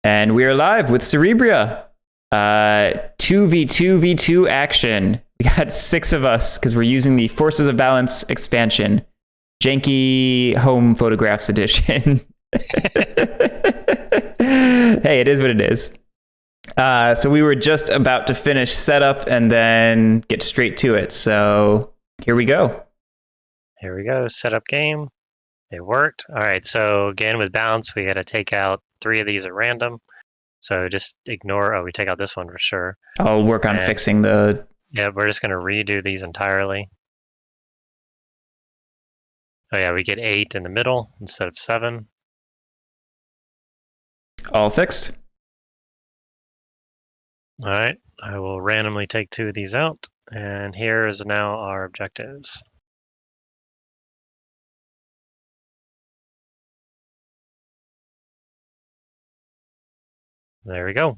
And we are live with Cerebria. 2v2v2 action. We got 6 of us because we're using the Forces of Balance expansion. Janky Home Photographs edition. Hey, it is what it is. So we were just about to finish setup and then get straight to it. So here we go. Here we go. Setup game. It worked. All right. So again, with balance, we got to take out 3 of these at random. So just ignore. Oh, we take out this one for sure. I'll work on fixing the. Yeah, we're just going to redo these entirely. Oh yeah, we get 8 in the middle instead of 7. All fixed. All right. I will randomly take 2 of these out. And here is now our objectives. There we go.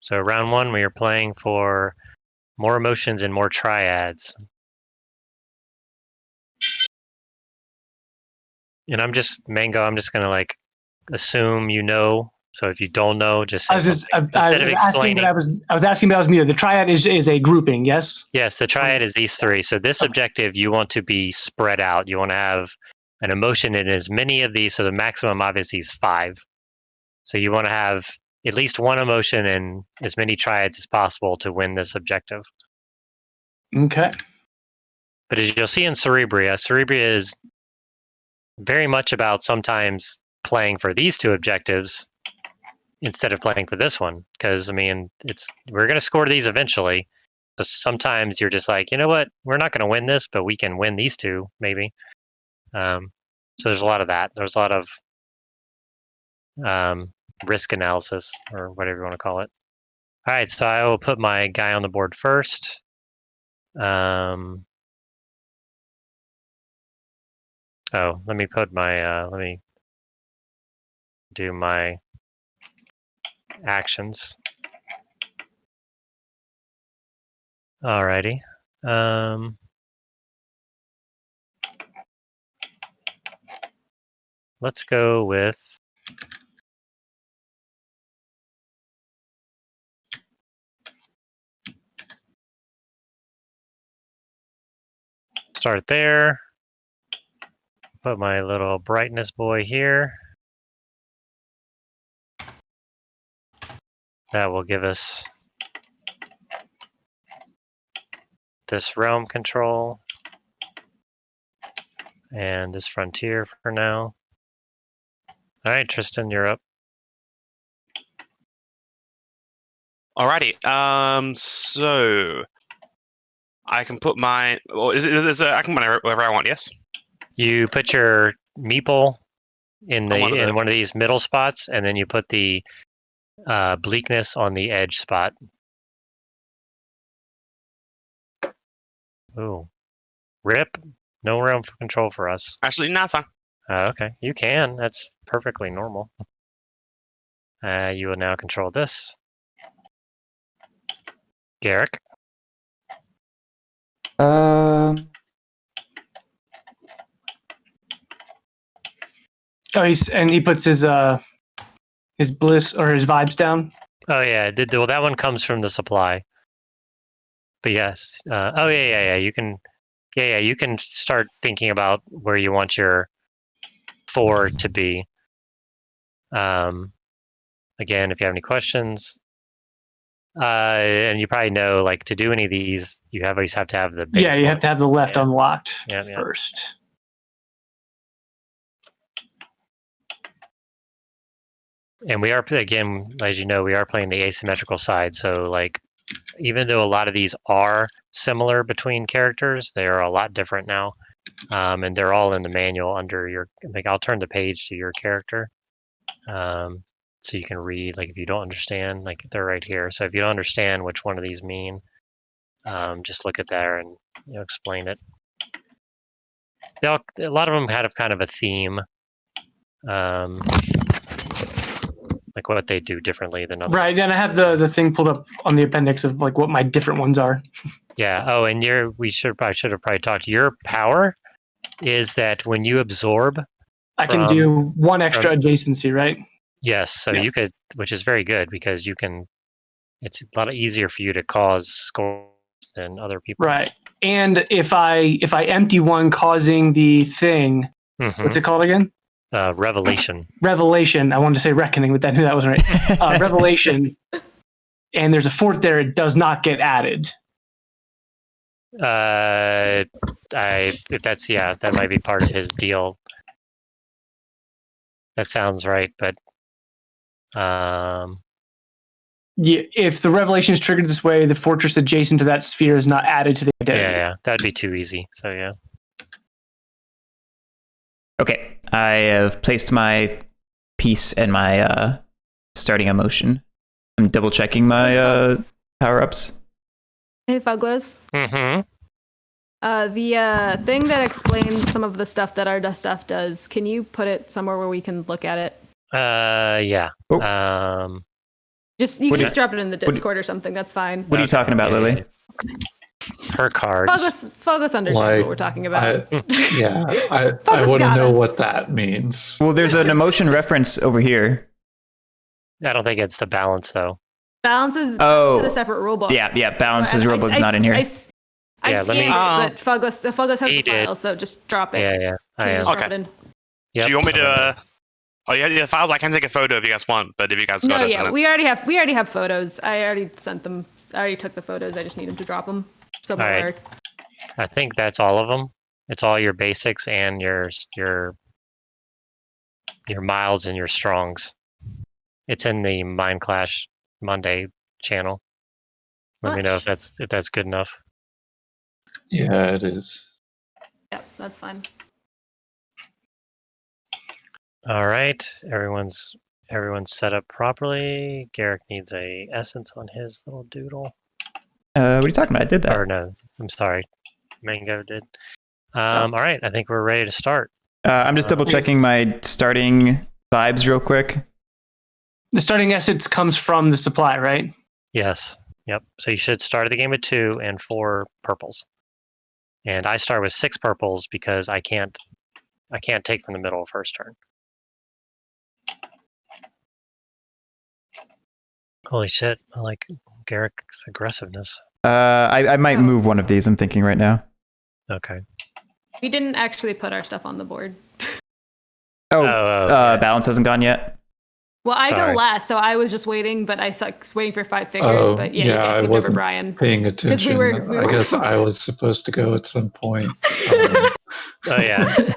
So round 1, we are playing for more emotions and more triads. And I'm just going to like assume you know. So if you don't know, just say I was asking, but I was asking, but I was muted. The triad is a grouping, yes? Yes, the triad is these 3. So this objective, you want to be spread out. You want to have an emotion in as many of these. So the maximum obviously is 5. So you want to have at least 1 emotion in as many triads as possible to win this objective. Okay. But as you'll see in Cerebria, Cerebria is very much about sometimes playing for these 2 objectives instead of playing for this one. Because, I mean, we're going to score these eventually. But sometimes you're just like, you know what? We're not going to win this, but we can win these 2, maybe. So there's a lot of that. There's a lot of risk analysis, or whatever you want to call it. All right, so I will put my guy on the board first. Oh, let me put my, let me do my actions. Alrighty. Let's go with start there. Put my little brightness boy here. That will give us this realm control and this frontier for now. All right, Tristan, you're up. Alrighty. So I can put my. Well, I can put my wherever I want. Yes. You put your meeple in one of these middle spots, and then you put the bleakness on the edge spot. Ooh, rip! No realm control for us. Actually, no, it's fine. Okay, you can. That's perfectly normal. You will now control this. Guerric. Oh, he puts his bliss or his vibes down. Oh yeah, well that one comes from the supply. But yes. Oh yeah. You can. Yeah. You can start thinking about where you want your 4 to be. Again, if you have any questions, and you probably know, like, to do any of these, you always have to have the base. Yeah, you have to have the left unlocked first. And we are, again, as you know, we are playing the asymmetrical side. So, like, even though a lot of these are similar between characters, they are a lot different now. And they're all in the manual under your, like, I'll turn the page to your character. So you can read, like, if you don't understand, like, they're right here. So if you don't understand which one of these mean, just look at there and, explain it. A lot of them have kind of a theme. Like what they do differently than others. Right, and I have the thing pulled up on the appendix of like what my different ones are. Yeah. Oh, and I should have probably talked. Your power is that when you absorb, I can do 1 extra adjacency, right? Yes, so you Yes. could, which is very good because you can. It's a lot easier for you to cause scores than other people. Right. And if I empty one, causing the thing, what's it called again? Revelation. Revelation. I wanted to say reckoning, but I knew that wasn't right. Revelation. And there's a fort there. It does not get added. If that's that might be part of his deal. That sounds right, but Yeah, if the revelation is triggered this way, the fortress adjacent to that sphere is not added to the identity. yeah, that'd be too easy. So yeah. Okay, I have placed my piece and my starting emotion. I'm double checking my power ups. Hey, Fuglas. Mm-hmm. The thing that explains some of the stuff that our stuff does, can you put it somewhere where we can look at it? Yeah. Oh. You can just drop it in the Discord or something. That's fine. What are you talking about, Lily? Her cards. Fuglas understands what we're talking about. I Fuglas want to got know us. what that means. Well, there's an emotion reference over here. I don't think it's the balance though. Balance is Oh. in a separate rule book. Yeah, balance's rulebook's not in here. I Yeah, let me- scanned it, but Fuglas has He the file, so just drop it. Yeah. I am. Just drop Okay. it in. Yep. Do you want me to? Oh yeah, the files. I can take a photo if you guys want, but if you guys got No, it, yeah, then we already have photos. I already sent them. I already took the photos. I just need them to drop them somewhere. All right. I think that's all of them. It's all your basics and your miles and your strongs. It's in the Mind Clash Monday channel. Let me know if that's good enough. Yeah, it is. Yep, that's fine. All right, everyone's set up properly. Guerric needs a essence on his little doodle. What are you talking about? I did that. Or no, I'm sorry, Mango did. All right, I think we're ready to start. I'm just double checking my starting vibes real quick. The starting essence comes from the supply, right? Yes. Yep. So you should start the game with 2 and 4 purples. And I start with 6 purples because I can't take from the middle of first turn. Holy shit! I like Guerric's aggressiveness. I might move one of these. I'm thinking right now. Okay. We didn't actually put our stuff on the board. Balance hasn't gone yet. Well, I Sorry. go last, so I was just waiting, but I was waiting for 5 figures. But yeah, you I guys skipped over wasn't Brian. paying attention. we were- I guess I was supposed to go at some point. Oh yeah.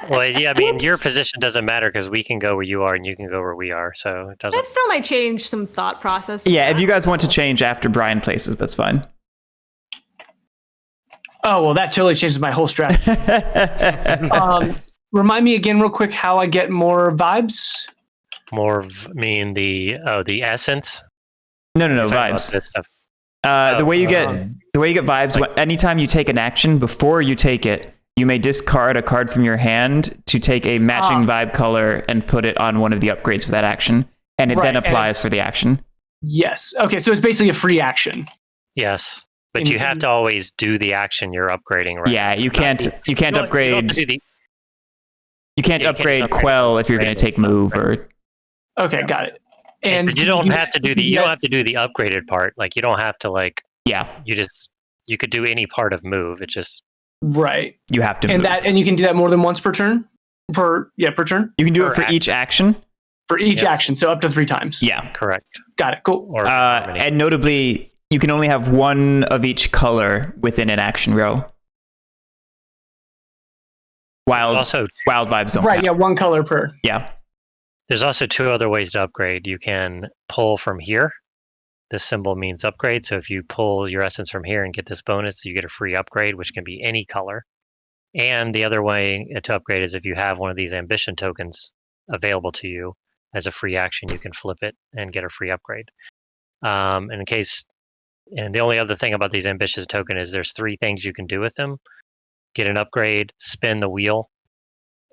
Well, yeah. I mean, your position doesn't matter because we can go where you are and you can go where we are. So it doesn't. That still might change some thought process. Yeah, if you guys want to change after Brian places, that's fine. Oh, well, that totally changes my whole strategy. Remind me again real quick how I get more vibes. The essence. No, You're talking about vibes. this stuff. The way you get vibes, anytime you take an action, before you take it, you may discard a card from your hand to take a matching vibe color and put it on one of the upgrades for that action, and it then applies for the action. Yes. Okay, so it's basically a free action. Yes, but you have to always do the action you're upgrading, right? Yeah, you can't upgrade. You can't upgrade Quell if you're going to take move or. Okay, got it. And But you don't have to do the upgraded part. Like you don't have to Yeah, you could do any part of move. It just right. you have to. And move. and you can do that more than once per turn. Per turn. You can do per it for each action. For each action, so up to 3 times. Yeah, correct. Got it. Cool. Or and notably, you can only have one of each color within an action row. Wild vibes don't Right. count. Yeah, one color per. Yeah. There's also 2 other ways to upgrade. You can pull from here. This symbol means upgrade. So if you pull your essence from here and get this bonus, you get a free upgrade, which can be any color. And the other way to upgrade is if you have one of these ambition tokens available to you as a free action, you can flip it and get a free upgrade. And the only other thing about these ambitious token is there's 3 things you can do with them: get an upgrade, spin the wheel,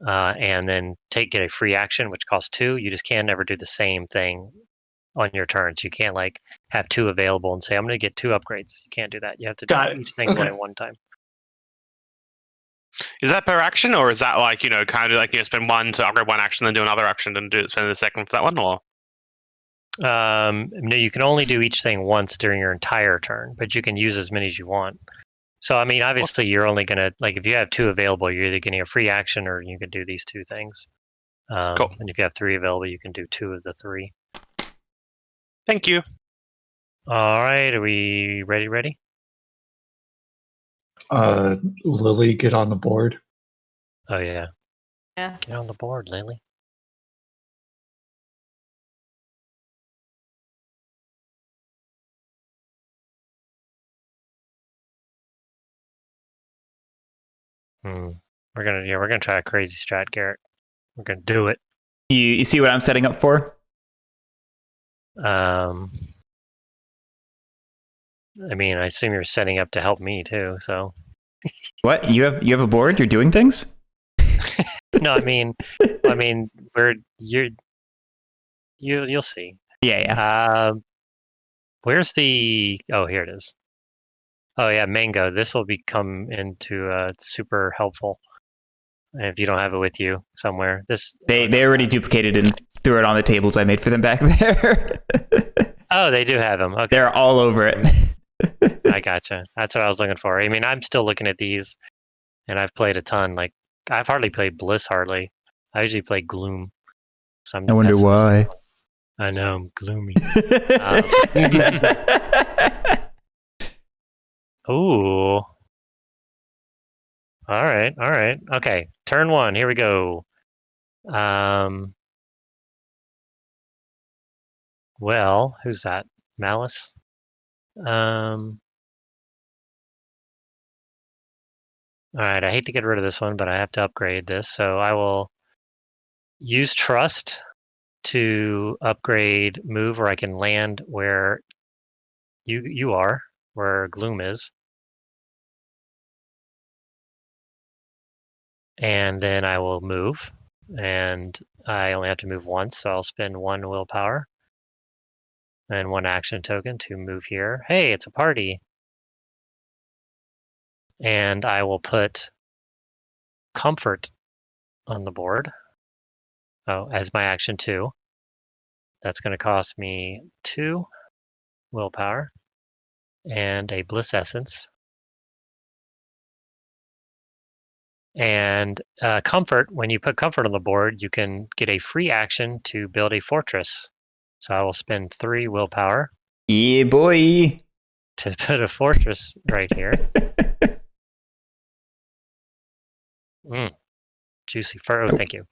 and then get a free action, which costs 2. You just can't ever do the same thing on your turns. You can't have 2 available and say, I'm going to get 2 upgrades. You can't do that. You have to do each thing one at one time. Is that per action, or is that like, kind of like, spend one to upgrade one action, then do another action, then spend the second for that one, or? No, you can only do each thing once during your entire turn, but you can use as many as you want. So, I mean, obviously, you're only going to, like, if you have 2 available, you're either getting a free action or you can do these 2 things. Cool. And if you have 3 available, you can do 2 of the 3. Thank you. All right, are we ready? Lily, get on the board. Oh, yeah. Yeah. Get on the board, Lily. We're gonna try a crazy strat, Garrett. We're gonna do it. You see what I'm setting up for? I mean, I assume you're setting up to help me too. So. What? You have a board? You're doing things? No, I mean, you'll see. Yeah. Where's the? Oh, here it is. Oh yeah, mango. This will become into super helpful. If you don't have it with you somewhere, They already duplicated and threw it on the tables I made for them back there. Oh, they do have them. Okay, they're all over it. I gotcha. That's what I was looking for. I mean, I'm still looking at these, and I've played a ton. Like, I've hardly played Bliss. Hardly. I usually play Gloom. I wonder why. I know, I'm gloomy. Ooh. All right. Okay, turn 1. Here we go. Well, who's that? Malice? All right, I hate to get rid of this one, but I have to upgrade this. So I will use Trust to upgrade Move, or I can land where you are, where Gloom is. And then I will move. And I only have to move once, so I'll spend 1 willpower and 1 action token to move here. Hey, it's a party. And I will put Comfort on the board. Oh, as my action 2. That's going to cost me 2 willpower and a Bliss Essence. And Comfort, when you put Comfort on the board, you can get a free action to build a fortress. So I will spend 3 willpower. Yeah, boy. To put a fortress right here. Juicy fur. Oh, thank you.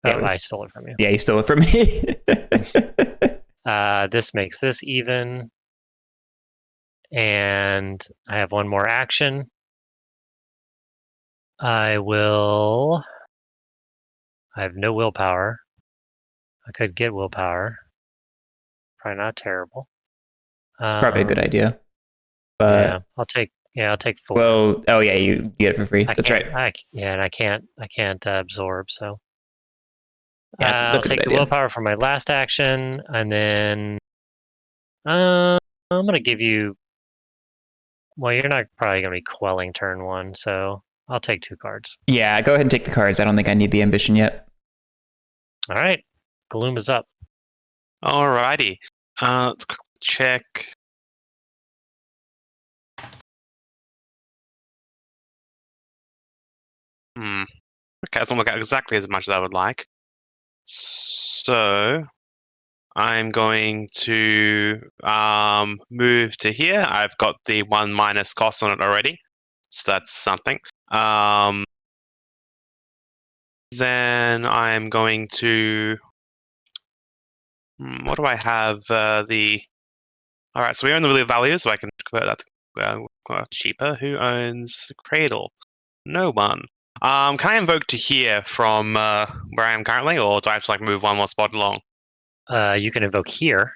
Oh, I stole it from you. Yeah, you stole it from me. This makes this even. And I have 1 more action. I have no willpower. I could get willpower. Probably not terrible. Probably a good idea. But yeah, I'll take 4. Well, oh yeah, you get it for free. That's right. And I can't absorb, so Yeah, I'll take the willpower for my last action, and then I'm gonna give you. Well, you're not probably gonna be quelling turn 1, so I'll take 2 cards. Yeah, go ahead and take the cards. I don't think I need the ambition yet. All right, Gloom is up. Alrighty. Let's check. Okay, that doesn't work out exactly as much as I would like. So I'm going to move to here. I've got the 1 minus cost on it already, so that's something. Then I'm going to. What do I have? All right, so we own the Wheel of Value, so I can convert that to cheaper. Who owns the Cradle? No one. Can I invoke to here from where I am currently, or do I have to move 1 more spot along? You can invoke here.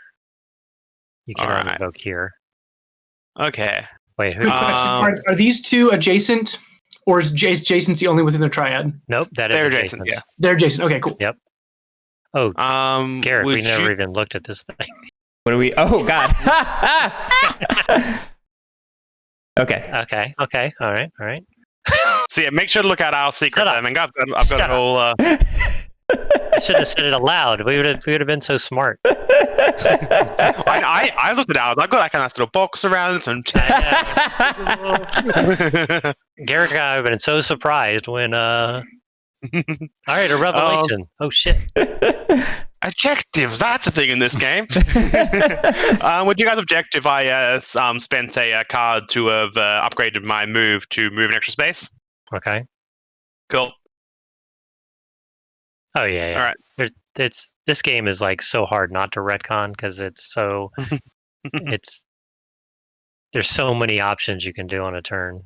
You can only invoke here. Okay. Wait, Good question. Are these 2 adjacent, or is adjacency only within their triad? Nope, they're adjacent. Yeah, they're adjacent. Okay, cool. Yep. Oh, Garric, we never you... even looked at this thing. What do we? Oh God. Okay. Okay. All right. So yeah, make sure to look at our secret. Shut up. I mean, I've got a whole. I should have said it aloud. We would have been so smart. I looked at ours. I've got like a nice little box around it and. Guerric and I have been so surprised when. All right, a revelation. Oh shit. Objectives. That's a thing in this game. With you guys' objective, I spent a card to have upgraded my move to move an extra space. Okay. Cool. Oh yeah. All right. This game is like so hard not to retcon because it's so there's so many options you can do on a turn.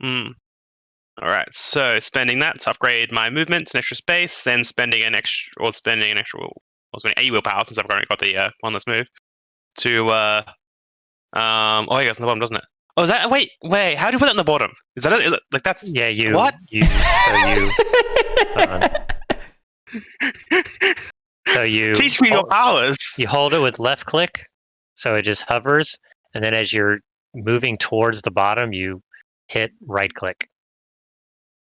Mm. All right. So spending that to upgrade my movement to an extra space, then spending a willpower since I've already got the one let's move to oh yeah, it's on the bottom, doesn't it? Oh, is that wait? How do you put that in the bottom? Is that it? Is it like that's Yeah, you. What? So you teach me your powers. You hold it with left click, so it just hovers, and then as you're moving towards the bottom, you hit right click.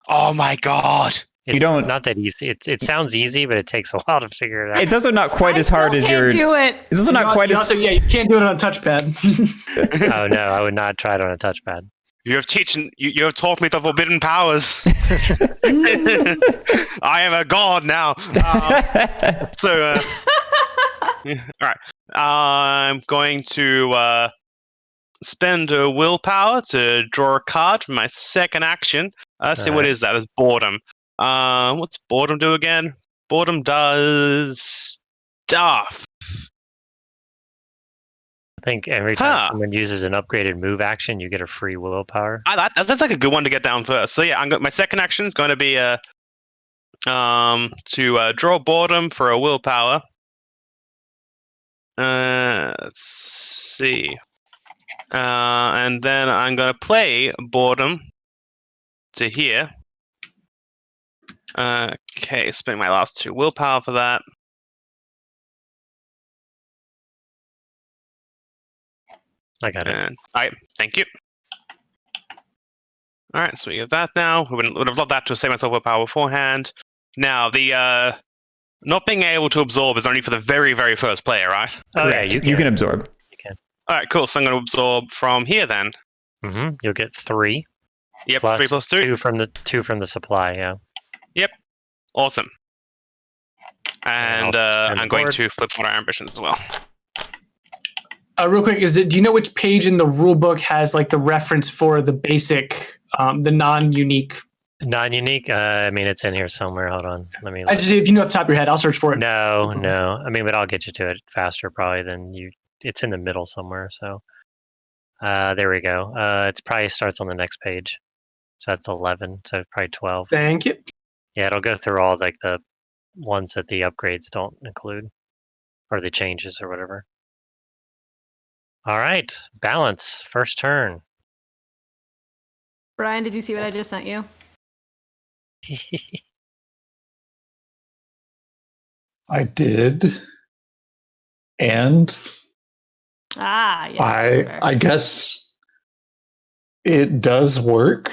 Oh my god! It's don't- not that easy. It sounds easy, but it takes a while to figure it out. It's also not quite as hard as your. do it. It's also not quite as. Yeah, you can't do it on a touchpad. Oh no, I would not try it on a touchpad. You have taught me the forbidden powers. I am a god now. All right. I'm going to spend a willpower to draw a card for my second action. Let's see, what is that? It's boredom. What's boredom do again? Boredom does stuff. I think every time someone uses an upgraded move action, you get a free willpower. That's like a good one to get down first. So yeah, my second action is going to be to draw boredom for a willpower. Let's see. And then I'm going to play boredom to here. Okay, spending my last 2 willpower for that. I got it. And thank you. All right, so we have that now. Would have loved that to save myself willpower beforehand. Now, the not being able to absorb is only for the very, very first player, right? Oh yeah, You can absorb. All right, cool. So I'm going to absorb from here then. Mm-hmm. You'll get 3. Yep, Plus 3 plus 2. 2 from the supply. Yeah. Yep, awesome. And I'm going to flip one of our ambitions as well. Real quick, do you know which page in the rule book has like the reference for the basic, the non-unique? Non-unique. I mean, it's in here somewhere. Hold on. Let me. Look. If you know off the top of your head, I'll search for it. No. I mean, but I'll get you to it faster probably than you. It's in the middle somewhere. So, there we go. It probably starts on the next page. So that's 11. So probably 12. Thank you. Yeah, it'll go through all like the ones that the upgrades don't include, or the changes or whatever. All right, balance. First turn. Brian, did you see what I just sent you? I did. And Yes. That's fair. I guess it does work.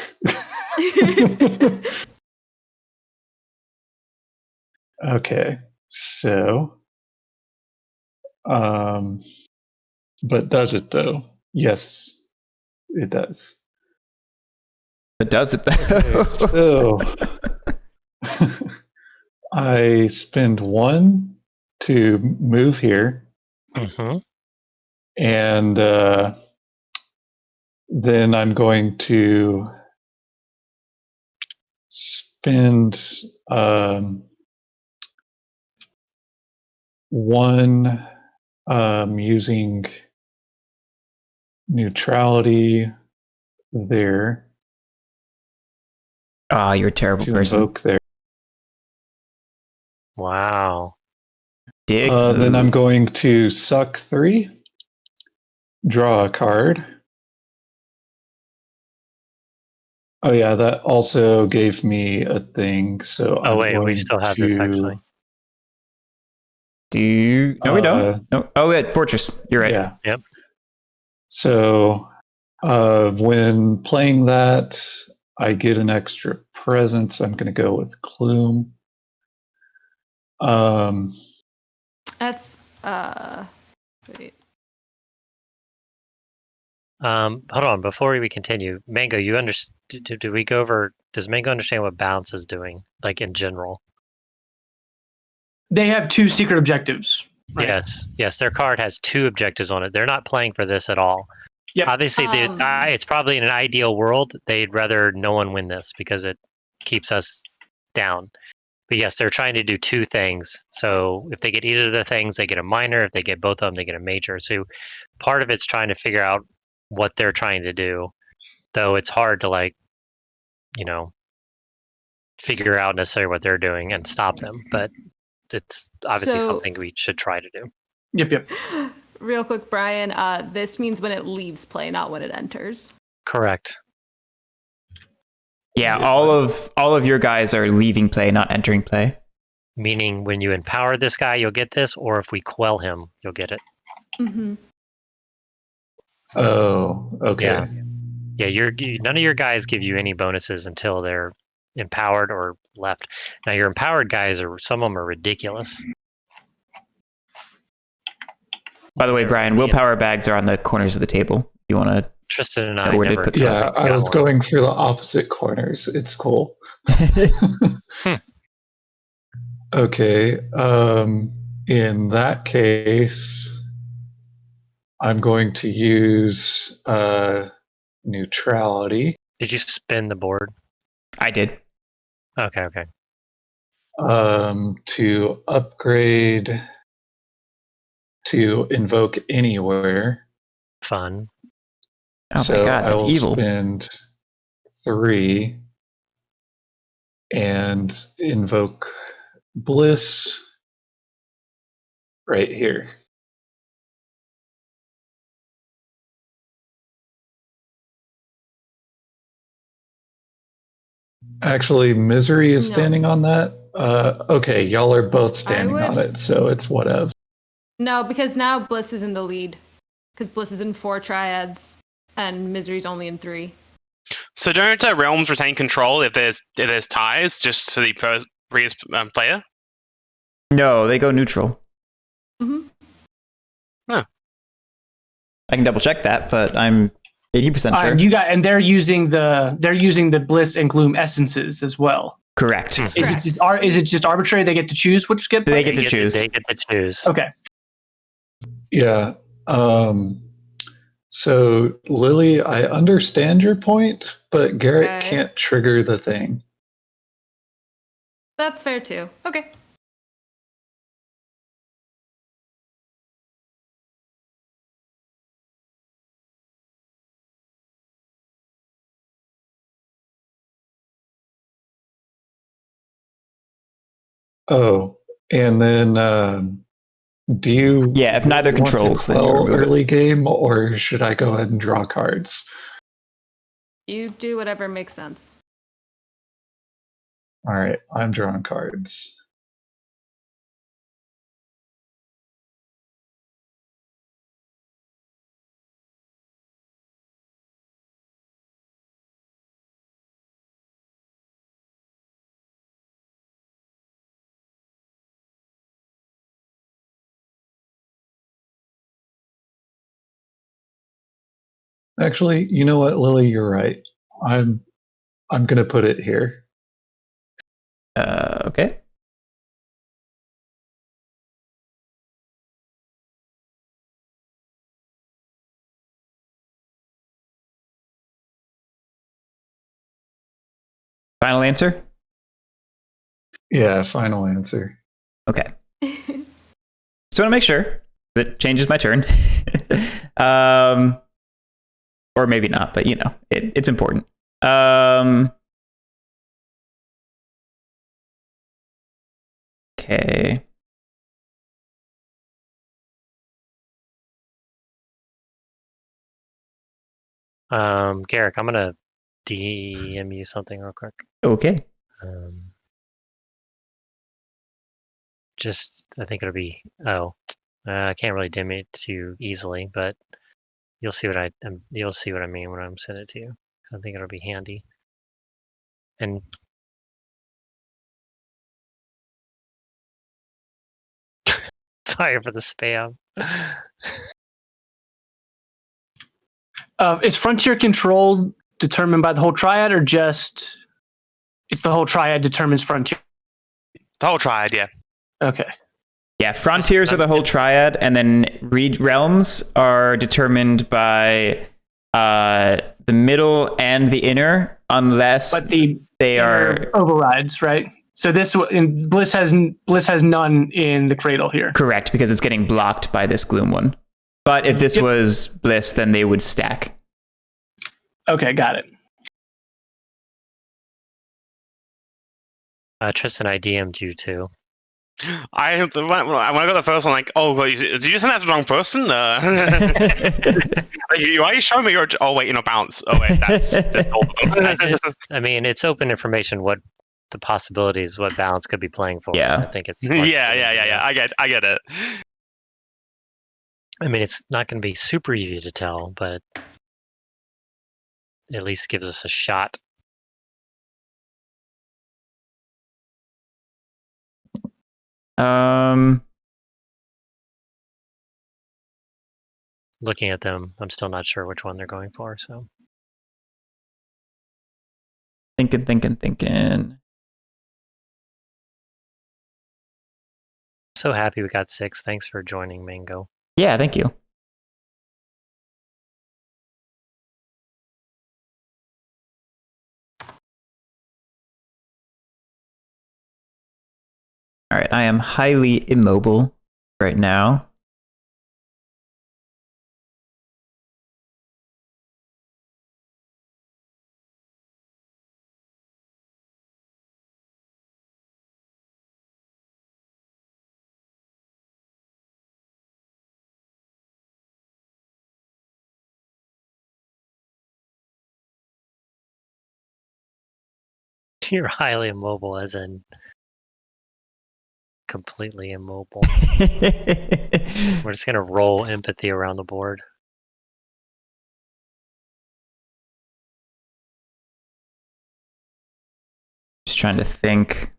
Okay. So but does it though? Yes, it does. But does it though? Okay, so I spend 1 to move here, Mm-hmm. and then I'm going to spend 1 using neutrality there Ah, you're a terrible to person. invoke there. Wow. Dick. Then I'm move. going to suck 3, draw a card. Oh yeah, that also gave me a thing. So Oh I'm wait, we going still have this to- actually. Do you? No, we don't. No. Oh, yeah, Fortress. You're right. Yeah. Yep. So when playing that, I get an extra presence. I'm going to go with Gloom. That's wait. Hold on, before we continue, Mango, you do we go over? Does Mango understand what Bounce is doing, like in general? They have 2 secret objectives. Right? Yes. Their card has 2 objectives on it. They're not playing for this at all. Yep. Obviously, it's probably in an ideal world they'd rather no one win this because it keeps us down. But yes, they're trying to do 2 things. So if they get either of the things, they get a minor. If they get both of them, they get a major. So part of it's trying to figure out what they're trying to do. Though it's hard to figure out necessarily what they're doing and stop them. But it's obviously something we should try to do. Yep. Real quick, Brian, this means when it leaves play, not when it enters. Correct. Yeah, all of your guys are leaving play, not entering play. Meaning when you empower this guy, you'll get this, or if we quell him, you'll get it. Mm-hmm. Oh, okay. Yeah, none of your guys give you any bonuses until they're empowered or left. Now your empowered guys some of them are ridiculous. By the way, Brian, willpower bags are on the corners of the table. You want to? Tristan and I Where they never. put Yeah, I was going through the opposite corners. It's cool. Okay. In that case, I'm going to use neutrality. Did you spin the board? I did. Okay. To upgrade to invoke anywhere. Fun. Oh So my god, that's I will evil. spend 3 and invoke Bliss right here. Actually, Misery is standing on that. Okay, y'all are both standing on it, so it's whatever. No, because now Bliss is in the lead. Because Bliss is in 4 triads, and Misery's only in 3. So don't realms retain control if there's ties, just to the previous player? No, they go neutral. Mm-hmm. Huh. I can double check that, but I'm 80% sure. They're using the Bliss and Gloom essences as well. Correct. Is it just arbitrary? They get to choose which skip? They get to choose. They get to choose. Okay. Yeah. So Lily, I understand your point, but Guerric can't trigger the thing. That's fair too. Okay. Oh, and then do you? Yeah, if neither want controls, to then you quell remove early it. game, or should I go ahead and draw cards? You do whatever makes sense. All right, I'm drawing cards. Actually, you know what, Lily, you're right. I'm gonna put it here. Okay. Final answer? Yeah, final answer. Okay. Just want to make sure that changes my turn. Or maybe not, but it's important. Okay. Guerric, I'm gonna DM you something real quick. Okay. I think it'll be. I can't really dim it too easily, but you'll see what I mean when I'm sending it to you. I think it'll be handy. And sorry for the spam. Is frontier control determined by the whole triad, or just it's the whole triad determines frontier? The whole triad, yeah. Okay. Yeah, frontiers are the whole triad, and then realms are determined by the middle and the inner, unless But the they are overrides, right? So this in Bliss has none in the cradle here. correct because it's getting blocked by this gloom one. But if this was Bliss, then they would stack. Okay, got it. Tristan, I DM'd you too. When I got the first one, like, oh, did you send that to the wrong person? Why are you showing me your? Oh wait, bounce. Oh wait, that's all of them. I mean, it's open information. What the possibilities? What balance could be playing for? Yeah. I think it's. Yeah. I get it. I mean, it's not going to be super easy to tell, but at least gives us a shot. Looking at them, I'm still not sure which one they're going for. So Thinking. So happy we got 6. Thanks for joining, Mango. Yeah, thank you. All right, I am highly immobile right now. You're highly immobile, as in completely immobile. We're just gonna roll empathy around the board. Just trying to think.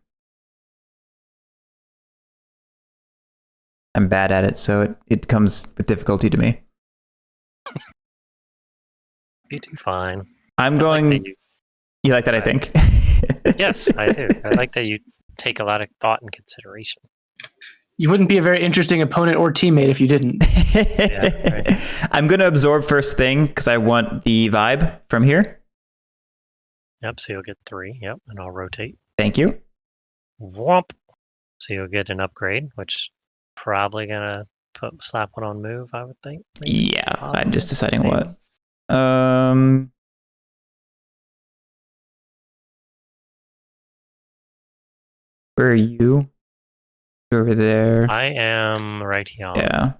I'm bad at it, so it comes with difficulty to me. You do fine. I'm going. You like that, I think? Yes, I do. I like that you take a lot of thought and consideration. You wouldn't be a very interesting opponent or teammate if you didn't. Yeah, right. I'm going to absorb first thing because I want the vibe from here. Yep, so you'll get 3. Yep, and I'll rotate. Thank you. Whomp. So you'll get an upgrade, which probably gonna slap one on move, I would think. Maybe. Yeah, I'm just deciding Maybe. what. Where are you? You're over there. I am right here. Yeah.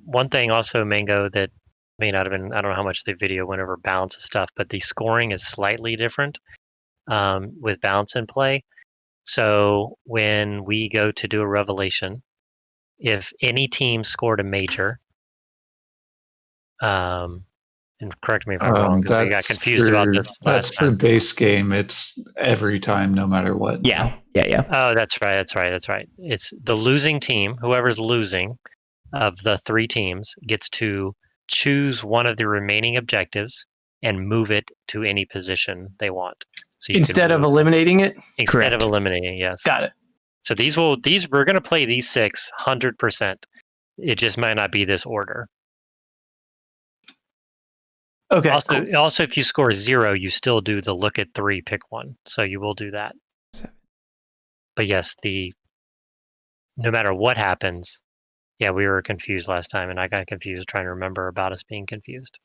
One thing also, Mango, that may not have been, I don't know how much the video went over balance of stuff, but the scoring is slightly different with balance in play. So when we go to do a revelation, if any team scored a major, and correct me if I'm wrong, because we got confused about this last That's for time. base game. It's every time, no matter what. Yeah. Oh, that's right. It's the losing team, whoever's losing of the 3 teams, gets to choose one of the remaining objectives and move it to any position they want. So Instead of eliminating it? Instead Correct. of eliminating, yes. Got it. So we're going to play these 6 100%. It just might not be this order. Okay. Also, if you score 0, you still do the look at 3, pick one. So you will do that. 7. But yes, no matter what happens, yeah, we were confused last time, and I got confused trying to remember about us being confused.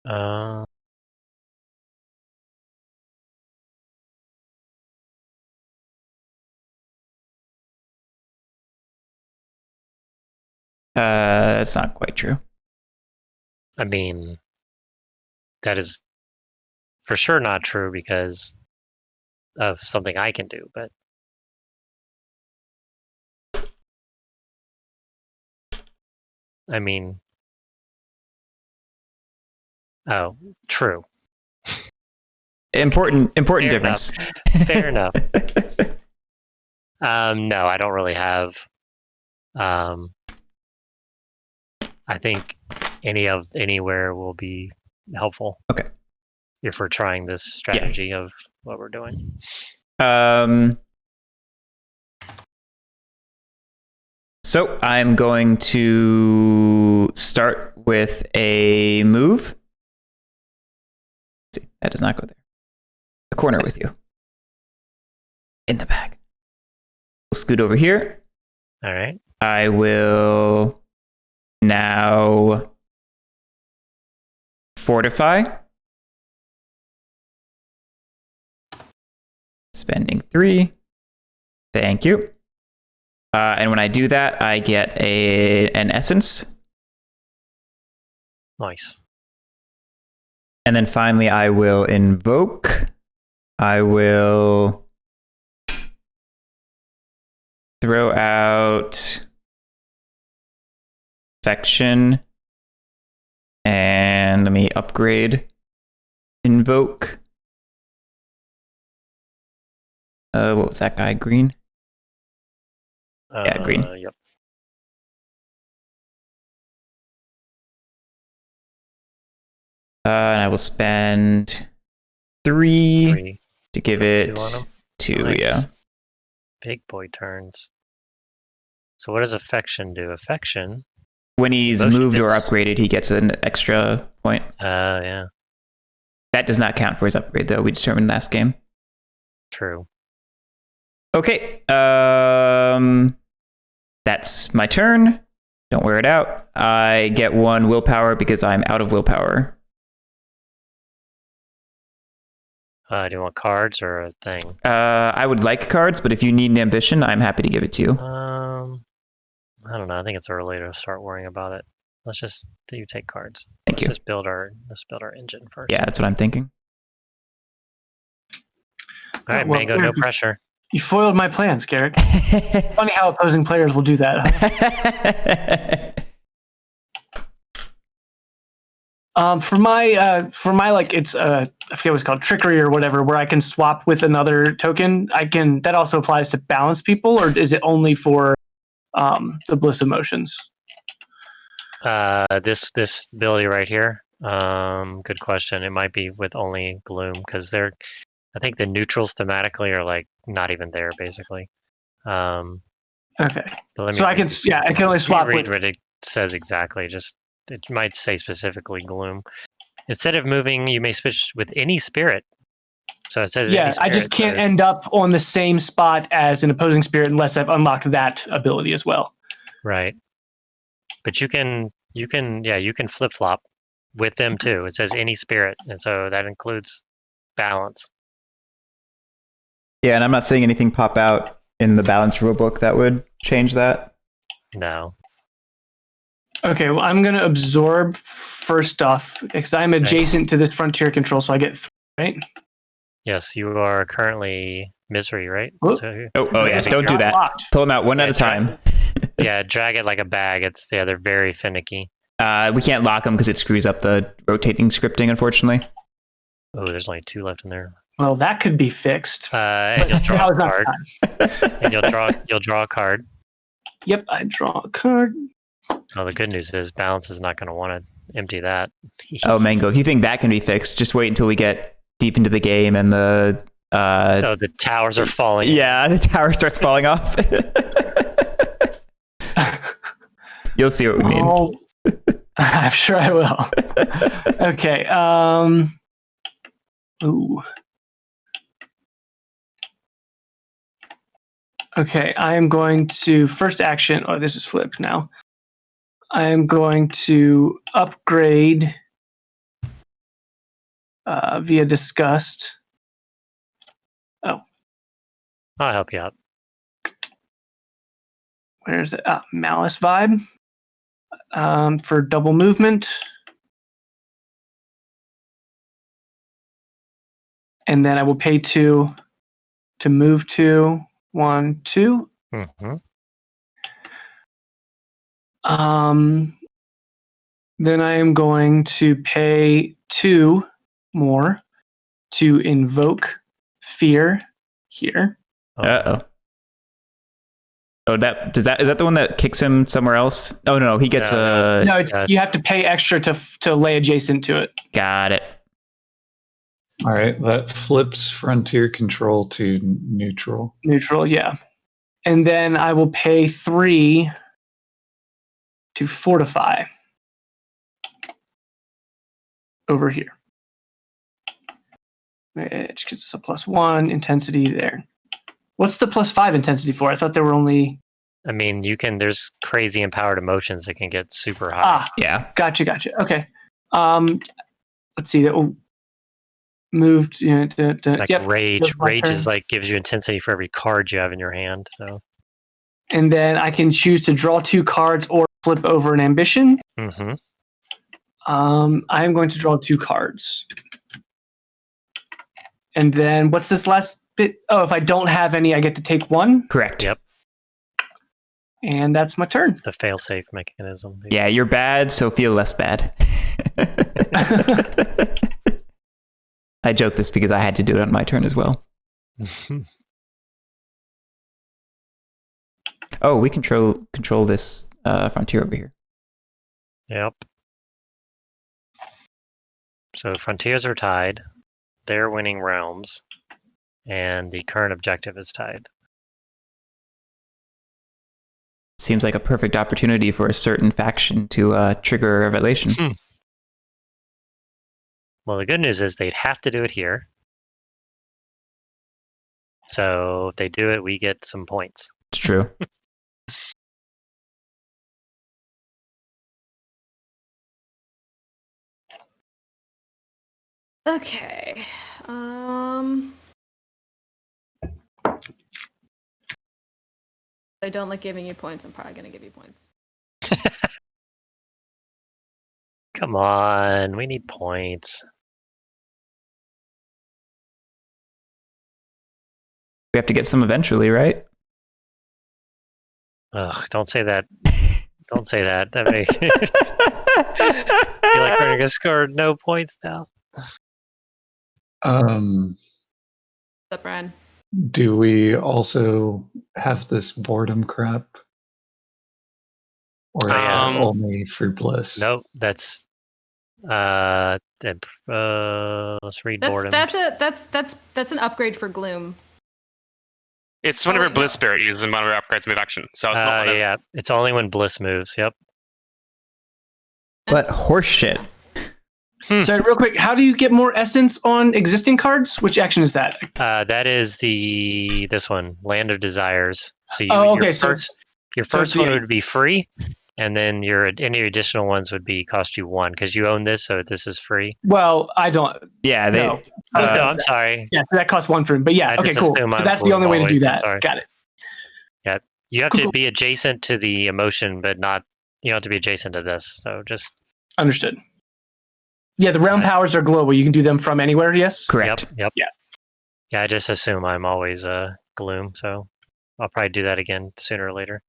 Uh, That's not quite true. I mean, that is for sure not true because of something I can do, but I mean, oh, true. Important Fair difference. Fair enough. No, I don't really have. I think anywhere will be helpful. Okay. If we're trying this strategy of what we're doing. So I'm going to start with a move. Let's see, that does not go there. The corner with you. In the back. We'll scoot over here. All right. I will now fortify. Spending 3. Thank you. And when I do that, I get an essence. Nice. And then finally, I will invoke. I will throw out affection. And let me upgrade invoke. What was that guy? Green? Yeah, green. Yep. And I will spend 3 to give it 2 on him. 2. Nice. Yeah. Big boy turns. So what does affection do? Affection. When he's Motion moved or hits. upgraded, he gets an extra point. Yeah. That does not count for his upgrade, though. We determined last game. True. Okay. That's my turn. Don't wear it out. I get 1 willpower because I'm out of willpower. Do you want cards or a thing? I would like cards, but if you need an ambition, I'm happy to give it to you. I don't know. I think it's early to start worrying about it. Let's just you take cards. Thank you. Let's build our engine first. Yeah, that's what I'm thinking. All right, Well, Mango, no pressure. You foiled my plans, Guerric. Funny how opposing players will do that. Huh? For my like it's I forget what it's called, trickery or whatever, where I can swap with another token. That also applies to balance people, or is it only for the bliss emotions? This ability right here. Good question. It might be with only gloom because I think the neutrals thematically are like not even there basically. Okay. So I can only swap read with. what it says exactly. Just it might say specifically gloom. Instead of moving, you may switch with any spirit. So it says any spirit, I just can't end up on the same spot as an opposing spirit unless I've unlocked that ability as well. Right. But you can flip flop with them too. It says any spirit, and so that includes balance. Yeah, and I'm not seeing anything pop out in the balance rulebook that would change that. No. Okay, well, I'm going to absorb first off because I'm adjacent to this frontier control, so I get 3, right? Yes, you are currently misery, right? So, Yes, don't do that. Locked. Pull them out one at a time. Yeah, drag it like a bag. They're very finicky. We can't lock them because it screws up the rotating scripting, unfortunately. Oh, there's only 2 left in there. Well, that could be fixed. And you'll draw a card. And you'll draw a card. Yep, I draw a card. Oh, the good news is balance is not going to want to empty that. Oh, Mango, if you think that can be fixed, just wait until we get deep into the game and the the towers are falling. Yeah, the tower starts falling off. You'll see what we mean. Oh, I'm sure I will. Okay. Ooh. Okay, I am going to first action. Oh, this is flipped now. I am going to upgrade via disgust. I'll help you out. Where's it? Malice vibe. For double movement. And then I will pay 2 to move to 1, 2. Mm-hmm. Then I am going to pay 2 more to invoke fear here. Uh-oh. Oh, is that the one that kicks him somewhere else? Oh no, he gets No, No, you have to pay extra to lay adjacent to it. Got it. All right, that flips frontier control to neutral. Neutral, yeah. And then I will pay 3 to fortify over here. Which gives us a +1 intensity there. What's the +5 intensity for? I thought there were only. I mean, there's crazy empowered emotions that can get super high. Yeah. Gotcha. Okay. Let's see. That will move. Like yep. rage. Rage is like gives you intensity for every card you have in your hand. So. And then I can choose to draw 2 cards or flip over an ambition. Mm-hmm. I'm going to draw 2 cards. And then what's this last bit? Oh, if I don't have any, I get to take 1. Correct. Yep. And that's my turn. The fail-safe mechanism. Yeah, you're bad, so feel less bad. I joke this because I had to do it on my turn as well. Oh, we control this frontier over here. Yep. So frontiers are tied. They're winning realms. And the current objective is tied. Seems like a perfect opportunity for a certain faction to trigger a revelation. Well, the good news is they'd have to do it here. So if they do it, we get some points. It's true. Okay. I don't like giving you points. I'm probably going to give you points. Come on, we need points. We have to get some eventually, right? Ugh, don't say that. Don't say that. That may feel like we're going to score no points now. What's up, Brian? Do we also have this boredom crap? Or is that only for bliss? Nope, that's let's read boredom. That's an upgrade for gloom. It's whenever Bliss Spirit uses one of our upgrades move action. So it's not yeah, it's only when Bliss moves. Yep. What horseshit? So real quick, how do you get more essence on existing cards? Which action is that? That is this one, Land of Desires. So your first one would be free, and then any additional ones would be cost you 1 because you own this, so this is free. Well, I don't. Yeah, they. No. I'm sorry. Yeah, so that costs 1 for him. But yeah, okay, cool. So that's the only way to do that. Got it. Yeah, you have to be adjacent to the emotion, but not. You don't have to be adjacent to this. So just understood. Yeah, the realm powers are global. You can do them from anywhere. Yes. Correct. Yep. Yeah. Yeah, I just assume I'm always gloom, so I'll probably do that again sooner or later.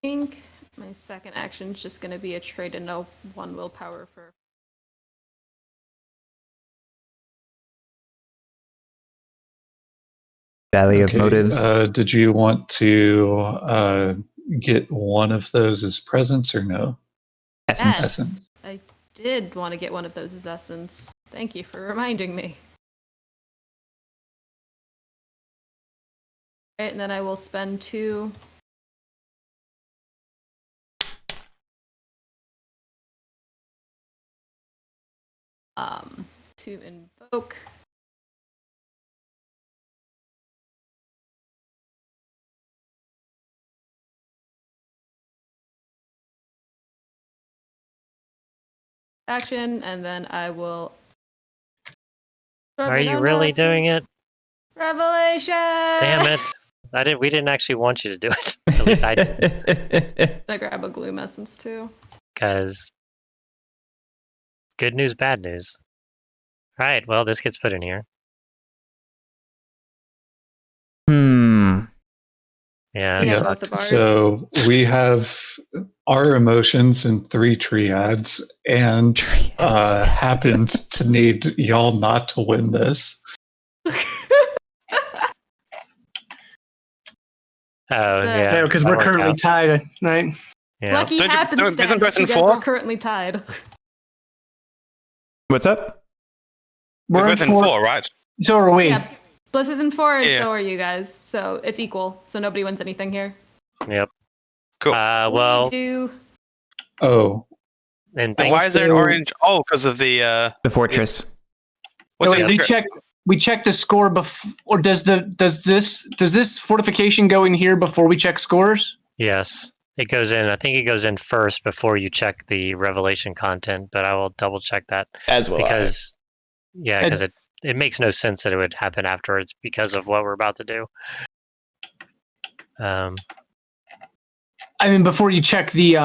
I think my second action is just going to be a trade in 1 willpower for. Valley of Motives. Did you want to get one of those as presents or no? Essence. Essence. I did want to get one of those as essence. Thank you for reminding me. Alright, and then I will spend 2. to invoke. Action, and then I will. Are you really doing it? Revelation! Damn it! We didn't actually want you to do it. At least I didn't. I grab a gloom essence too. Because good news, bad news. All right. Well, this gets put in here. Yeah. Yeah, so- both the bars. So we have our emotions in 3 triads and happened to need y'all not to win this. Oh, yeah. Yeah, because that we're worked currently out. tied, right? Yeah. Lucky Isn't happenstance, both in you guys 4? are currently tied. What's up? We're We're in both in 4. 4, right? So are we. Yeah, Bliss is in 4, and Yeah. so are you guys. So it's equal. So nobody wins anything here. Yep. Cool. Well, We do. Oh, and And why is there an Also- orange? Oh, because of the The fortress. what's No, wait, the we check the score before, or does this fortification go in here before we check scores? yes, it goes in. I think it goes in first before you check the revelation content, but I will double check that As well. because it makes no sense that it would happen afterwards because of what we're about to do. I mean, before you check the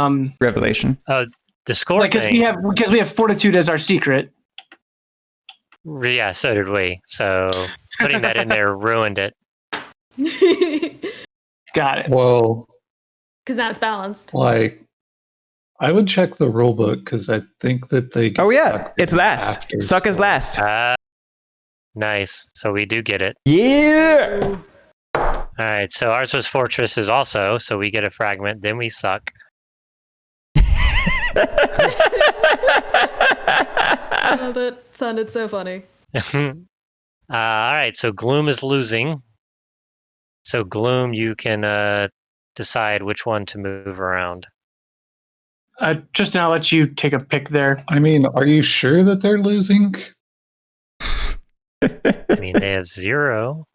Revelation. The score like because thing. we have fortitude as our secret. Yeah, so did we. So putting that in there ruined it. Got it. well, Because now it's balanced. like, I would check the rule book because I think that they. Oh yeah, suck it's last. after Suck is score. last. Nice. So we do get it. Yeah. All right. So ours was fortresses also. So we get a fragment. Then we suck. Oh, that sounded so funny. All right. So gloom is losing. So gloom, you can decide which one to move around. Justin, I'll let you take a pick there. I mean, are you sure that they're losing? I mean, they have 0.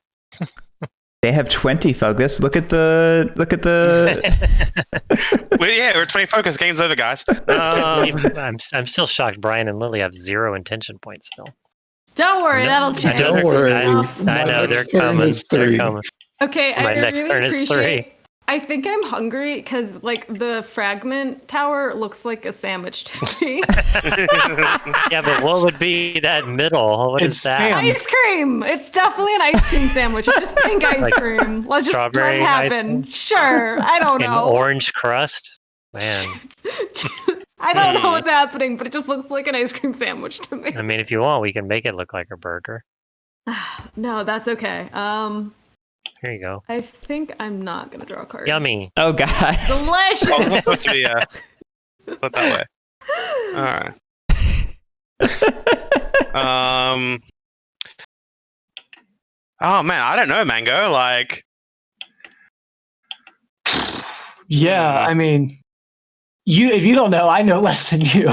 They have 20 focus. Look at the we're 20 focus. Game's over, guys. I'm still shocked. Brian and Lily have 0 intention points still. Don't worry, No, that'll change. Don't worry. I know they're next turn coming. is They're 3. coming. Okay, My I next really turn is appreciate. 3. I think I'm hungry because like the fragment tower looks like a sandwich to me. Yeah, but what would be that middle? What is It's that? spam. Ice cream. It's definitely an ice cream sandwich. It's just pink ice Like cream. Let's just let strawberry it ice happen. cream? Sure. I don't An know. orange crust? Man. I don't know what's happening, but it just looks like an ice cream sandwich to me. I mean, if you want, we can make it look like a burger. No, that's okay. Here you go. I think I'm not gonna draw cards. Yummy. Oh god. Oh, it's Delicious. supposed to be put that way. All right. Oh man, I don't know, Mango. Like, Yeah, I mean, if you don't know, I know less than you.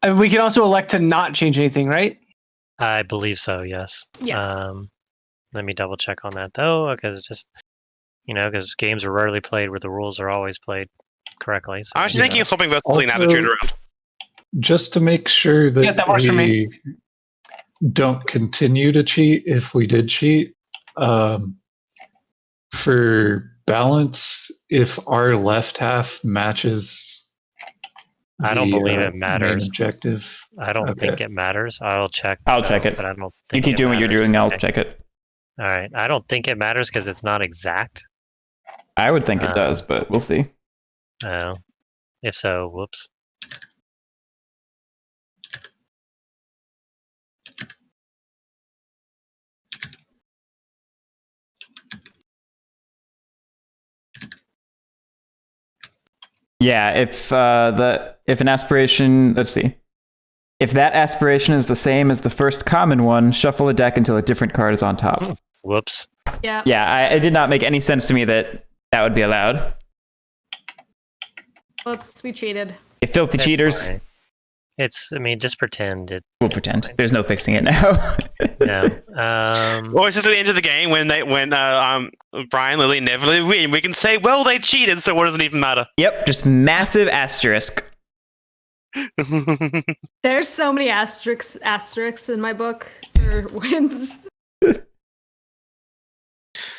And we can also elect to not change anything, right? I believe so, yes. Yes. Let me double check on that though, because just because games are rarely played where the rules are always played correctly. So, I'm actually thinking of swapping vertically and Also- attitude around. Just to make sure that, Yeah, that works for me. we don't continue to cheat if we did cheat. For balance, if our left half matches I don't the, believe it main matters. objective. I don't Okay. think it matters. I'll check. I'll check it. But I don't You think keep it doing what you're matters. doing. I'll Okay. check it. All right. I don't think it matters because it's not exact. I would think it does, but we'll see. Oh. If so, whoops. Yeah, if an aspiration, let's see. If that aspiration is the same as the first common one, shuffle the deck until a different card is on top. Whoops. Yeah. Yeah, it did not make any sense to me that would be allowed. Whoops, we cheated. You filthy That's cheaters. fine. I mean, just pretend it. We'll pretend. There's no fixing it now. No. Well, it's just at the end of the game when Brian, Lily, and Neverly win. We can say, well, they cheated, so what does it even matter? Yep, just massive asterisk. There's so many asterisks in my book for wins.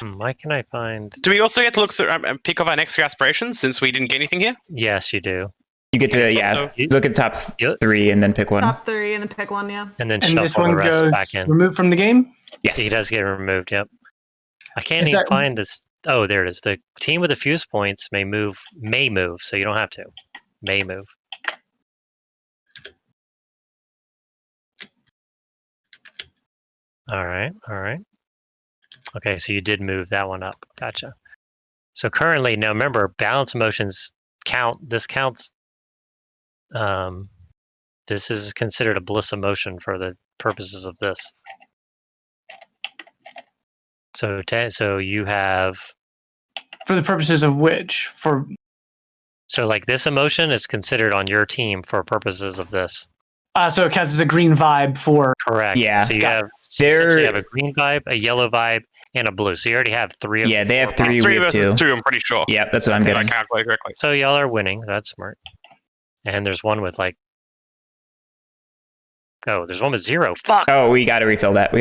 Why can I find? Do we also get to look through and pick off our next 3 aspirations since we didn't get anything here? Yes, you do. You get to, look at the top 3 and then pick one. Top 3 and then pick one, yeah. And then And this shuffle the one rest goes back in. removed from the game. Yes. He does get removed. Yep. I can't Is even that- find this. Oh, there it is. The team with the fuse points may move. So you don't have to. May move. All right. Okay, so you did move that one up. Gotcha. So currently, now remember, balance emotions count. This counts. This is considered a bliss emotion for the purposes of this. So you have. For the purposes of which? So like this emotion is considered on your team for purposes of this. So it counts as a green vibe for. Correct. Yeah. So you Got have essentially have a green vibe, a yellow vibe, and a blue. So you already have 3 of Yeah, they have 3, we 3 have versus 2. 2, I'm pretty sure. Yep, that's what I'm If I getting. calculate correctly. So y'all are winning. That's smart. And there's one with like. Oh, there's one with 0. Fuck. Oh, we got to refill that.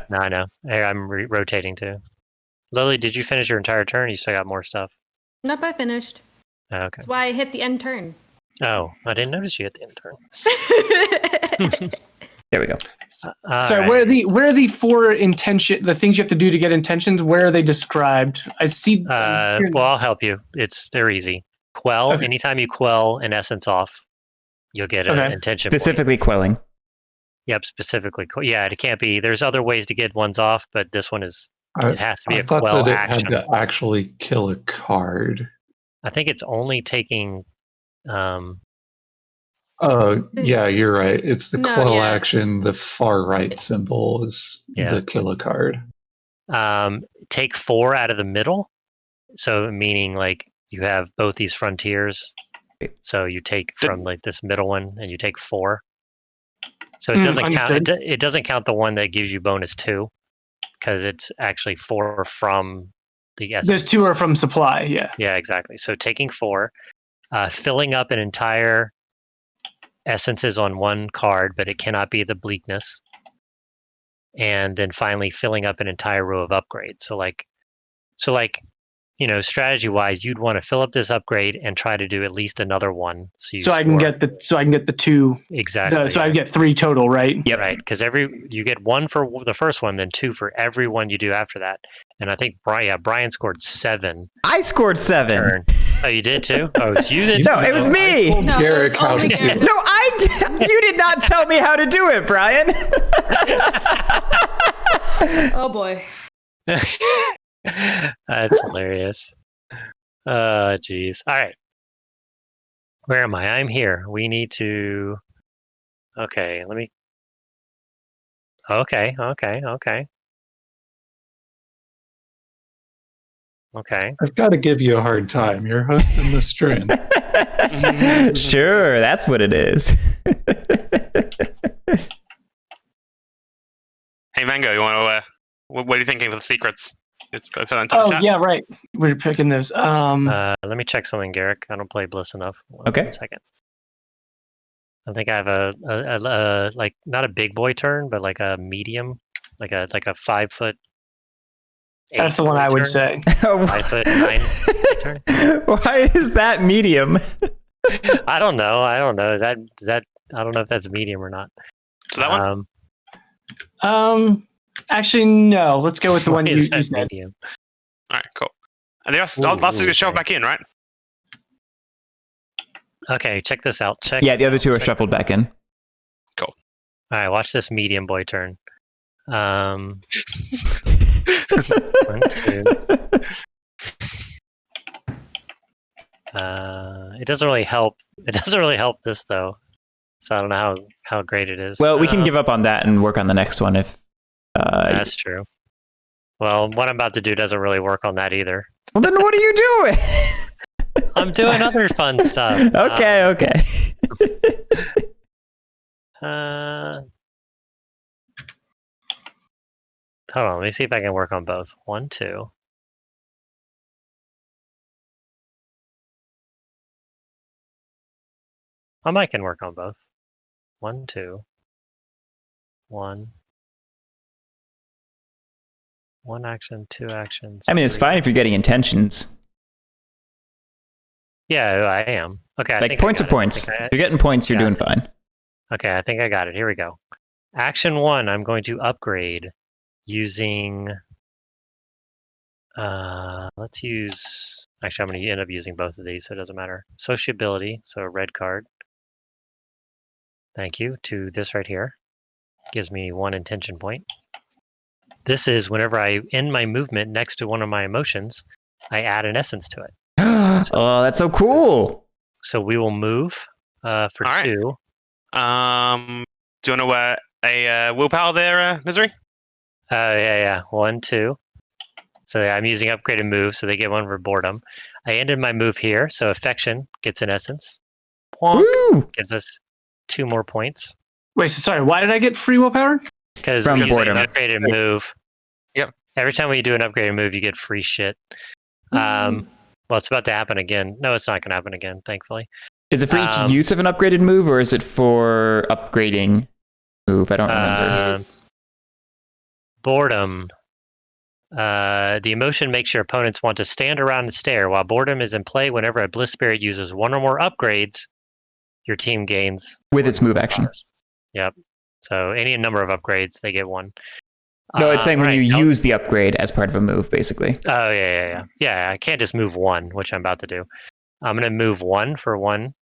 No, I know. Hey, I'm rotating too. Lily, did you finish your entire turn? You still got more stuff. Nope, I finished. Oh, okay. That's why I hit the end turn. Oh, I didn't notice you at the end turn. There we go. So Alright. where are the 4 the things you have to do to get intentions? Where are they described? I see. Well, I'll help you. They're easy. Quell. Okay. Anytime you quell an essence off, you'll get an Okay. intention point. Specifically quelling. Yep, specifically. Yeah, it can't be. There's other ways to get ones off, but this one is. It has to be I a thought quell that it action. had to actually kill a card. I think it's only taking. Yeah, you're right. It's the No, quell yeah. action. The far right symbol is Yeah. the kill a card. Take 4 out of the middle. So meaning like you have both these frontiers. So you take from like this middle one, and you take 4. So it doesn't count. Understood. It doesn't count the one that gives you bonus 2, because it's actually 4 from the essence. There's 2 are from supply. Yeah. Yeah, exactly. So taking 4, filling up an entire essences on one card, but it cannot be the bleakness. And then finally filling up an entire row of upgrades. So like, strategy wise, you'd want to fill up this upgrade and try to do at least another one. So I can get the 2. exactly. So I get 3 total, right? Yep. Right, because you get 1 for the first one, then 2 for every one you do after that. And I think Brian scored 7. I scored 7. Turn. Oh, you did too? Oh, it's you that. No, it was me. No, Guerric, it's how only did Guerric. you? No, you did not tell me how to do it, Brian. Oh boy. That's hilarious. Jeez. All right. Where am I? I'm here. We need to. Okay, let me. Okay. I've got to give you a hard time. You're hosting the stream. Sure, that's what it is. Hey, Mango, you want to? What are you thinking of the secrets? Just put that in Oh chat. yeah, right. We're picking those. Let me check something, Guerric. I don't play Bliss enough. Okay. 1 second. I think I have a like not a big boy turn, but like a medium, like a 5 foot. That's the one I would say. 5 foot 9 turn. Why is that medium? I don't know. Is that I don't know if that's medium or not. So that one. Actually, no. Let's go with the one why you is that said. medium? All right, cool. And the rest, last two get shoved back in, right? Okay, check this out. Check. Yeah, the other 2 are shuffled back in. All right, watch this medium boy turn. 1, 2. It doesn't really help. It doesn't really help this though. So I don't know how great it is. Well, we can give up on that and work on the next one if. That's true. Well, what I'm about to do doesn't really work on that either. Well, then what are you doing? I'm doing other fun stuff. Okay, okay. Hold on, let me see if I can work on both. 1, 2. I can work on both. 1, 2. 1. 1 action, 2 actions. I mean, it's 3 fine if you're getting intentions. Yeah, I am. Okay, I Like, think points I are got it. points. If you're getting points, you're doing fine. Okay, I think I got it. Here we go. Action 1, I'm going to upgrade using... let's use... Actually, I'm going to end up using both of these, so it doesn't matter. Sociability, so a red card. Thank you. To this right here. Gives me 1 intention point. This is whenever I end my movement next to one of my emotions, I add an essence to it. Oh, that's so cool. So we will move for All 2. right. Do you want to wear a willpower there, Misery? Yeah. 1, 2. So yeah, I'm using upgraded move, so they get 1 for boredom. I ended my move here, so affection gets an essence. Plonk, Woo! gives us 2 more points. Wait, so sorry. Why did I get free willpower? Because From we use an boredom. upgraded move. Yep. Every time we do an upgraded move, you get free shit. Well, it's about to happen again. No, it's not going to happen again, thankfully. Is it for each use of an upgraded move, or is it for upgrading move? I don't remember. Boredom. The emotion makes your opponents want to stand around and stare. While boredom is in play, whenever a Bliss Spirit uses 1 or more upgrades, your team gains With its move action. Yep. So any number of upgrades, they get 1. No, it's saying when right, you use the upgrade as part of a move, basically. Oh, yeah. Yeah, I can't just move 1, which I'm about to do. I'm going to move 1 for 1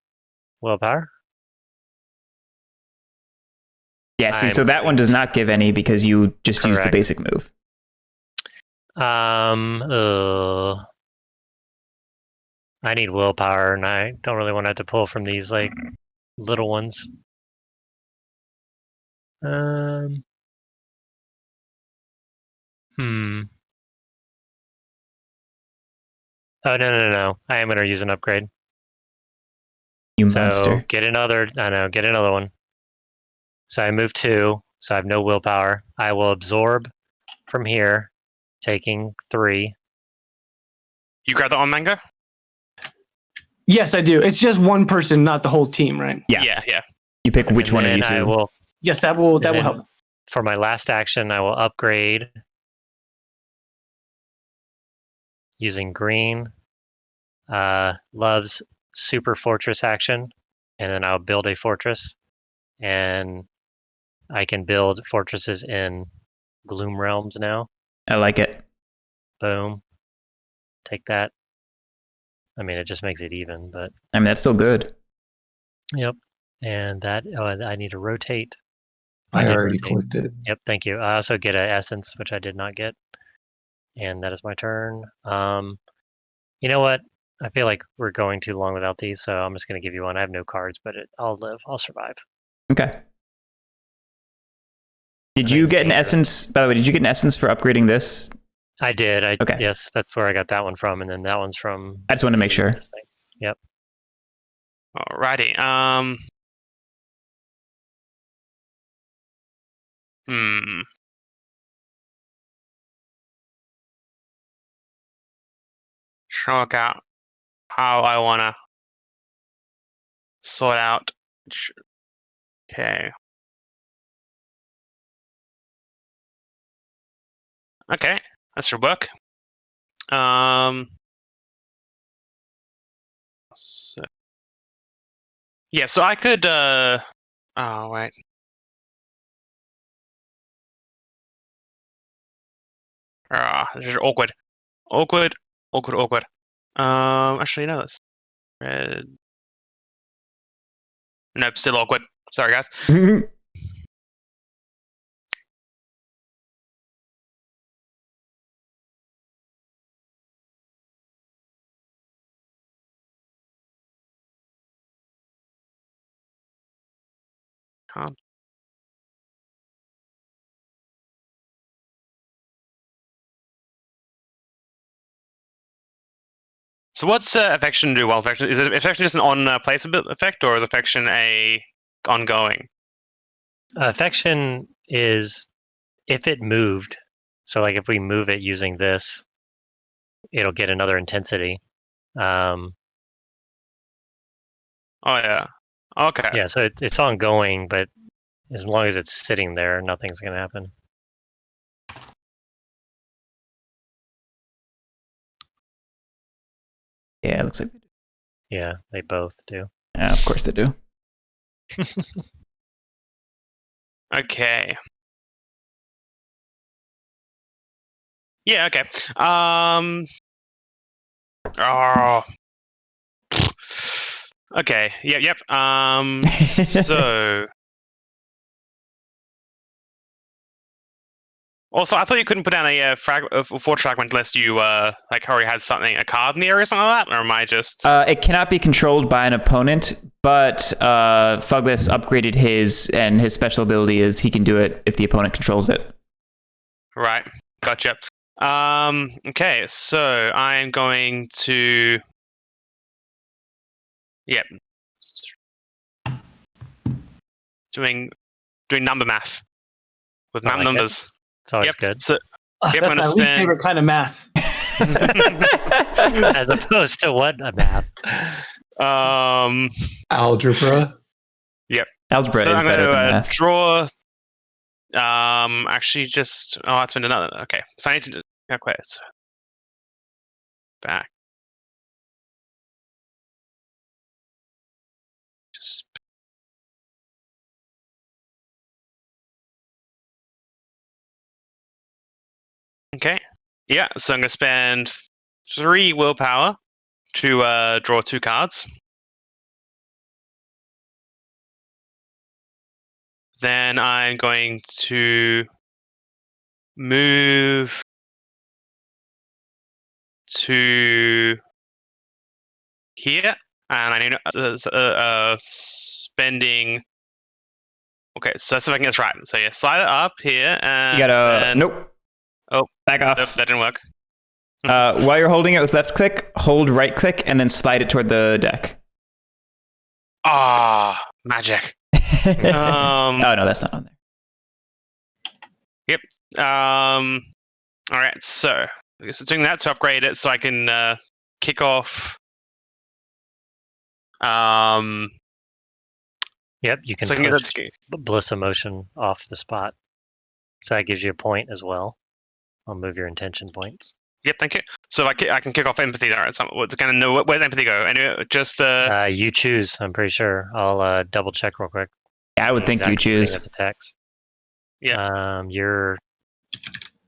willpower. Yeah, see, so that one does not give any because you just use the Correct. basic move. I need willpower, and I don't really want to have to pull from these like little ones. Oh no! I am gonna use an upgrade. You So monster. get another. Get another one. So I move 2. So I have no willpower. I will absorb from here, taking 3. You grab that on Mango? Yes, I do. It's just one person, not the whole team, right? Yeah. Yeah. You pick which And one of then you two. I will. Yes, that will then help. For my last action, I will upgrade using green. Love's super fortress action, and then I'll build a fortress, and I can build fortresses in Gloom Realms now. I like it. Boom. Take that. I mean, it just makes it even, but I mean, that's still good. yep. And that I need to rotate. I did already rotate. clicked it. Yep, thank you. I also get an essence, which I did not get, and that is my turn. You know what? I feel like we're going too long without these, so I'm just going to give you one. I have no cards, but I'll live. I'll survive. Okay. Did you get an essence? By the way, did you get an essence for upgrading this? I did. Okay. Yes, that's where I got that one from, and then that one's from. I just wanted to make sure. This thing. Yep. Alrighty. Try to work out how I wanna sort out. Okay. Okay, that should work. So, yeah, so I could. Oh wait. This is awkward. Awkward. Actually, no, that's red. Nope, still awkward. Sorry, guys. So what's affection do? Well, affection is affection just an on place effect, or is affection a ongoing? Affection is if it moved. So like if we move it using this, it'll get another intensity. Oh yeah. Okay. Yeah, so it's ongoing, but as long as it's sitting there, nothing's going to happen. Yeah, it looks like. Yeah, they both do. Yeah, of course they do. Okay. Yeah. Okay. Oh. Okay. Yep. Yep. So. Also, I thought you couldn't put down a forge fragment unless you like already had something, a card in the area or something like that, or am I just? It cannot be controlled by an opponent, but Fugless upgraded his, and his special ability is he can do it if the opponent controls it. Right. Gotcha. Okay, so I'm going to. Yep. Doing number math with I like numbers. It's always Yep. good. So That's I'm my gonna least spend. favorite kind of math. As opposed to what a math. Algebra. Algebra So is I'm better going than to math. draw. Actually, just it's been another. Okay, so I need to calculate this. Back. Just. Okay. Yeah, so I'm going to spend 3 willpower to draw 2 cards. Then I'm going to move to here, and I need spending. Okay, so let's see if I can get this right. So yeah, slide it up here, and You gotta. then, Nope. Oh, Back off. nope, that didn't work. While you're holding it with left click, hold right click, and then slide it toward the deck. Ah, magic. Oh no, that's not on there. All right, so I guess doing that to upgrade it, so I can kick off. Yep, you can So I can get that push to. Bliss Emotion off the spot. So that gives you a point as well. I'll move your intention points. Yep, thank you. So I can kick off empathy there. What's kind of know where's empathy go? Anyway, just You choose, I'm pretty sure. I'll double check real quick. Yeah, I would think you Exact thing choose. of the text. Yeah.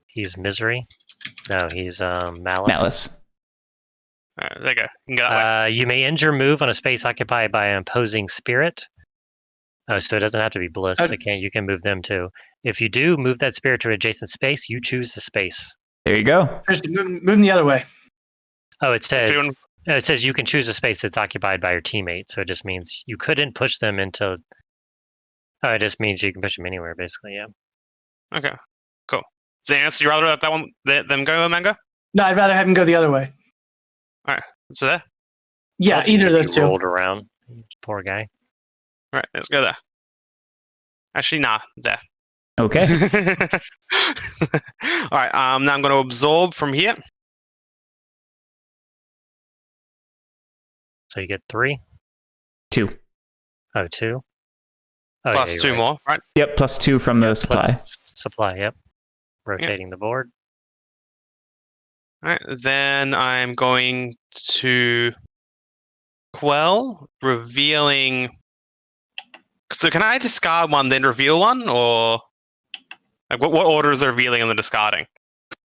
He's Misery. No, he's Malice. Malice. there you go. You can go that way. You may end your move on a space occupied by an opposing spirit. Oh, so it doesn't have to be Bliss. You can move them too. If you do move that spirit to an adjacent space, you choose the space. There you go. Just move them the other way. Oh, it says you can choose a space that's occupied by your teammate. So it just means you couldn't push them into. Oh, it just means you can push them anywhere, basically. Yeah. Okay, cool. Xanos, you rather let that one them go, Manga? No, I'd rather have him go the other way. So there. Yeah, Told you either of he'd those be two. rolled around. Poor guy. All right, let's go there. Actually, nah, there. Okay. All right. Now I'm going to absorb from here. So you get 3. 2. Oh, 2. Oh, Plus yeah, 2 right. more, right? Yep, plus 2 from the supply. Supply, yep. Rotating the board. All right. Then I'm going to quell, revealing. So can I discard one then reveal one, or like what order is the revealing and the discarding?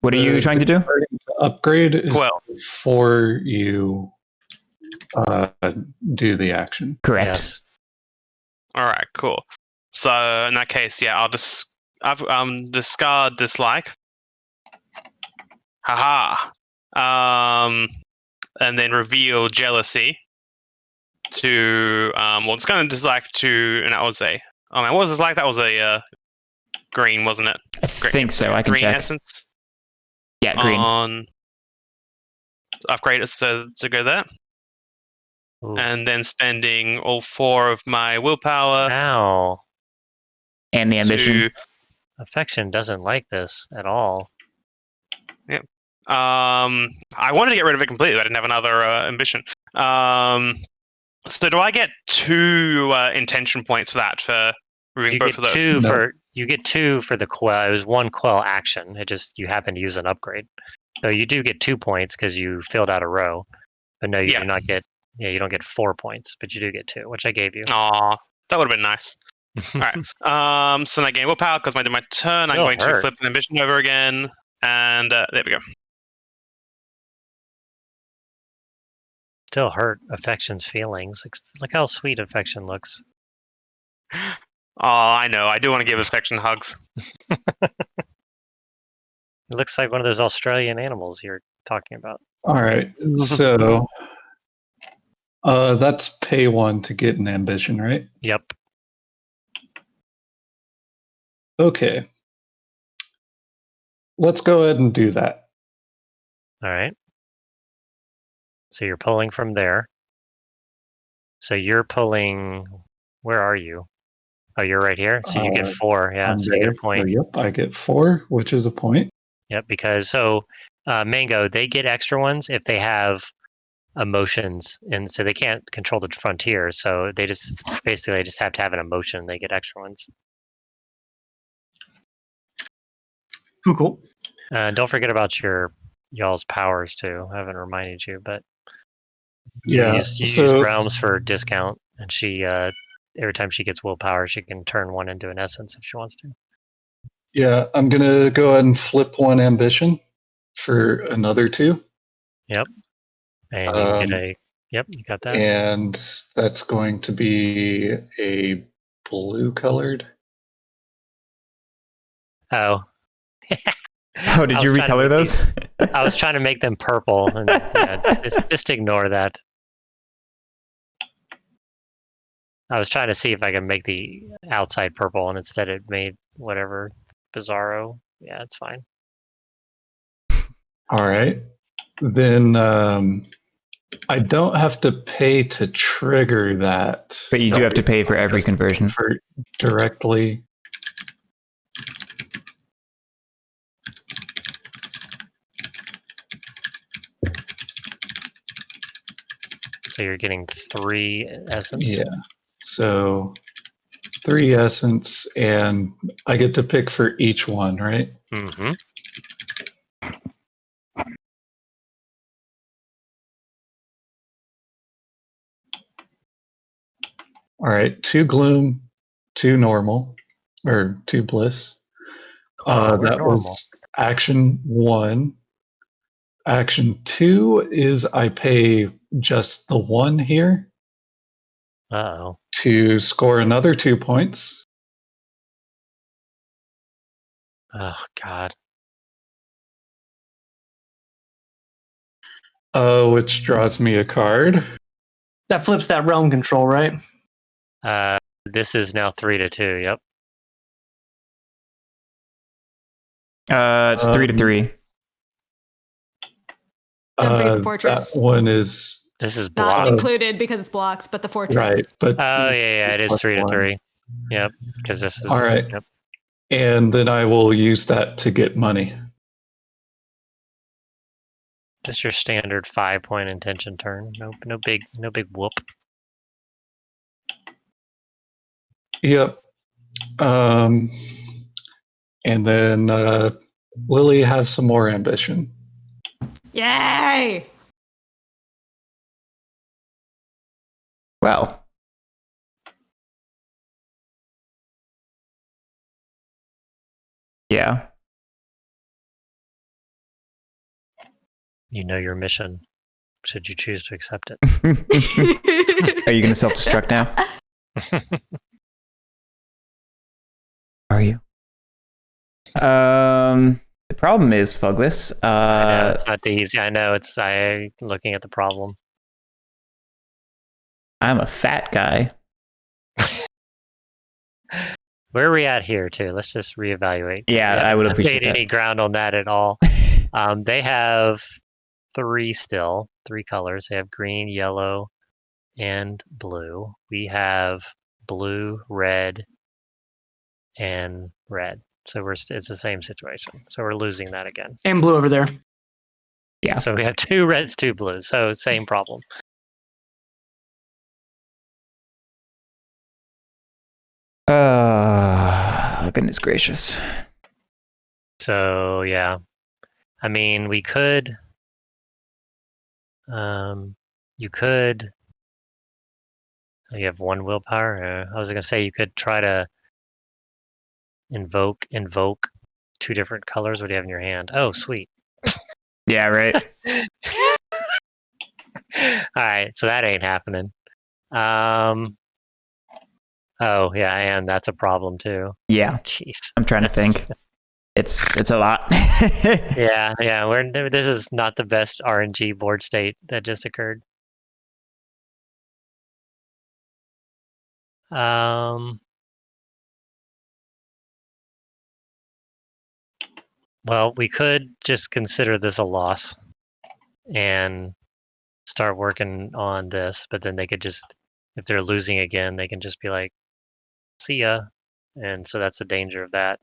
What are you trying to do? To upgrade is Quell. before you do the action. Correct. Yes. All right, cool. So in that case, yeah, I'll just discard dislike. Haha. And then reveal jealousy to well, it's kind of dislike to, and that was a. Oh man, what was dislike? That was a green, wasn't it? I think so. I can Green check. essence. Yeah, green. On. upgrade it to go there. Ooh. And then spending all 4 of my willpower Ow. And the ambition. Affection doesn't like this at all. I wanted to get rid of it completely. I didn't have another ambition. So do I get 2 intention points for that for removing You both get of those? 2 No. for you get 2 for the quell. It was 1 quell action. It just you happen to use an upgrade. So you do get 2 points because you filled out a row. But no, you do not get you don't get 4 points, but you do get 2, which I gave you. Aw, that would have been nice. All right. So I gain willpower because I did my turn. I'm Still going to hurt. flip an ambition over again, and there we go. Still hurt affection's feelings. Look how sweet affection looks. Oh, I know. I do want to give affection hugs. It looks like one of those Australian animals you're talking about. All right. So that's pay 1 to get an ambition, right? Yep. Okay. Let's go ahead and do that. All right. So you're pulling from there. So you're pulling. Where are you? Oh, you're right here. So you get 4. Yeah. I'm So you get a there. point. So, yep, I get 4, which is a point. Yep. Because Mango, they get extra ones if they have emotions, and so they can't control the frontier. So they just basically just have to have an emotion. They get extra ones. Cool. Don't forget about y'all's powers too. I haven't reminded you, but Yeah. you use realms for discount, and she every time she gets willpower, she can turn 1 into an essence if she wants to. Yeah, I'm gonna go ahead and flip 1 ambition for another 2. Yep. And you can get a. Yep, you got that. And that's going to be a blue colored. Oh. Oh, did you recolor those? I was trying to make them purple, and just ignore that. I was trying to see if I could make the outside purple, and instead it made whatever bizarro. Yeah, it's fine. All right. Then I don't have to pay to trigger that. But you do have to pay for every Just conversion. convert directly. So you're getting 3 essence. Yeah. So 3 essence, and I get to pick for each one, right? Mm-hmm. All right. 2 gloom, 2 normal, or 2 bliss. We're That normal. was action 1. Action 2 is I pay just the 1 here Uh-oh. to score another 2 points. Oh, God. Which draws me a card. That flips that realm control, right? This is now 3-2. Yep. It's 3-3. Don't forget the fortress. That one is This is Not blocked. included because it's blocked, but the fortress. right, but Oh, yeah, it is plus 3-3. Yep, because this is... All right. Yep. And then I will use that to get money. This is your standard 5-point intention turn. No big whoop. Yep. And then Lily have some more ambition. Yay! Well. Yeah. You know your mission, should you choose to accept it. Are you going to self-destruct now? Are you? The problem is, Fugless. I know, it's not the easy. I know, I'm looking at the problem. I'm a fat guy. Where are we at here, too? Let's just reevaluate. Yeah, We I would haven't appreciate made that. any ground on that at all. They have three still, three colors. They have green, yellow, and blue. We have blue, red, and red. So it's the same situation. So we're losing that again. And blue over there. Yeah. So we have 2 reds, 2 blues. So same problem. Goodness gracious. So yeah, I mean, we could. You could. You have 1 willpower. I was gonna say you could try to invoke 2 different colors. What do you have in your hand? Oh, sweet. Yeah, right. All right, so that ain't happening. Oh yeah, and that's a problem too. Yeah. Jeez. I'm trying to think. It's a lot. Yeah. This is not the best RNG board state that just occurred. Well, we could just consider this a loss and start working on this, but then they could just, if they're losing again, they can just be like, see ya. And so that's the danger of that.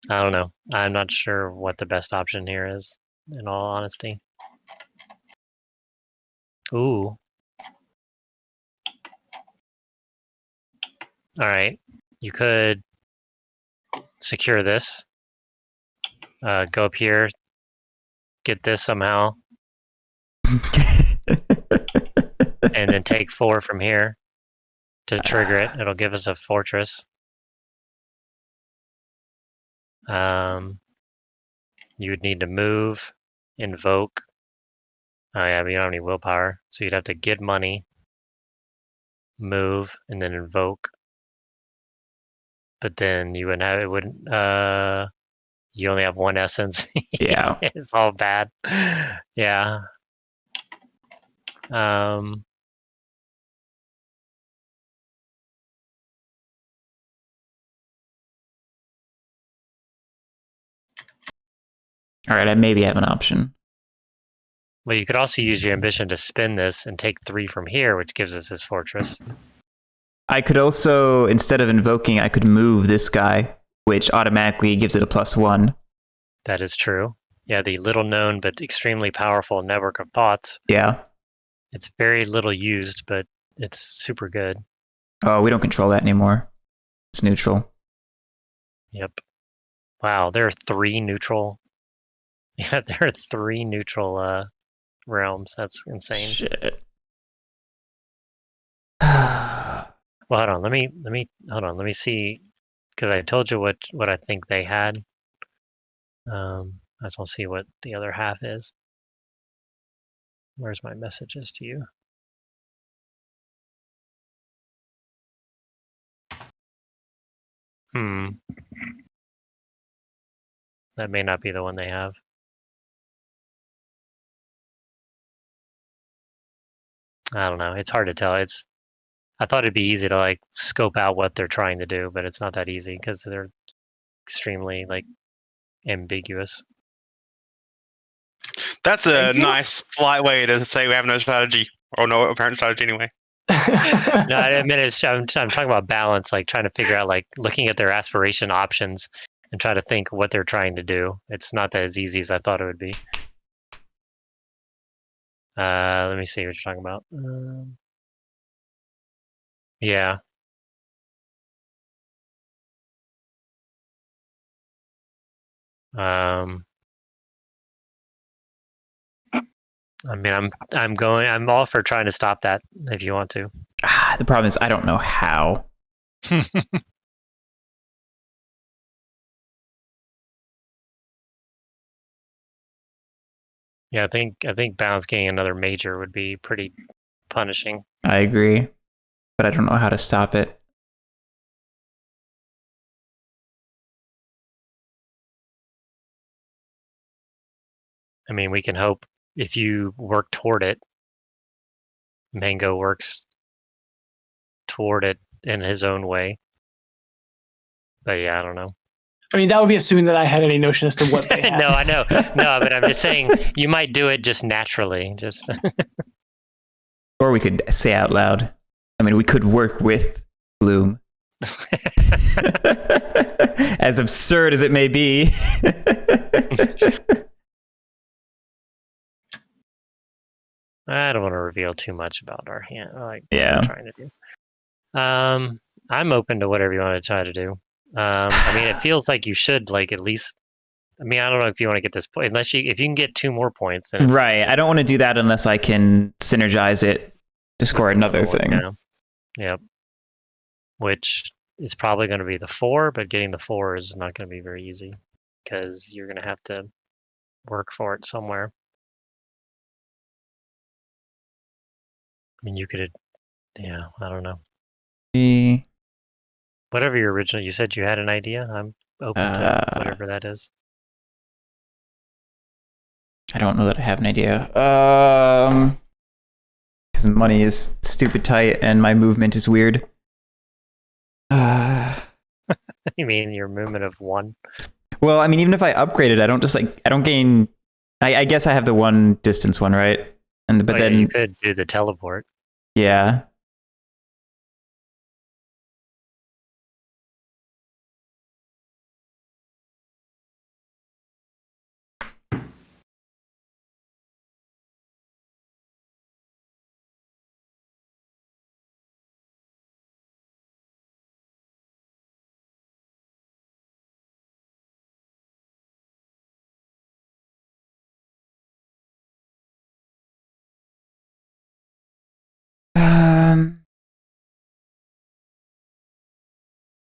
I don't know. I'm not sure what the best option here is, in all honesty. Ooh. All right. You could secure this. Go up here. Get this somehow. And then take 4 from here to trigger it. It'll give us a fortress. You would need to move, invoke. Oh yeah, but you don't have any willpower, so you'd have to get money, move, and then invoke. But then you wouldn't have it. Wouldn't. You only have 1 essence. Yeah. It's all bad. Yeah. All right, I maybe have an option. Well, you could also use your ambition to spin this and take 3 from here, which gives us this fortress. I could also, instead of invoking, I could move this guy, which automatically gives it a +1. That is true. Yeah, the little known but extremely powerful network of thoughts. Yeah. It's very little used, but it's super good. Oh, we don't control that anymore. It's neutral. Yep. Wow, there are 3 neutral. Yeah, there are 3 neutral realms. That's insane. Shit. Well, hold on. Let me see, because I told you what I think they had. I just want to see what the other half is. Where's my messages to you? That may not be the one they have. I don't know. It's hard to tell. I thought it'd be easy to like scope out what they're trying to do, but it's not that easy because they're extremely like ambiguous. That's a nice, polite way to say we have no strategy, or no apparent strategy anyway. No, I admit I'm talking about balance, like trying to figure out, like looking at their aspiration options and try to think what they're trying to do. It's not that as easy as I thought it would be. Let me see what you're talking about. Yeah. I mean, I'm all for trying to stop that if you want to. The problem is I don't know how. Yeah, I think balance getting another major would be pretty punishing. I agree, but I don't know how to stop it. I mean, we can hope if you work toward it, Mango works toward it in his own way. But yeah, I don't know. I mean, that would be assuming that I had any notion as to what they had. No, I know. No, but I'm just saying you might do it just naturally. Just Or we could say out loud. I mean, we could work with Bloom. As absurd as it may be. I don't want to reveal too much about our hand. Like Yeah. what I'm trying to do. I'm open to whatever you want to try to do. I mean, it feels like you should like at least. I mean, I don't know if you want to get this point, unless if you can get 2 more points. Then Right. I don't want to do that unless I can synergize it to score another thing. Yeah. Yep. Which is probably going to be the 4, but getting the 4 is not going to be very easy because you're going to have to work for it somewhere. I mean, you could, yeah, I don't know. Whatever your original, you said you had an idea. I'm open to whatever that is. I don't know that I have an idea. Because money is stupid tight and my movement is weird. You mean your movement of 1? Well, I mean, even if I upgrade it, I don't gain. I guess I have the 1 distance one, right? But then you could do the teleport. Yeah.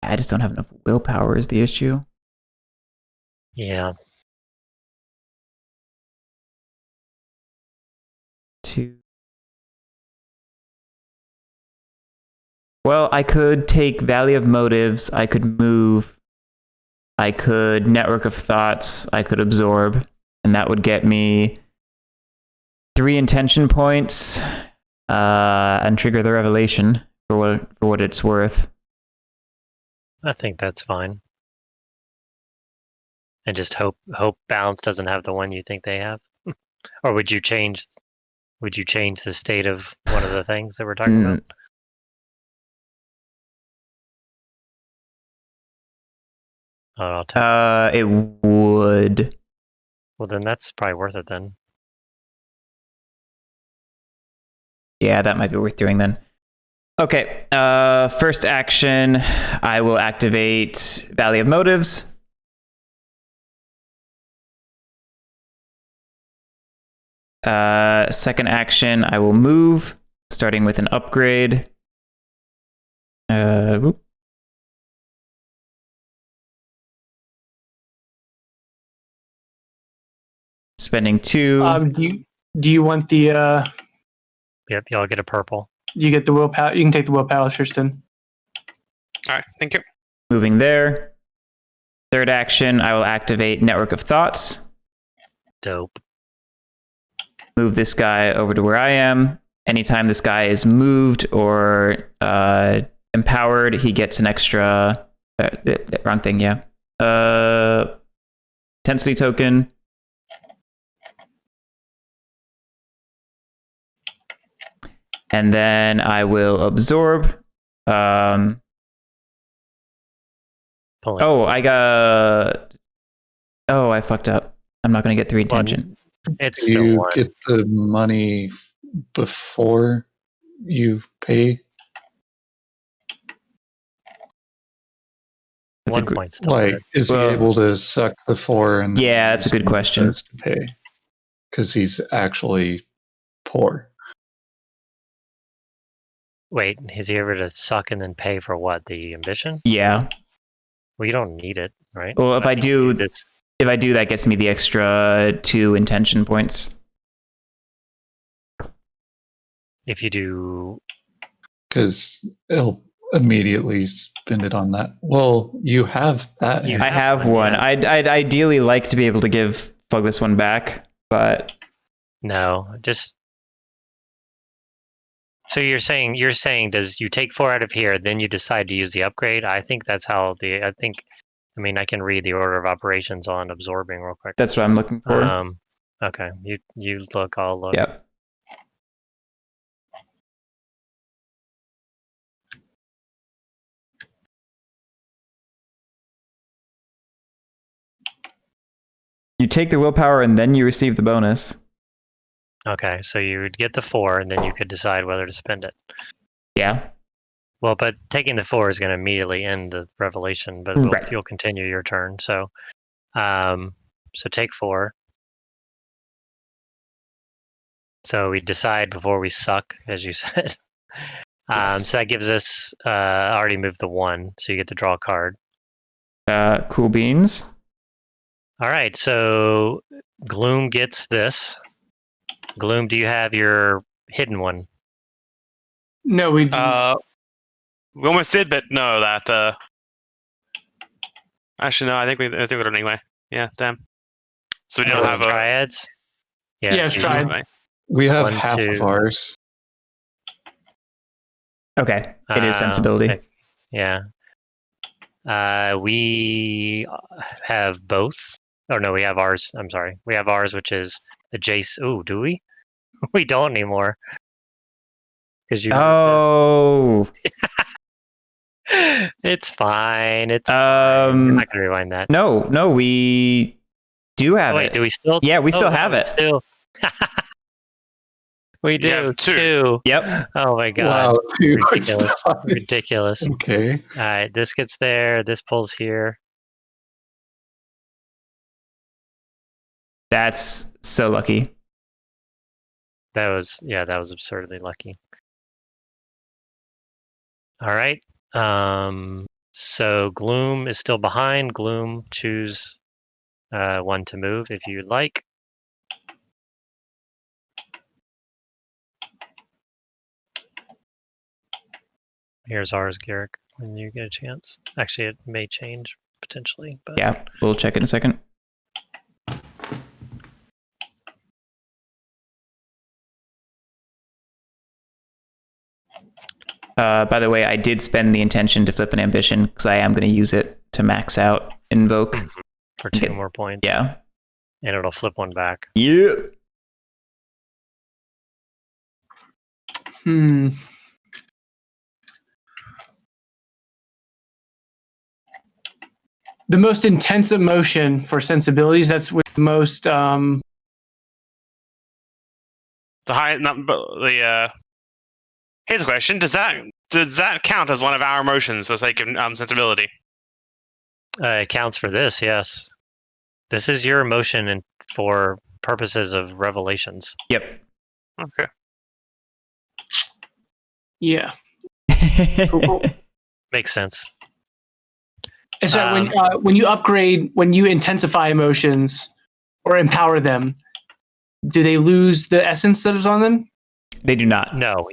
I just don't have enough willpower is the issue. Yeah. Well, I could take Valley of Motives, I could move, I could Network of Thoughts, I could absorb, and that would get me 3 intention points, and trigger the revelation for what it's worth. I think that's fine. And just hope balance doesn't have the one you think they have. Or would you change the state of one of the things that we're talking about? It would. Well, then that's probably worth it then. Yeah, that might be worth doing then. Okay, first action, I will activate Valley of Motives. Second action, I will move, starting with an upgrade. Spending 2. Do you want the? Yep, y'all get a purple. You get the willpower. You can take the willpower, Tristan. All right, thank you. Moving there. Third action, I will activate Network of Thoughts. Dope. Move this guy over to where I am. Anytime this guy is moved or empowered, he gets an extra... wrong thing, yeah. Intensity token. And then I will absorb. I fucked up. I'm not going to get 3 intention. It's Do still you 1. get the money before you pay? That's 1 point still. Like, is he able to suck the 4? And yeah, that's a good question. To pay because he's actually poor. Wait, is he ever to suck and then pay for what? The ambition? Yeah. Well, you don't need it, right? Well, if I do, that gets me the extra 2 intention points. If you do, because he'll immediately spend it on that. Well, you have that. You I have one. yeah. I'd ideally like to be able to give Fug this one back, but no, just. So you're saying does you take 4 out of here, then you decide to use the upgrade? I think that's how I think I mean, I can read the order of operations on absorbing real quick. That's what I'm looking for. Okay, you look, I'll look. Yep. You take the willpower and then you receive the bonus. Okay, so you would get the 4, and then you could decide whether to spend it. Yeah. Well, but taking the 4 is going to immediately end the revelation, but Right. you'll continue your turn. So, so take 4. So we decide before we suck, as you said. Yes. So that gives us already moved the 1, so you get to draw a card. Cool beans. All right, so Gloom gets this. Gloom, do you have your hidden one? No, we. We almost did, but no, that. Actually, no. I think we did it anyway. Yeah, damn. So we don't have triads. Yeah, so triad. Anyway. We have 1, half 2. of ours. Okay. It is sensibility. Okay. Yeah. We have both. Oh no, we have ours. I'm sorry. We have ours, which is adjacent. Ooh, do we? We don't anymore. Because you. Oh. It's fine. It's fine. I'm not gonna rewind that. No, we do have Wait, it. do we still? Yeah, we still have it. Still. We do. You have 2. 2. Yep. Oh my god. Wow, dude. Ridiculous. Ridiculous. Okay. All right, this gets there. This pulls here. That's so lucky. That was absurdly lucky. All right. So Gloom is still behind. Gloom, choose 1 to move if you'd like. Here's ours, Guerric, when you get a chance. Actually, it may change potentially, but Yeah, we'll check in a second. By the way, I did spend the intention to flip an ambition because I am going to use it to max out invoke. for 2 more points. Yeah. And it'll flip 1 back. Yeah. The most intense emotion for sensibilities. That's with the most. The high. Not, the. Here's a question: Does that count as one of our emotions for sake of sensibility? It counts for this, yes. This is your emotion and for purposes of revelations. Yep. Okay. Yeah. Cool. Makes sense. And so when you upgrade, when you intensify emotions or empower them, do they lose the essence that is on them? They do not. No,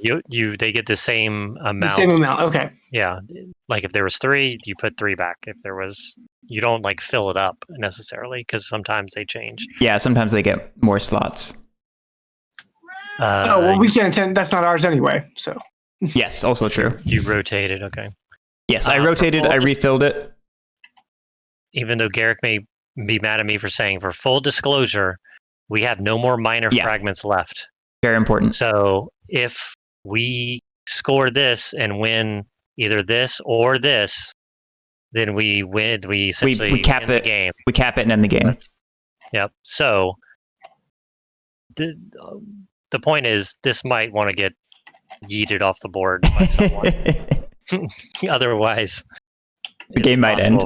they get the same amount. The same amount. Okay. Yeah, like if there was 3, you put 3 back. If there was, you don't like fill it up necessarily because sometimes they change. Yeah, sometimes they get more slots. Oh well, we can't attend. That's not ours anyway. So. Yes, also true. You rotated, okay. Yes, I rotated. I refilled it. Even though Guerric may be mad at me for saying, for full disclosure, we have no more minor fragments left. Very important. So if we score this and win either this or this, then we win. We essentially we cap end it. The game. We cap it and end the game. Yep. So the point is, this might want to get yeeted off the board by someone. Otherwise, the game might end.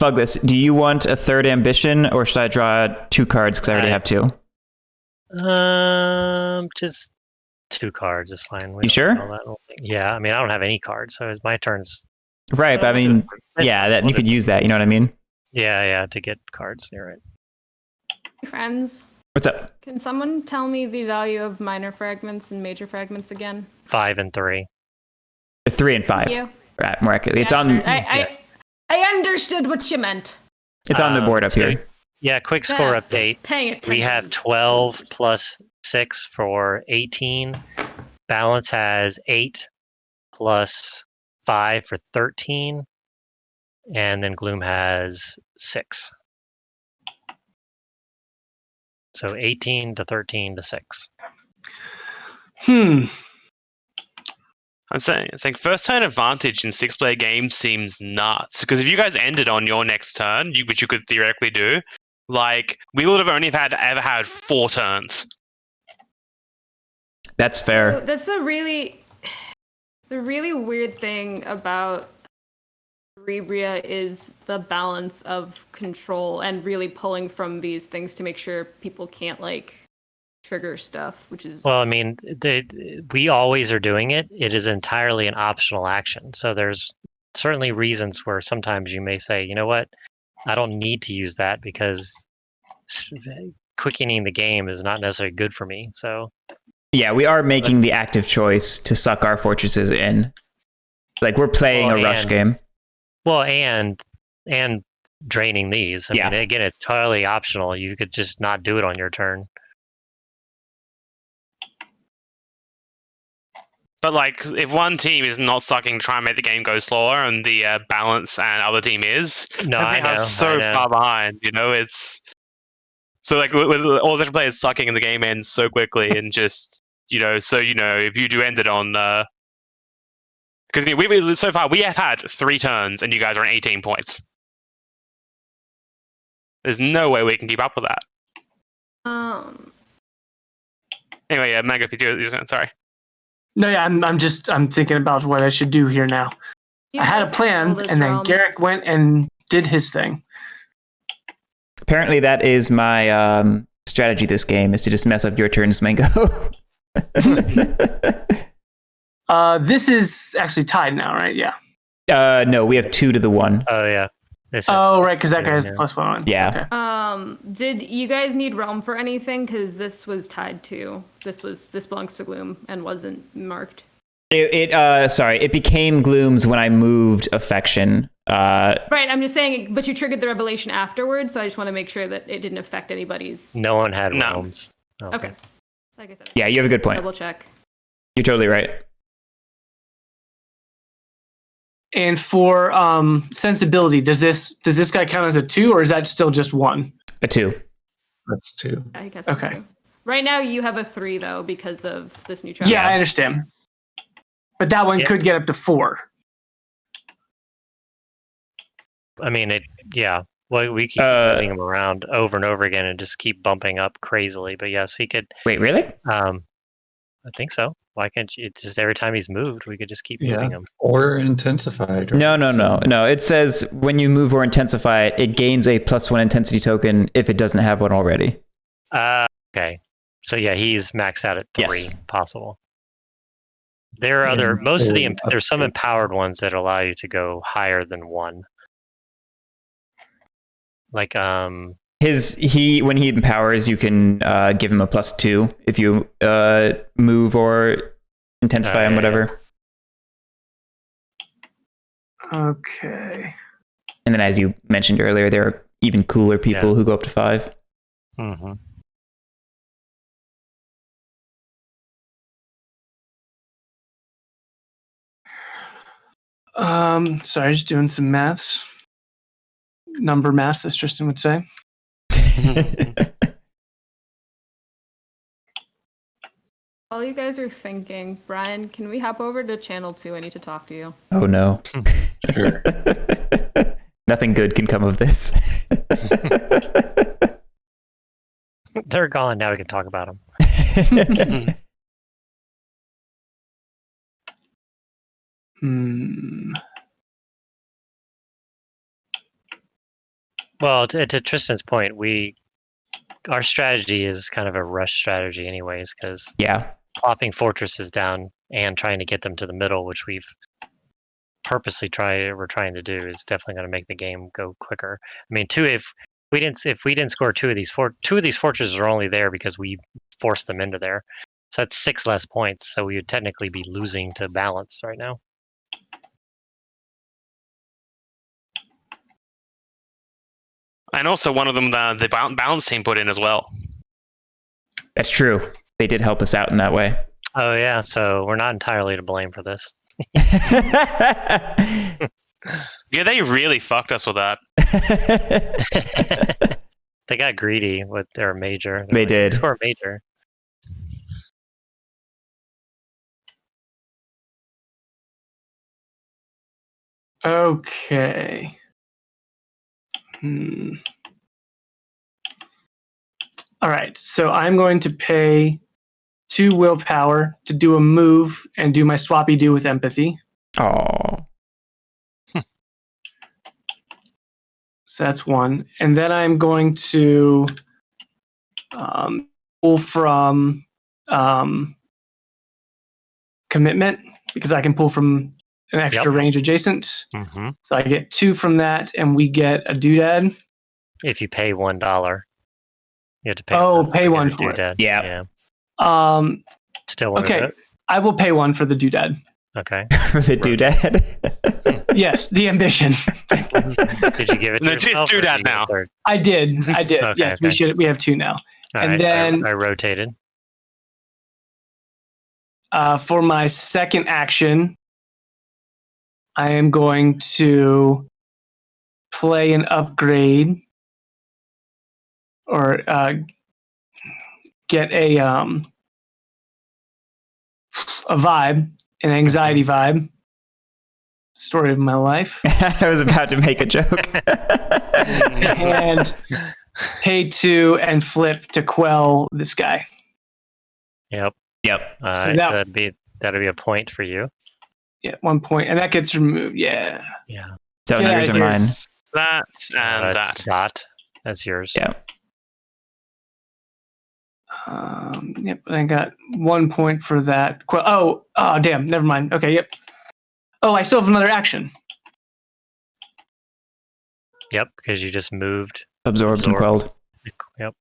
Fugless, do you want a 3rd ambition, or should I draw 2 cards because I already have 2? Just 2 cards is fine. You sure? Yeah, I mean, I don't have any cards, so it's my turns. Right, but I mean, yeah, you could use that. You know what I mean? Yeah, to get cards. You're right. Friends. What's up? Can someone tell me the value of minor fragments and major fragments again? 5 and 3. 3 and 5. Thank you. Right, more accurately. It's Yeah, on. sure. I understood what you meant. It's on the board up here. Yeah, quick score update. Paying attention. We have 12 plus 6 for 18. Balance has 8 plus 5 for 13. and then Gloom has 6. So 18 to 13 to 6. I'm saying first turn advantage in 6-player games seems nuts. Because if you guys ended on your next turn, which you could theoretically do, like we would have only ever had 4 turns. That's fair. So that's the really weird thing about Cerebria is the balance of control and really pulling from these things to make sure people can't like trigger stuff, which is Well, I mean, we always are doing it. It is entirely an optional action. So there's certainly reasons where sometimes you may say, you know what, I don't need to use that because quickening the game is not necessarily good for me. So Yeah, we are making the active choice to suck our fortresses in. Like we're playing a rush game. Well, and draining these. I mean, again, it's totally optional. You could just not do it on your turn. But like, if one team is not sucking to try and make the game go slower, and the balance and other team is, No, I know, so far behind. You know, it's so like with all the different players sucking, and the game ends so quickly, and just if you do end it on, because so far we have had 3 turns, and you guys are on 18 points. There's no way we can keep up with that. Anyway, yeah, Mega, if you're sorry. No, yeah, I'm thinking about what I should do here now. I had a plan, and then Guerric went and did his thing. Apparently, that is my strategy. This game is to just mess up your turns, Mango. This is actually tied now, right? Yeah. No, we have 2-1. Oh yeah. Right, because that guy has the +1. Yeah. Okay. Did you guys need Realm for anything? Because this was tied to this belongs to Gloom and wasn't marked. It became Gloom's when I moved Affection. Right, I'm just saying, but you triggered the revelation afterwards, so I just want to make sure that it didn't affect anybody's. No one had Realms. Okay. Like I said. Yeah, you have a good point. Double check. You're totally right. And for sensibility, does this guy count as a 2, or is that still just 1? A 2. That's 2. I guess okay. 2. Right now you have a 3 though because of this new trial. Yeah, I understand. But that one could get up to 4. I mean, Well, we keep moving him around over and over again and just keep bumping up crazily. But yes, he could. Wait, really? I think so. Why can't you just every time he's moved, we could just keep moving him? Or intensified. Right? No. It says when you move or intensify it, it gains a +1 intensity token if it doesn't have one already. Okay. So yeah, he's maxed out at 3 possible. There are there's some empowered ones that allow you to go higher than 1. Like when he empowers, you can give him a +2 if you move or intensify him, whatever. Okay. And then, as you mentioned earlier, there are even cooler people who go up to 5. Mm-hmm. Sorry, just doing some maths. Number maths, as Tristan would say. While you guys are thinking, Brian, can we hop over to channel 2? I need to talk to you. Oh no. Sure. Nothing good can come of this. They're gone. Now we can talk about them. Well, to Tristan's point, our strategy is kind of a rush strategy anyways, because plopping fortresses down and trying to get them to the middle, which we're trying to do, is definitely going to make the game go quicker. I mean, if we didn't score two of these fortresses are only there because we forced them into there. So that's 6 less points. So we would technically be losing to balance right now. And also one of them the balance team put in as well. That's true. They did help us out in that way. Oh yeah, so we're not entirely to blame for this. Yeah, they really fucked us with that. They got greedy with their major. They did. Score major. Okay. All right. So I'm going to pay 2 willpower to do a move and do my swappy do with empathy. Oh. So that's 1. And then I'm going to pull from commitment because I can pull from an extra range adjacent. Mm-hmm. So I get 2 from that, and we get a doodad. If you pay $1, you have to pay. Pay 1 for it. Doodad. Yeah. Still one. Okay. I will pay 1 for the doodad. Okay. For the doodad. Yes, the ambition. Did you give it to No, yourself? just or do that did you get now. a third? I did. Okay, Yes, okay. we have 2 now. All And right, then- I rotated. For my second action, I am going to play an upgrade or get a vibe, an anxiety vibe. Story of my life. I was about to make a joke. And pay 2 and flip to quell this guy. Yep. Yep. All So right, that- that'd be a point for you. Yeah, 1 point. And that gets removed. Yeah. Yeah. So Yeah, yours are mine. There's that and That's that. not. That's yours. Yeah. Yep, I got 1 point for that. Oh, damn. Never mind. Okay, yep. Oh, I still have another action. Yep, because you just moved. Absorbed and quelled. Yep.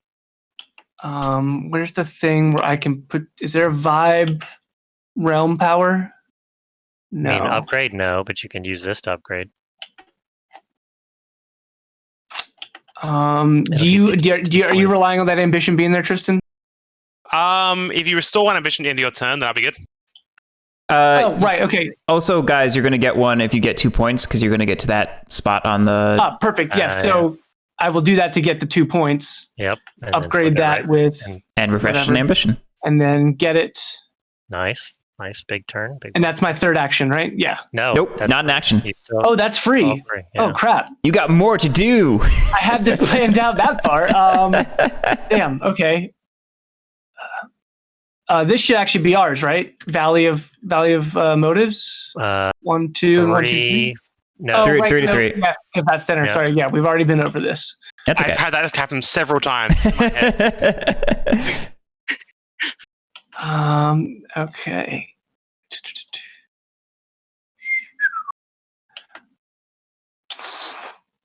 Where's the thing where I can put? Is there a vibe realm power? No. I mean, upgrade, no, but you can use this to upgrade. Are you relying on that ambition being there, Tristan? If you restore 1 ambition into your turn, that'll be good. Right. Okay. Also, guys, you're going to get 1 if you get 2 points because you're going to get to that spot on the. Perfect. Yes. So I will do that to get the 2 points. Yep. And then Upgrade flip it that right. with, And refresh whatever. an ambition. and then get it. Nice. Big turn. And that's my third action, right? Yeah. No. Nope, that's- not an action. you still- Oh, that's free. all free, yeah. Oh crap! You got more to do. I had this planned out that far. Damn. Okay. This should actually be ours, right? Valley of Motives. 1, 2, and 1, 2, 3. No. Three- right, three to three. Yeah, because that's center. Yeah. Sorry. Yeah, we've already been over this. That's okay. I've had that happen several times in my head. Okay.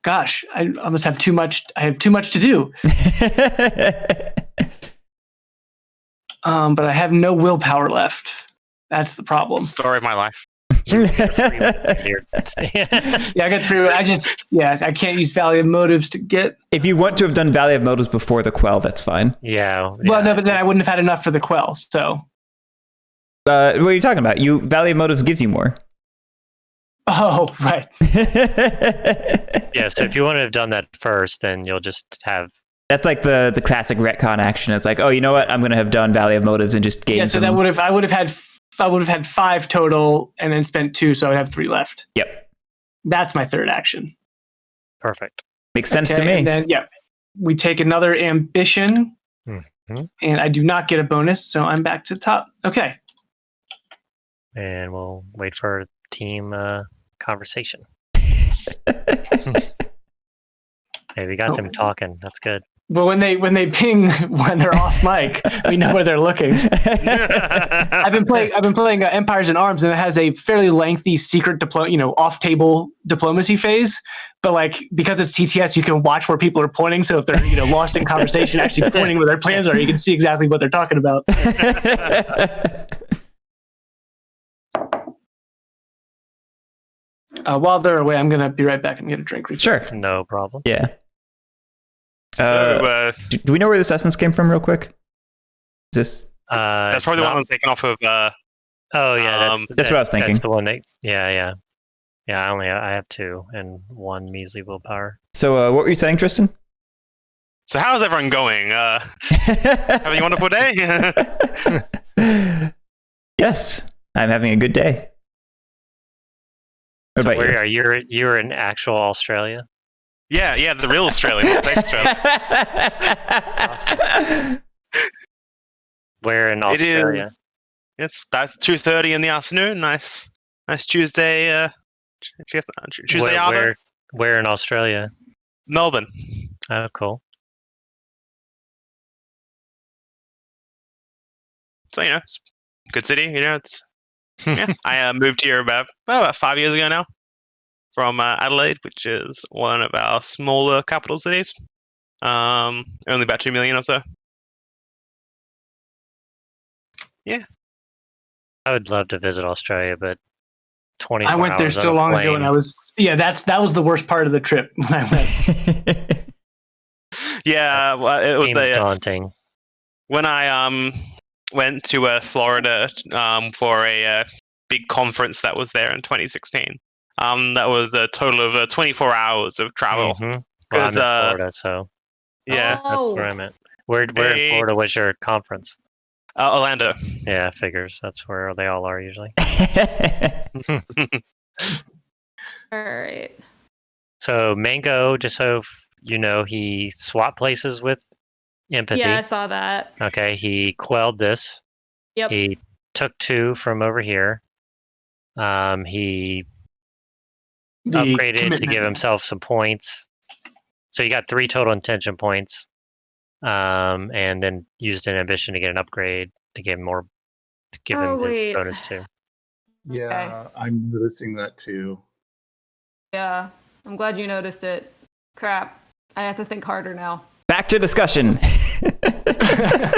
Gosh, I must have too much. I have too much to do. But I have no willpower left. That's the problem. Story of my life. Yeah, I got through. I can't use Valley of Motives to get. If you want to have done Valley of Motives before the quell, that's fine. Yeah. Well, no, but then I wouldn't have had enough for the quell. So. What are you talking about? Valley of Motives gives you more. Oh, right. Yeah, so if you want to have done that first, then you'll just have. That's like the classic retcon action. It's like, oh, you know what? I'm going to have done Valley of Motives and just gain. Yeah, so I would have had 5 total, and then spent 2, so I would have 3 left. Yep. That's my third action. Perfect. Makes sense to Okay, me. And then we take another ambition, Mhm. and I do not get a bonus, so I'm back to the top. Okay. And we'll wait for team conversation. Hey, we got them talking. That's good. Well, when they ping when they're off mic, we know where they're looking. I've been playing Empires in Arms, and it has a fairly lengthy secret off-table diplomacy phase. But because it's TTS, you can watch where people are pointing. So if they're lost in conversation, actually pointing where their plans are, you can see exactly what they're talking about. While they're away, I'm gonna be right back and get a drink. Sure. No problem. Yeah. So Do we know where this essence came from, real quick? Is this? that's probably the one that's taken off of. Oh yeah, That's what I was thinking. That's the one that. Yeah. Yeah, I have 2 and 1 measly willpower. So, what were you saying, Tristan? So how's everyone going? Having a wonderful day? Yes, I'm having a good day. What So about where you? are you? You're in actual Australia? Yeah, the real Australian. Not fake Australian. Where in It is. Australia? It's about 2:30 in the afternoon. Nice Tuesday. Tuesday Arbor. Where in Australia? Melbourne. Oh, cool. So it's a good city. It's yeah. I moved here about 5 years ago now from Adelaide, which is one of our smaller capital cities. Only about 2 million or so. Yeah. I would love to visit Australia, but 24 I went there hours on so a long ago, plane. and that was the worst part of the trip when I went. Yeah, well, it was Seems daunting. when I went to Florida for a big conference that was there in 2016. That was a total of 24 hours of travel. Mm-hmm. Well, I'm in Florida, so yeah, that's where I'm at. Where in Florida was your conference? Orlando. Yeah, figures. That's where they all are usually. All right. So Mango, just so you know, he swapped places with Empathy. Yeah, I saw that. Okay, he quelled this. Yep. He took 2 from over here. He upgraded to give himself some points. So you got 3 total intention points. And then used an ambition to get an upgrade to give him his bonus too. Yeah, Okay. I'm noticing that too. Yeah, I'm glad you noticed it. Crap. I have to think harder now. Back to discussion.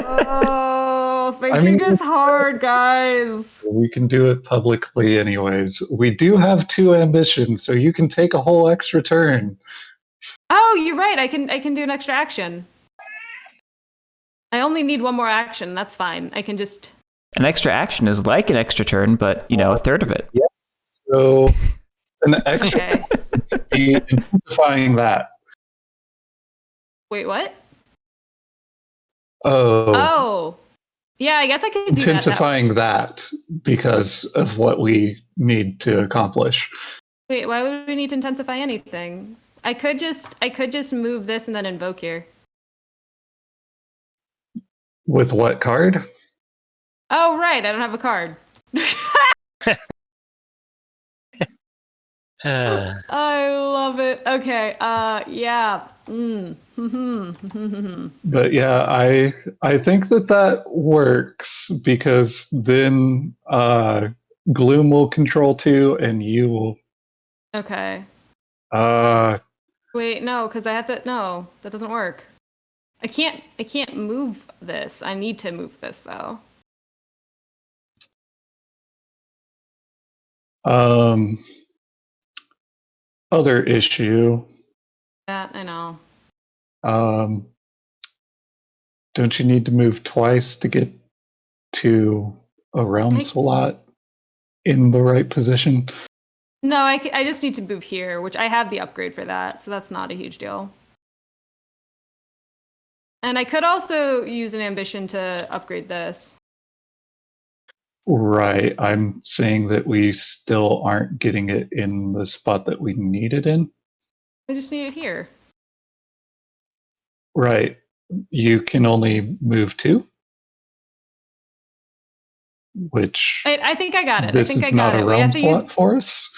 Oh, thinking is hard, guys. We can do it publicly anyways. We do have 2 ambitions, so you can take a whole extra turn. Oh, you're right. I can do an extra action. I only need 1 more action. That's fine. I can just. An extra action is like an extra turn, but a third of it. Yeah. So an extra would be intensifying that. Wait, what? Oh. Yeah, I guess I could do intensifying that because of what we need to accomplish. Wait, why would we need to intensify anything? I could just move this and then invoke here. With what card? Oh, right. I don't have a card. I love it. Okay. Yeah. But yeah, I think that works because then Gloom will control 2 and you will. Okay. Wait, no, because I have to. No, that doesn't work. I can't move this. I need to move this though. Other issue. Yeah, I know. Don't you need to move twice to get to a realm slot in the right position? No, I just need to move here, which I have the upgrade for that, so that's not a huge deal. And I could also use an ambition to upgrade this. Right. I'm saying that we still aren't getting it in the spot that we need it in. I just need it here. Right. You can only move 2. Which I think I got it. This I think is I got not it. a realm slot for us.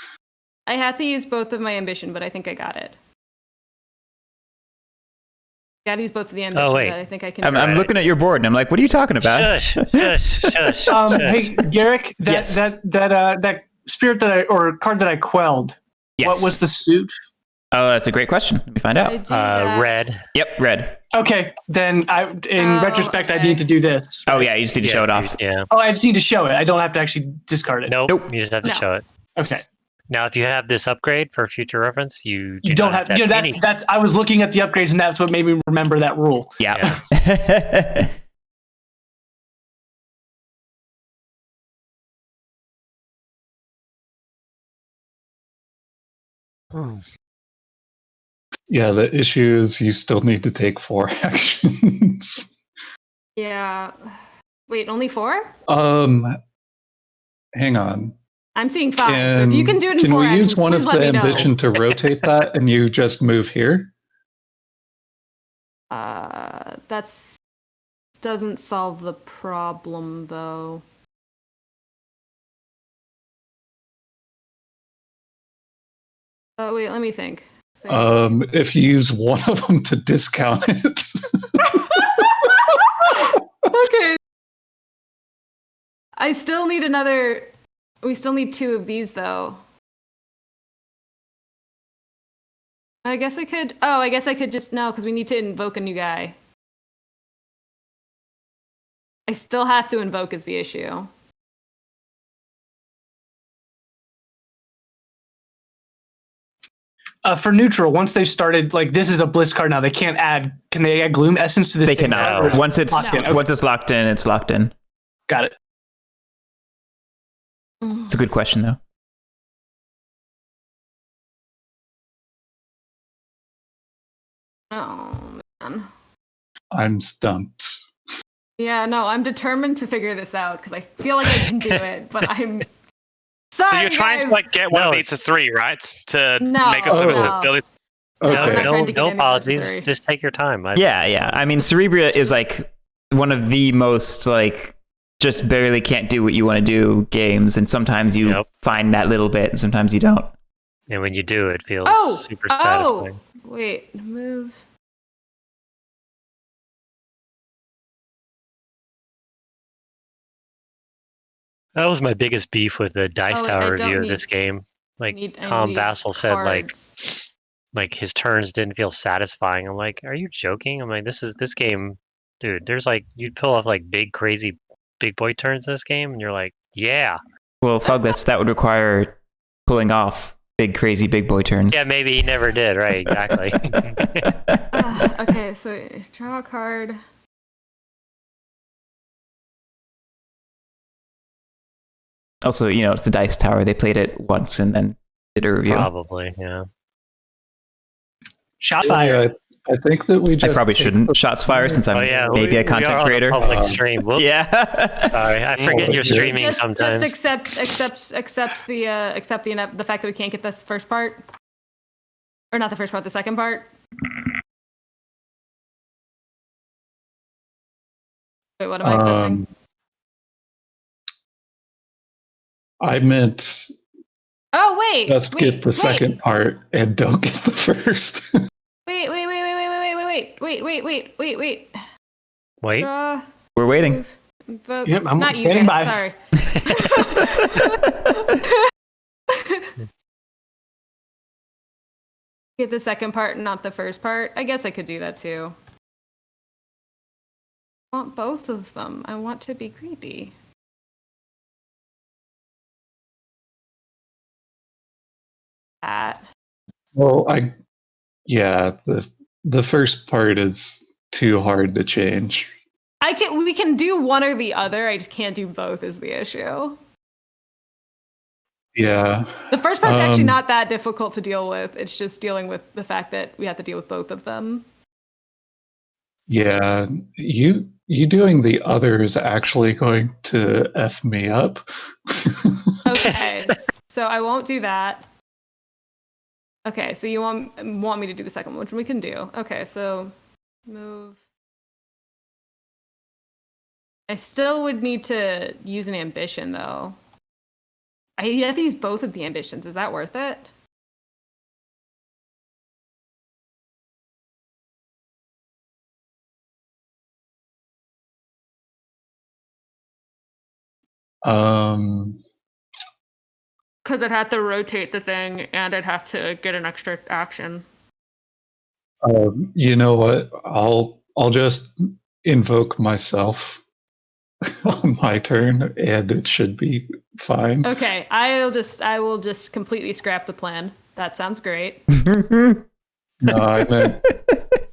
I had to use both of my ambition, but I think I got it. Gotta use both of the ambition, Oh, wait. but I think I can. I'm looking at your board and I'm like, what are you talking about? Shush. Hey, Guerric, Yes. that spirit card that I quelled. Yes. What was the suit? Oh, that's a great question. Let me find out. Red. Yep, red. Okay, then in retrospect, I need to do this. Oh yeah, you just need to show it off. Yeah. Oh, I just need to show it. I don't have to actually discard it. Nope. You just have to show it. Okay. Now, if you have this upgrade for future reference, you don't have. That's. I was looking at the upgrades, and that's what made me remember that rule. Yeah. Yeah, the issue is you still need to take 4 actions. Yeah. Wait, only 4? Hang on. I'm seeing 5. So if you can do it in 4 we actions, use one please of let the me know. ambition to rotate that and you just move here? That's doesn't solve the problem though. Oh wait, let me think. If you use one of them to discount it. Okay. I still need another. We still need 2 of these though. I guess I could. Oh, I guess I could just no, because we need to invoke a new guy. I still have to invoke is the issue. For neutral, once they've started, like this is a bliss card now. They can't add. Can they add gloom essence to this? They cannot. No. Once it's Okay. once it's locked in, it's locked in. Got it. It's a good question though. Oh man. I'm stumped. Yeah, no, I'm determined to figure this out because I feel like I can do it, but I'm. So Sorry, you're trying to guys. like get one No. of these to 3, right? To No. make us so it's No. ability. I'm Okay. not trying to get No any of those apologies. 3. Just take your time. Yeah. I mean, Cerebria is like one of the most like just barely can't do what you want to do games, and sometimes you Yep. find that little bit, and sometimes you don't. And when you do, it feels super Oh, satisfying. wait, move. That was my biggest beef with the Dice Oh, wait, Tower I don't review of need- this game. Like I Tom need Vassell said, cards. like his turns didn't feel satisfying. I'm like, are you joking? I'm like, this game, dude. There's like you'd pull off like big crazy big boy turns in this game, and you're like, yeah, Well, Fugless, that would require pulling off big, crazy big boy turns. yeah. Maybe he never did. Right? Exactly. Okay, so draw a card. Also, it's the Dice Tower. They played it once and then did a review. Probably, yeah. Shot fire. I think that we just I probably shouldn't shots fire since I'm Oh yeah, maybe a we content are on creator. public stream. Whoops. Yeah. Sorry, I forget you're streaming Just sometimes. accept the fact that we can't get this first part, or not the first part, the second part. Wait, what am I accepting? I meant Oh wait, just get the second part and don't get the first. Wait. Wait, We're waiting. Vote. Yep, I'm not you standing guys, by. sorry. Get the second part and not the first part. I guess I could do that too. I want both of them. I want to be greedy. That. Well, the first part is too hard to change. We can do one or the other. I just can't do both is the issue. Yeah. The first part's actually not that difficult to deal with. It's just dealing with the fact that we have to deal with both of them. Yeah. You doing the other is actually going to F me up. Okay, so I won't do that. Okay, so you want me to do the second one, which we can do. Okay, so move. I still would need to use an ambition, though. I have to use both of the ambitions. Is that worth it? Because I'd have to rotate the thing, and I'd have to get an extra action. You know what? I'll just invoke myself on my turn, and it should be fine. Okay, I will just completely scrap the plan. That sounds great. No, I meant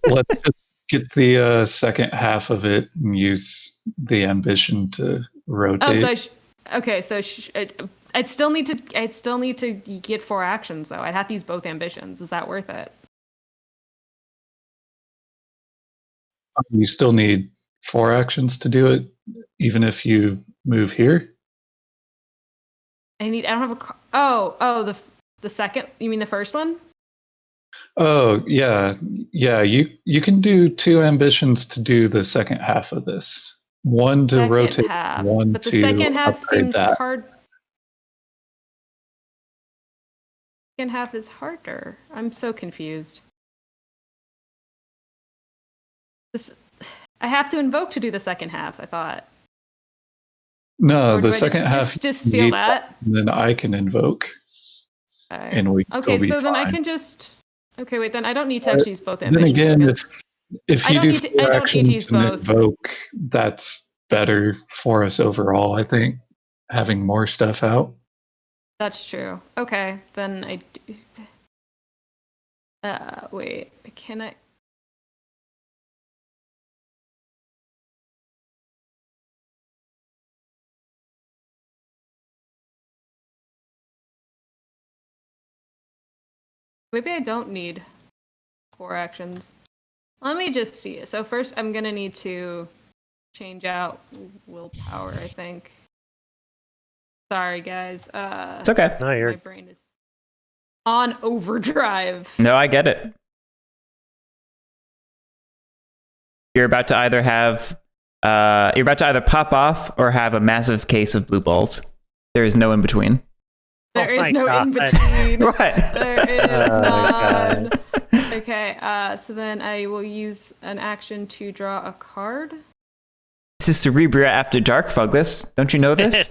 let's just get the second half of it and use the ambition to rotate. Oh, so I'd still need to get 4 actions though. I'd have to use both ambitions. Is that worth it? You still need 4 actions to do it, even if you move here. I don't have a. Oh, the second. You mean the first one? Oh yeah. You can do 2 ambitions to do the second half of this. One to Second rotate, half. one But the to second half upgrade seems that. hard. Second half is harder. I'm so confused. I have to invoke to do the second half, I thought. No, Or do the I second half. just you steal need that. and then I can invoke, Okay. and we can Okay, still be so then I fine. can just. Okay, wait. Then I don't need to actually use both Then ambitions. again, because if I you don't do need to- 4 I don't need to use actions and both. invoke, that's better for us overall. I think having more stuff out. That's true. Okay, then I. Wait. Can I? Maybe I don't need 4 actions. Let me just see. So first, I'm gonna need to change out willpower, I think. Sorry, guys. It's okay. No, My you're brain is on overdrive. No, I get it. You're about to either pop off or have a massive case of blue balls. There is no in between. There Oh is my no God. in between. What? There is Oh my none. Okay, so then I will use an action to draw a card. This is Cerebria After Dark, Fugless. Don't you know this?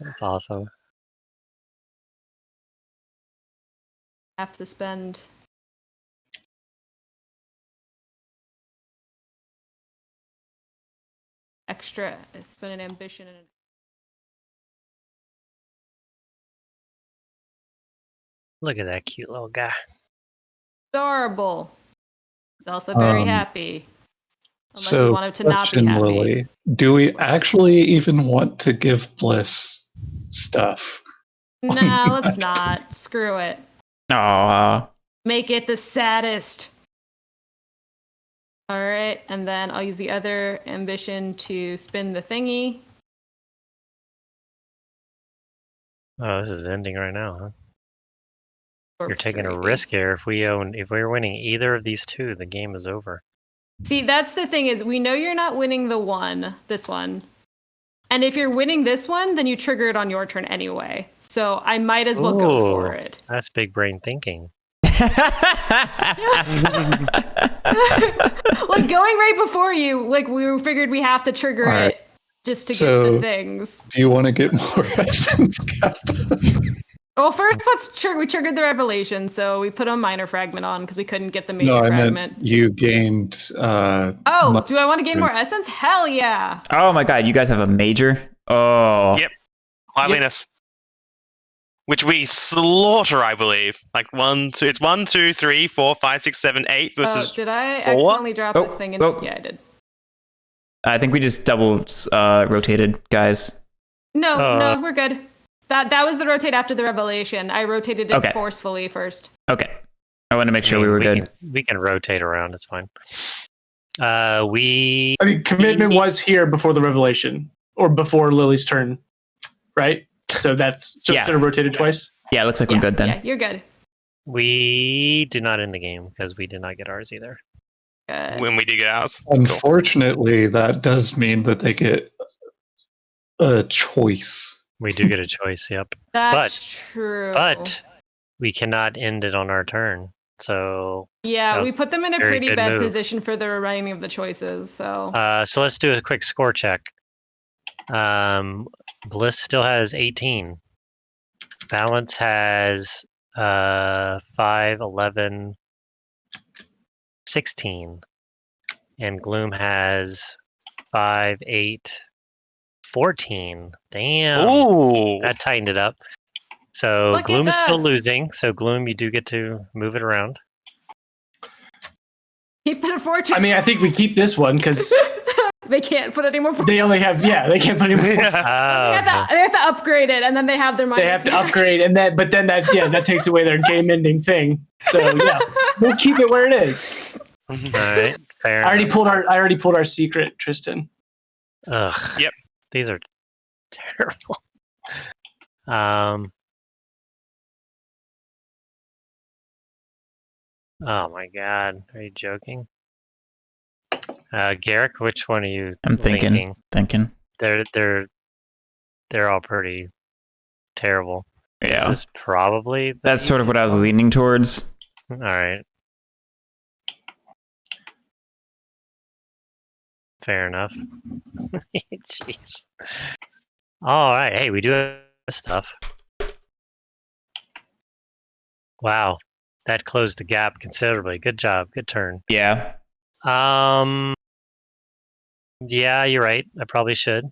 That's awesome. Have to spend spend an ambition and Look at that cute little guy. adorable. He's also very happy. Unless you So, want him to not be question, happy. Lily, do we actually even want to give Bliss stuff? Nah, let's not. Screw it. Aww. Make it the saddest. All right, and then I'll use the other ambition to spin the thingy. Oh, this is ending right now, huh? for You're taking a 3. risk here. If we're winning either of these 2, the game is over. See, that's the thing is we know you're not winning this one. And if you're winning this one, then you trigger it on your turn anyway. So I might as well go for Ooh, it. That's big brain thinking. Like going right before you, like we figured we have to trigger All right. it just to So- get the things. Do you want to get more essence, Kappa? Well, first we triggered the revelation, so we put a minor fragment on because we couldn't get the major No, I fragment. meant you gained. Do I want to gain more essence? Hell yeah! Oh my god, you guys have a major? Oh. Yep. Liveliness. Which we slaughter, I believe. Like it's 1, 2, 3, 4, 5, 6, 7, 8 versus. Did I 4? accidentally drop Oh, the thing in? oh. Yeah, I did. I think we just double rotated, guys. No, we're good. That was the rotate after the revelation. I rotated it Okay. forcefully first. Okay. I want to make sure we were good. We can rotate around. It's fine. I mean, commitment was here before the revelation or before Lily's turn, right? So Yeah. it should have rotated twice. Yeah, it looks like we're good then. Yeah, you're good. We did not end the game because we did not get ours either. Good. When we do get ours. Unfortunately, that does mean that they get a choice. We do get a choice. Yep. That's true. But we cannot end it on our turn. So yeah, that we was put them in a very pretty good bad move. position for the remaining of the choices. So so let's do a quick score check. Bliss still has 18. Balance has 5, 11, 16. And Gloom has 5, 8, 14. Damn. Ooh. That tightened it up. So Look at Gloom is still us. losing. So Gloom, you do get to move it around. keep it a fortress. I mean, I think we keep this one because They can't put any more forces. They only have they can't put any more forces. They have to upgrade it, and then they have their money. They have to upgrade, and then that takes away their game-ending thing. So yeah, we'll keep it where it is. All right, fair. I already pulled our secret, Tristan. Ugh. Yep. These are terrible. Oh my god, are you joking? Guerric, which one are you I'm thinking. They're all pretty terrible. Yeah. This is probably That's sort of what I was leaning towards. All right. Fair enough. Jeez. All right. Hey, we do have stuff. Wow. That closed the gap considerably. Good job. Good turn. Yeah. Yeah, you're right. I probably should.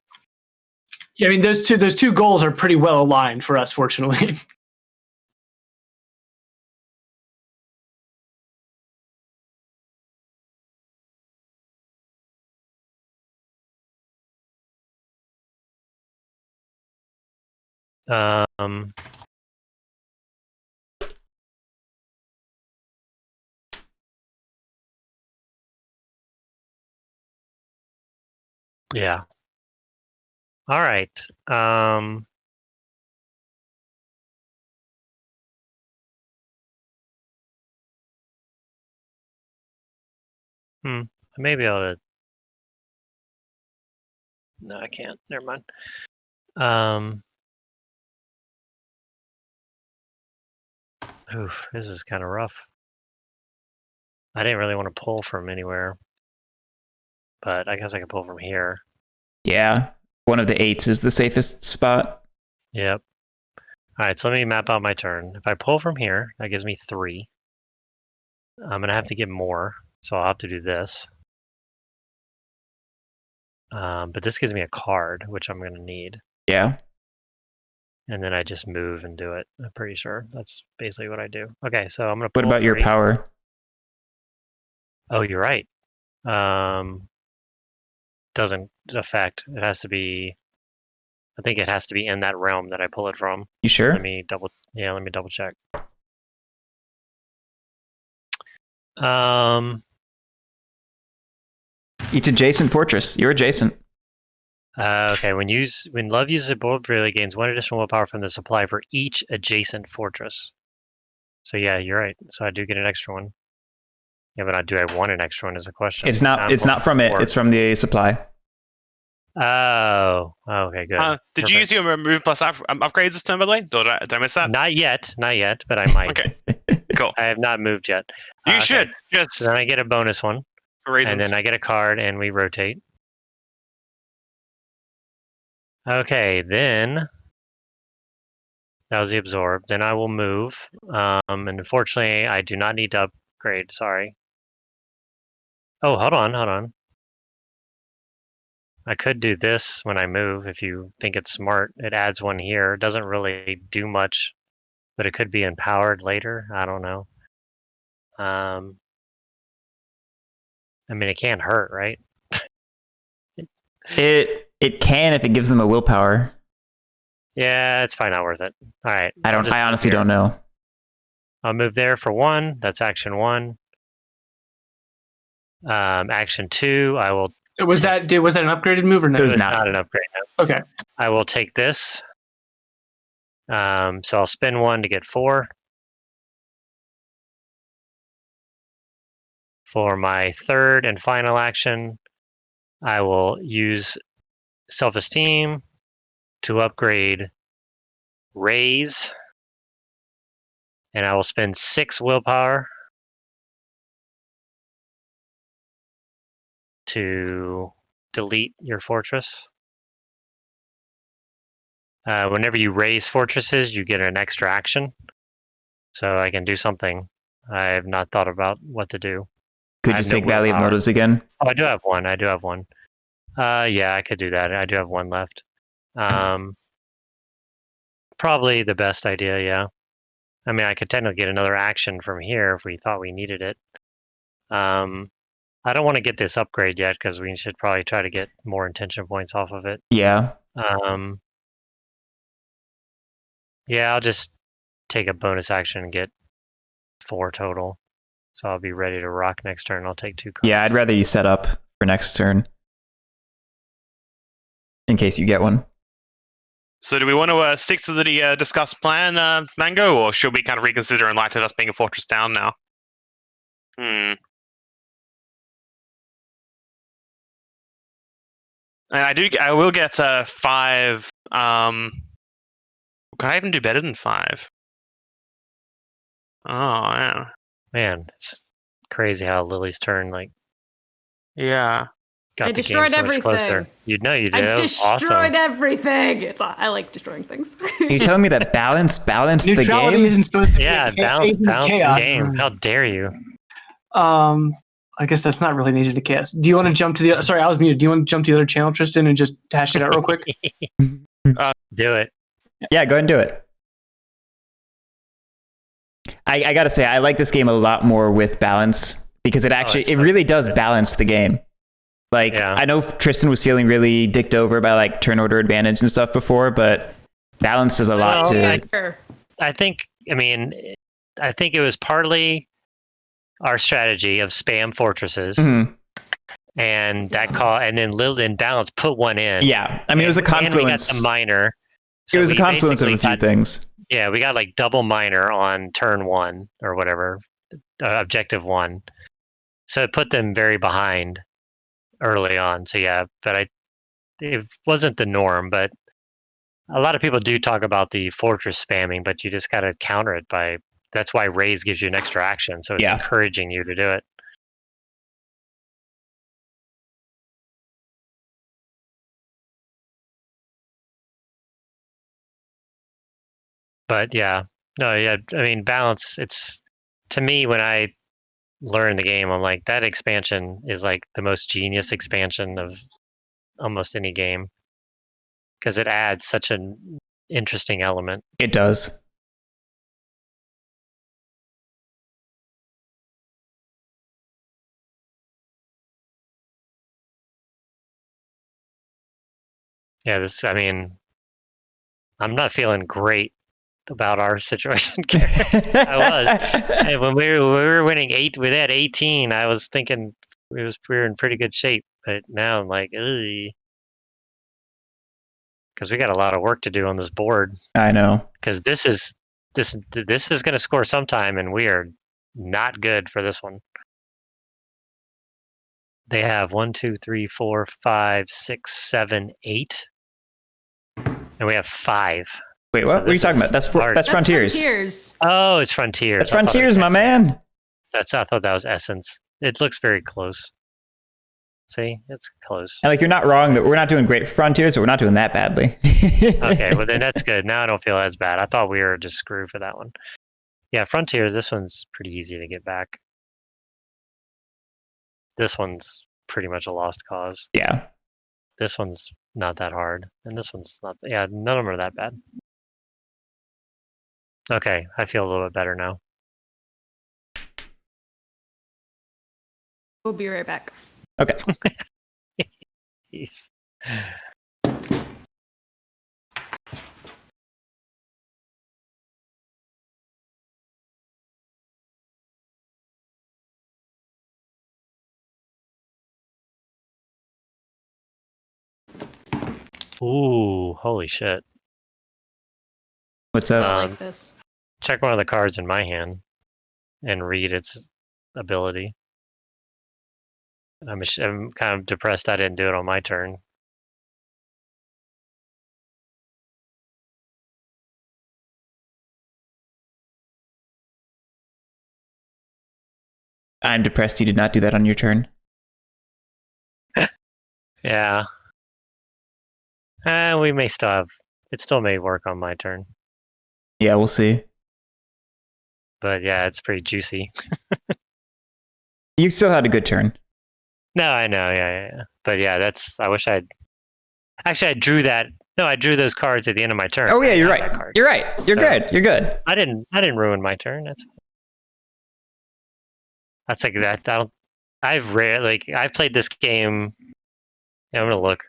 Yeah, I mean those two goals are pretty well aligned for us, fortunately. Yeah. All right. Maybe I'll. No, I can't. Never mind. Oof, this is kind of rough. I didn't really want to pull from anywhere, but I guess I can pull from here. Yeah. One of the 8s is the safest spot. Yep. All right, so let me map out my turn. If I pull from here, that gives me 3. I'm going to have to get more, so I'll have to do this. But this gives me a card, which I'm going to need. Yeah. And then I just move and do it. I'm pretty sure that's basically what I do. Okay, so I'm going to pull What about your 3. power? Oh, you're right. Doesn't affect. It has to be. I think it has to be in that realm that I pull it from. You sure? Let me double check. Each adjacent fortress. You're adjacent. Okay. When love uses a bullet, really gains 1 additional willpower from the supply for each adjacent fortress. So yeah, you're right. So I do get an extra one. Yeah, but do I want an extra one? Is the question. It's not from it. It's from the supply. Oh, okay, good. Did you use your remove plus upgrades this turn, by the way? Did I miss that? Not yet, but I might. Okay, cool. I have not moved yet. You should. Okay. Just So then I get a bonus one, for reasons. and then I get a card, and we rotate. Okay, then that was the absorb. Then I will move, and unfortunately, I do not need to upgrade. Sorry. Oh, hold on. I could do this when I move if you think it's smart. It adds 1 here. It doesn't really do much, but it could be empowered later. I don't know. I mean, it can't hurt, right? It can if it gives them a willpower. Yeah, it's probably not worth it. All right. I honestly don't know. I'll move there for 1. That's action 1. Action 2, I will. Was that an upgraded move or no? It was not an upgrade. No. Okay. I will take this. So I'll spend 1 to get 4. For my third and final action, I will use self-esteem to upgrade raise, and I will spend 6 willpower to delete your fortress. Whenever you raise fortresses, you get an extra action. So I can do something. I have not thought about what to do. Could you take Valley of Motos again? Oh, I do have one. Yeah, I could do that. I do have 1 left. Probably the best idea, yeah. I mean, I could technically get another action from here if we thought we needed it. I I don't want to get this upgrade yet because we should probably try to get more intention points off of it. Yeah. Yeah, I'll just take a bonus action and get 4 total. So I'll be ready to rock next turn. I'll take 2 cards. Yeah, I'd rather you set up for next turn. In case you get one. So do we want to stick to the discussed plan, Mango, or should we kind of reconsider in light of us being a fortress down now? And I will get 5. Can I even do better than 5? Oh, man. Man, it's crazy how Lily's turn Yeah. got I the game destroyed so much closer. everything. You know you did. I That was destroyed awesome. everything. I like destroying things. Are you telling me that balance the Neutrality game? isn't supposed to be Yeah, a balance the chaos. game. How dare you? I guess that's not really needed to chaos. Do you want to jump to the? Sorry, I was muted. Do you want to jump to the other channel, Tristan, and just hash it out real quick? Do it. Yeah, go ahead and do it. I gotta say, I like this game a lot more with balance because it really does balance the game. Like, Yeah. I know Tristan was feeling really dicked over by like turn order advantage and stuff before, but balance is a lot Well, too. I think it was partly our strategy of spam fortresses, Mhm. and and then Lil and Balance put one in. Yeah, I mean, it was a confluence. And we got the minor. It was a we confluence of a basically few things. Yeah, we got like double minor on turn 1 or whatever, objective 1. So it put them very behind early on. So yeah, but it wasn't the norm. But a lot of people do talk about the fortress spamming, but you just got to counter it by. That's why raise gives you an extra action, so it's encouraging you to do it. But yeah, no, yeah. I mean, balance. It's to me when I learn the game, I'm like that expansion is like the most genius expansion of almost any game because it adds such an interesting element. It does. Yeah, I mean, I'm not feeling great about our situation. I was. And when we were winning 8, we had 18. I was thinking we were in pretty good shape, but now I'm like, because we got a lot of work to do on this board. I know. Because this is going to score sometime, and we are not good for this one. They have 1, 2, 3, 4, 5, 6, 7, 8, and we have 5. Wait, what? What are you talking about? That's Frontiers. Frontiers. Oh, it's Frontiers. That's Frontiers, my man. I thought that was Essence. It looks very close. See, it's close. And like, you're not wrong that we're not doing great for Frontiers, but we're not doing that badly. Okay, well then that's good. Now I don't feel as bad. I thought we were just screwed for that one. Yeah, Frontiers, this one's pretty easy to get back. This one's pretty much a lost cause. Yeah. This one's not that hard. And this one's not, yeah, none of them are that bad. Okay, I feel a little bit better now. We'll be right back. Okay. Jeez. Ooh, holy shit. What's up? I like this. Check one of the cards in my hand and read its ability. I'm kind of depressed I didn't do it on my turn. I'm depressed you did not do that on your turn. Yeah. We may still have... It still may work on my turn. Yeah, we'll see. But yeah, it's pretty juicy. You still had a good turn. No, I know, yeah. But yeah, I wish I'd... Actually, I drew that... No, I drew those cards at the end of my turn. Oh yeah, you're Not right. that card. You're right. You're good. You're good. I didn't ruin my turn. That's like that. I've played this game. Yeah, I'm gonna look.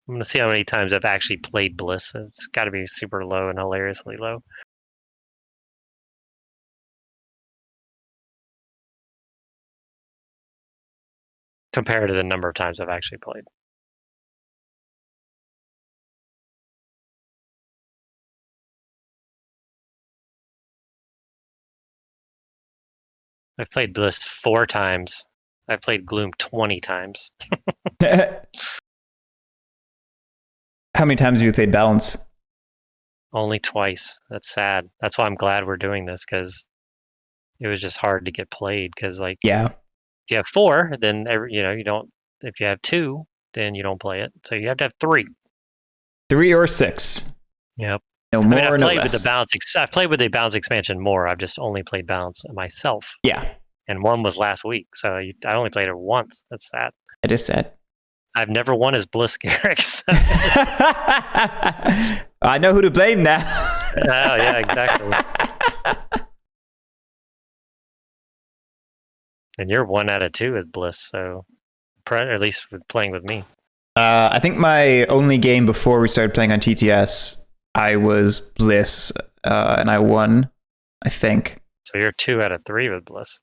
I'm gonna see how many times I've actually played Bliss. It's got to be super low and hilariously low. Compared to the number of times I've actually played. I've played Bliss 4 times. I've played Gloom 20 times. How many times have you played Balance? Only twice. That's sad. That's why I'm glad we're doing this, because it was just hard to get played. Because like, Yeah. if you have 4, then you don't. If you have 2, then you don't play it. So you have to have 3. 3 or 6. Yep. No I more mean, or I've no played with less. the balance. I've played with the balance expansion more. I've just only played balance myself. Yeah. And one was last week, so I only played it once. That's sad. It is sad. I've never won as Bliss Guerric. So. I know who to blame now. Oh yeah, exactly. And you're 1 out of 2 as Bliss, so or at least with playing with me. I think my only game before we started playing on TTS, I was Bliss, and I won, I think. So you're 2 out of 3 with Bliss.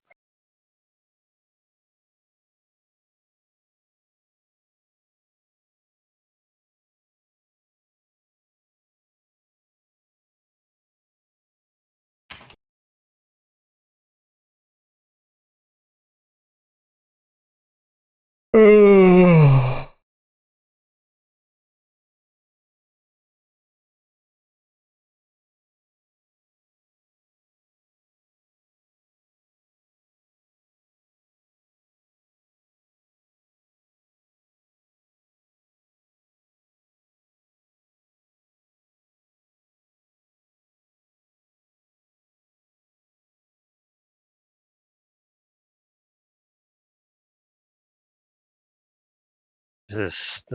This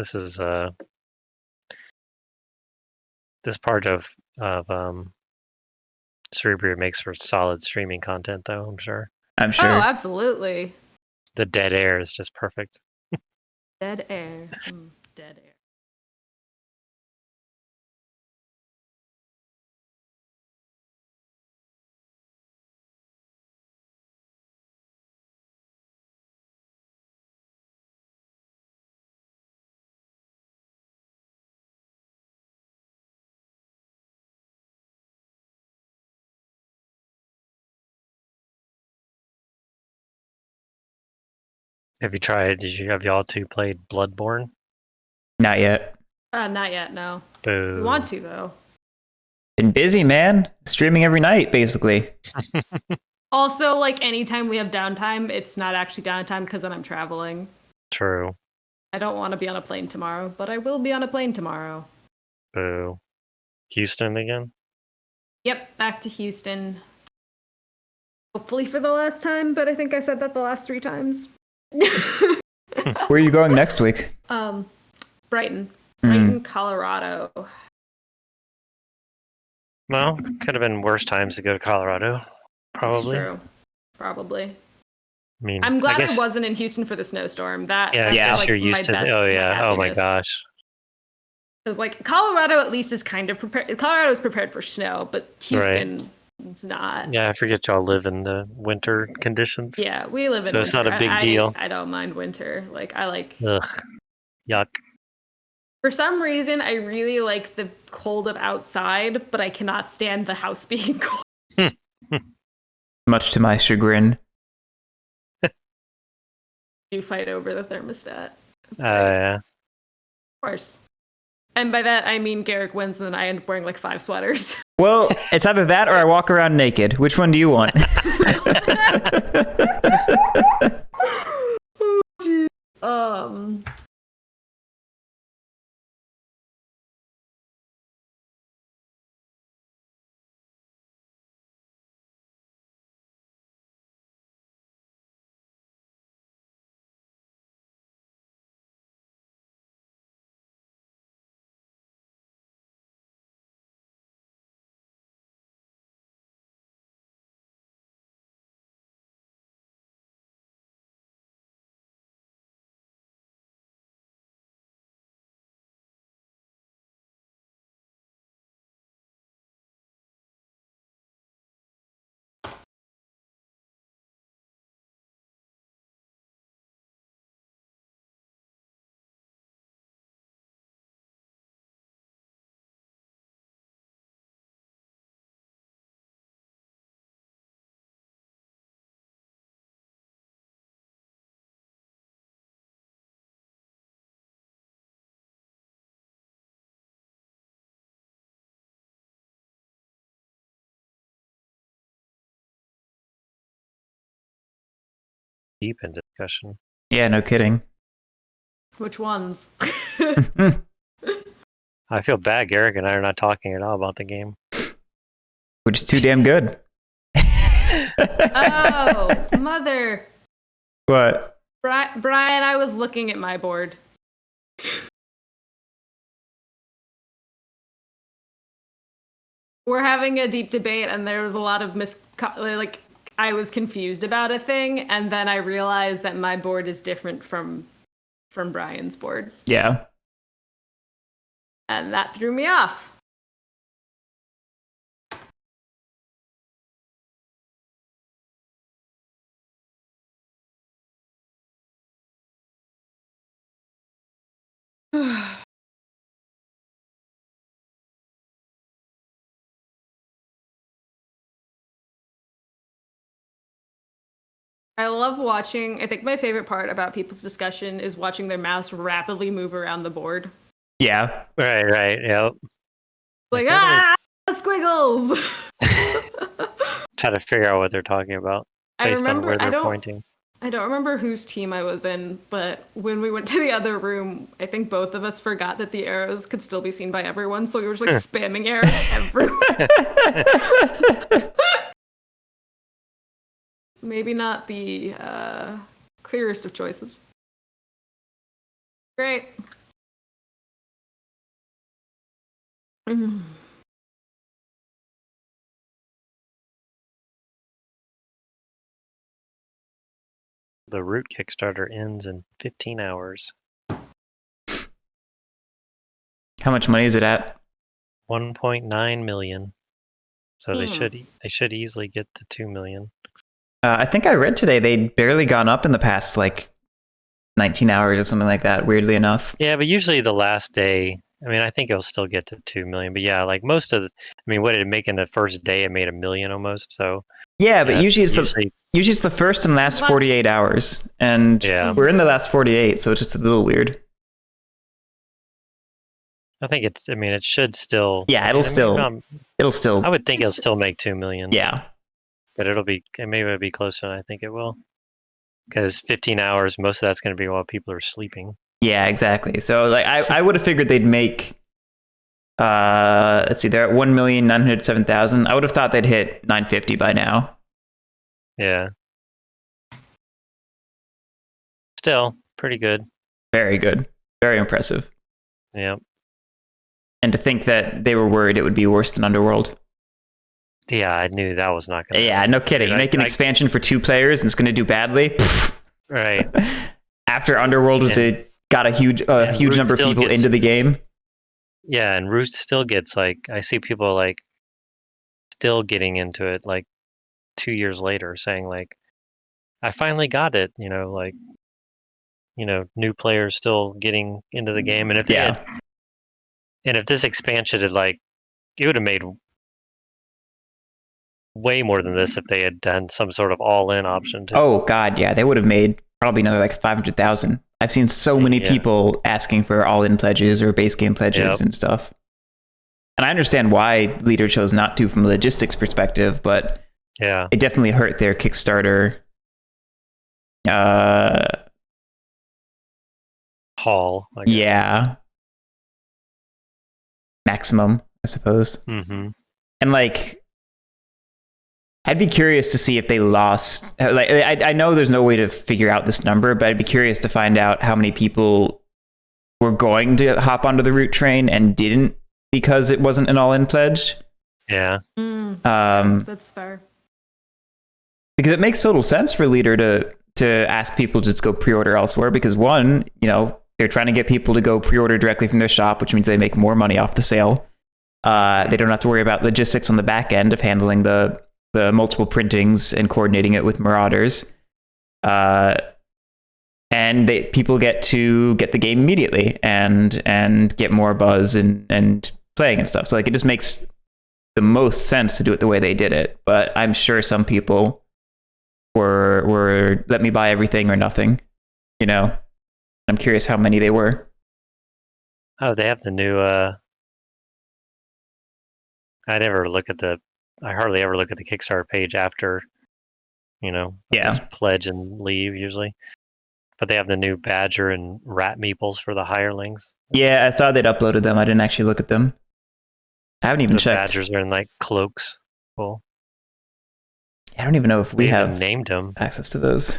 part of Cerebria makes for solid streaming content, though, I'm sure. I'm Oh, sure. absolutely. The dead air is just perfect. Dead air. Dead air. Have y'all 2 played Bloodborne? Not yet. Not yet, no. Boo. We want to, though. Been busy, man. Streaming every night, basically. Also, like, anytime we have downtime, it's not actually downtime because then I'm traveling. True. I don't want to be on a plane tomorrow, but I will be on a plane tomorrow. Boo. Houston again? Yep, back to Houston. Hopefully for the last time, but I think I said that the last 3 times. Where are you going next week? Brighton. Brighton, Colorado. Well, could have been worse times to go to Colorado. Probably. That's true. Probably. I mean, I'm glad I guess, wasn't in Houston for the snowstorm. Yeah, I that's guess like you're used to. best, Oh yeah. Oh my happiness. gosh. Because like Colorado at least is kind of prepared. Colorado is prepared for snow, but Houston is not. Yeah, I forget y'all live in the winter conditions. Yeah, we live in So winter. it's not a big deal. I don't mind winter. Like I like. Ugh. Yuck. For some reason, I really like the cold of outside, but I cannot stand the house being cold. Much to my chagrin. You fight over the thermostat. Yeah. Of course. And by that, I mean Guerric wins, and then I end up wearing like 5 sweaters. Well, it's either that or I walk around naked. Which one do you want? deep in discussion. Yeah, no kidding. Which ones? I feel bad. Guerric and I are not talking at all about the game. Which is too damn good. Oh, mother. What? Brian, I was looking at my board. We're having a deep debate, and there was a lot of I was confused about a thing, and then I realized that my board is different from Brian's board, Yeah. and that threw me off. I love watching. I think my favorite part about people's discussion is watching their mouse rapidly move around the board. Yeah. Right. Yep. Like, squiggles! Try to figure out what they're talking about based on where they're pointing. I don't remember whose team I was in, but when we went to the other room, I think both of us forgot that the arrows could still be seen by everyone, so we were just like spamming arrows everywhere. Maybe not the clearest of choices. Great. The root Kickstarter ends in 15 hours. How much money is it at? 1.9 million. So they should easily get to 2 million. I think I read today they'd barely gone up in the past 19 hours or something like that, weirdly enough. Yeah, but usually the last day, I think it'll still get to 2 million. But yeah, what did it make in the first day? It made 1 million almost. So yeah, but usually it's the first and last 48 hours, and we're in the last 48, so it's just a little weird. I think it should still. Yeah, it'll still. I would think it'll still make 2 million. Yeah, but maybe it'll be closer than I think it will. Because 15 hours, most of that's going to be while people are sleeping. Yeah, exactly. So I would have figured they'd make. Let's see, they're at 1,907,000. I would have thought they'd hit 950 by now. Yeah. Still pretty good. Very good. Very impressive. Yeah. And to think that they were worried it would be worse than Underworld. Yeah, I knew that was not going to happen. No kidding. You make an expansion for 2 players and it's going to do badly? Right. After Underworld got a huge number of people into the game. Yeah, and Root still gets I see people still getting into it 2 years later saying I finally got it, new players still getting into the game. And if if this expansion had it would have made way more than this if they had done some sort of all-in option. Oh God, yeah, they would have made probably another 500,000. I've seen so many people asking for all-in pledges or base game pledges and stuff. And I understand why Leader chose not to from a logistics perspective, but it definitely hurt their Kickstarter haul. Maximum, I suppose. Mm-hmm. And I'd be curious to see if they lost. I know there's no way to figure out this number, but I'd be curious to find out how many people were going to hop onto the Root train and didn't because it wasn't an all-in pledge. Yeah. That's fair. Because it makes total sense for Leader to ask people to just go pre-order elsewhere because one, they're trying to get people to go pre-order directly from their shop, which means they make more money off the sale. They don't have to worry about logistics on the back end of handling the multiple printings and coordinating it with Marauders. And people get to get the game immediately and get more buzz and playing and stuff. So it just makes the most sense to do it the way they did it. But I'm sure some people were let me buy everything or nothing. I'm curious how many they were. Oh, they have the new I hardly ever look at the Kickstarter page after Yeah. Just pledge and leave usually. But they have the new badger and rat meeples for the hirelings. Yeah, I saw they'd uploaded them. I didn't actually look at them. I haven't even The checked. badgers are in like cloaks. Cool. I don't even know if we They even have named them access to those.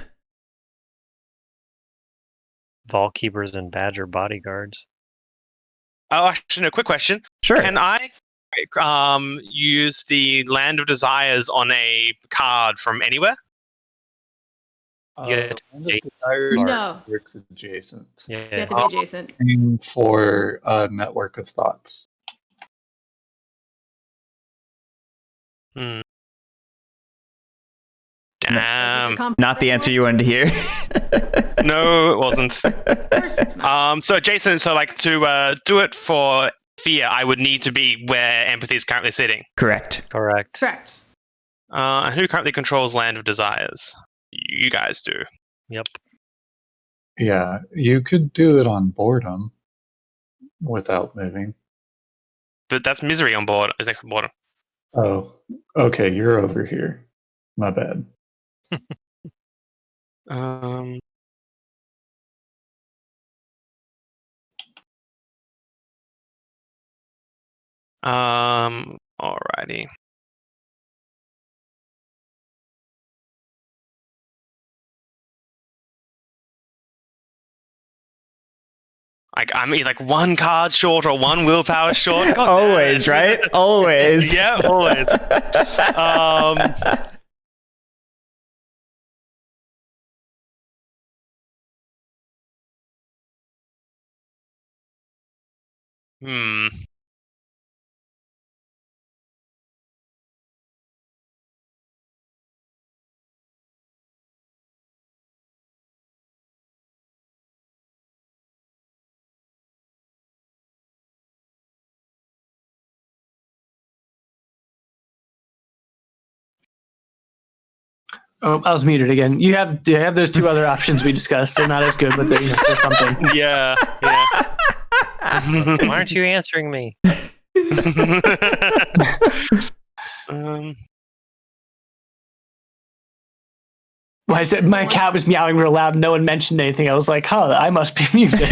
vault keepers and badger bodyguards. Oh, actually, no. Quick question. Sure. Can I use the Land of Desires on a card from anywhere? Yeah, Land of Desires No. works adjacent. You have Yeah. to be adjacent. Same for Network of Thoughts. Hmm. Damn. Not the answer you wanted to hear. No, it wasn't. Of course it's not. So Jason, to do it for fear, I would need to be where empathy is currently sitting. Correct. Correct. Correct. And who currently controls Land of Desires? You guys do. Yep. Yeah, you could do it on boredom without moving. But that's Misery on board. Is next to boredom. Oh, okay, you're over here. My bad. Um. Alrighty. I'm either like one card short or one willpower short. God Always, damn it. right? Always. Yeah, always. Hmm. Oh, I was muted again. You have those two other options we discussed. They're not as good, but they're something. Yeah. Why aren't you answering me? um. Well, I said my cat was meowing real loud. No one mentioned anything. I was like, huh, I must be muted.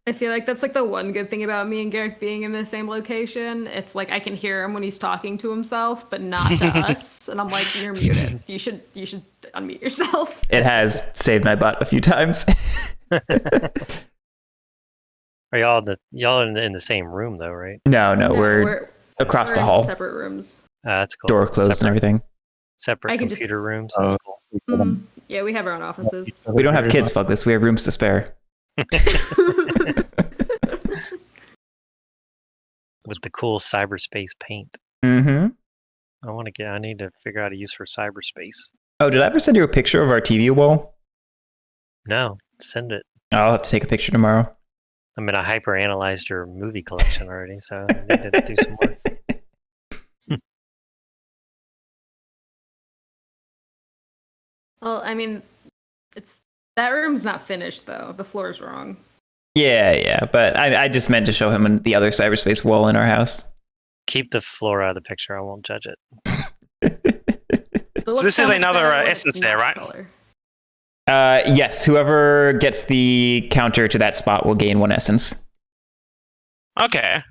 I feel like that's like the one good thing about me and Guerric being in the same location. It's like I can hear him when he's talking to himself, but not to us. And I'm like, you're muted. You should unmute yourself. It has saved my butt a few times. Are y'all in the same room though, right? No, No, we're across we're the in hall. separate rooms. That's cool. Door closed and everything. Separate I can just- computer rooms. Oh. That's cool. Mhm. Yeah, we have our own offices. We don't have kids, fuck this. We have rooms to spare. With the cool cyberspace paint. Mm-hmm. I need to figure out a use for cyberspace. Oh, did I ever send you a picture of our TV wall? No, send it. I'll have to take a picture tomorrow. I mean, I hyper-analyzed your movie collection already, so I need to do some more. Well, I mean, that room's not finished though. The floor's wrong. Yeah, but I just meant to show him the other cyberspace wall in our house. Keep the floor out of the picture. I won't judge it. It looks this is much another, better when essence it's there, not right? color. Yes, whoever gets the counter to that spot will gain 1 essence. Okay.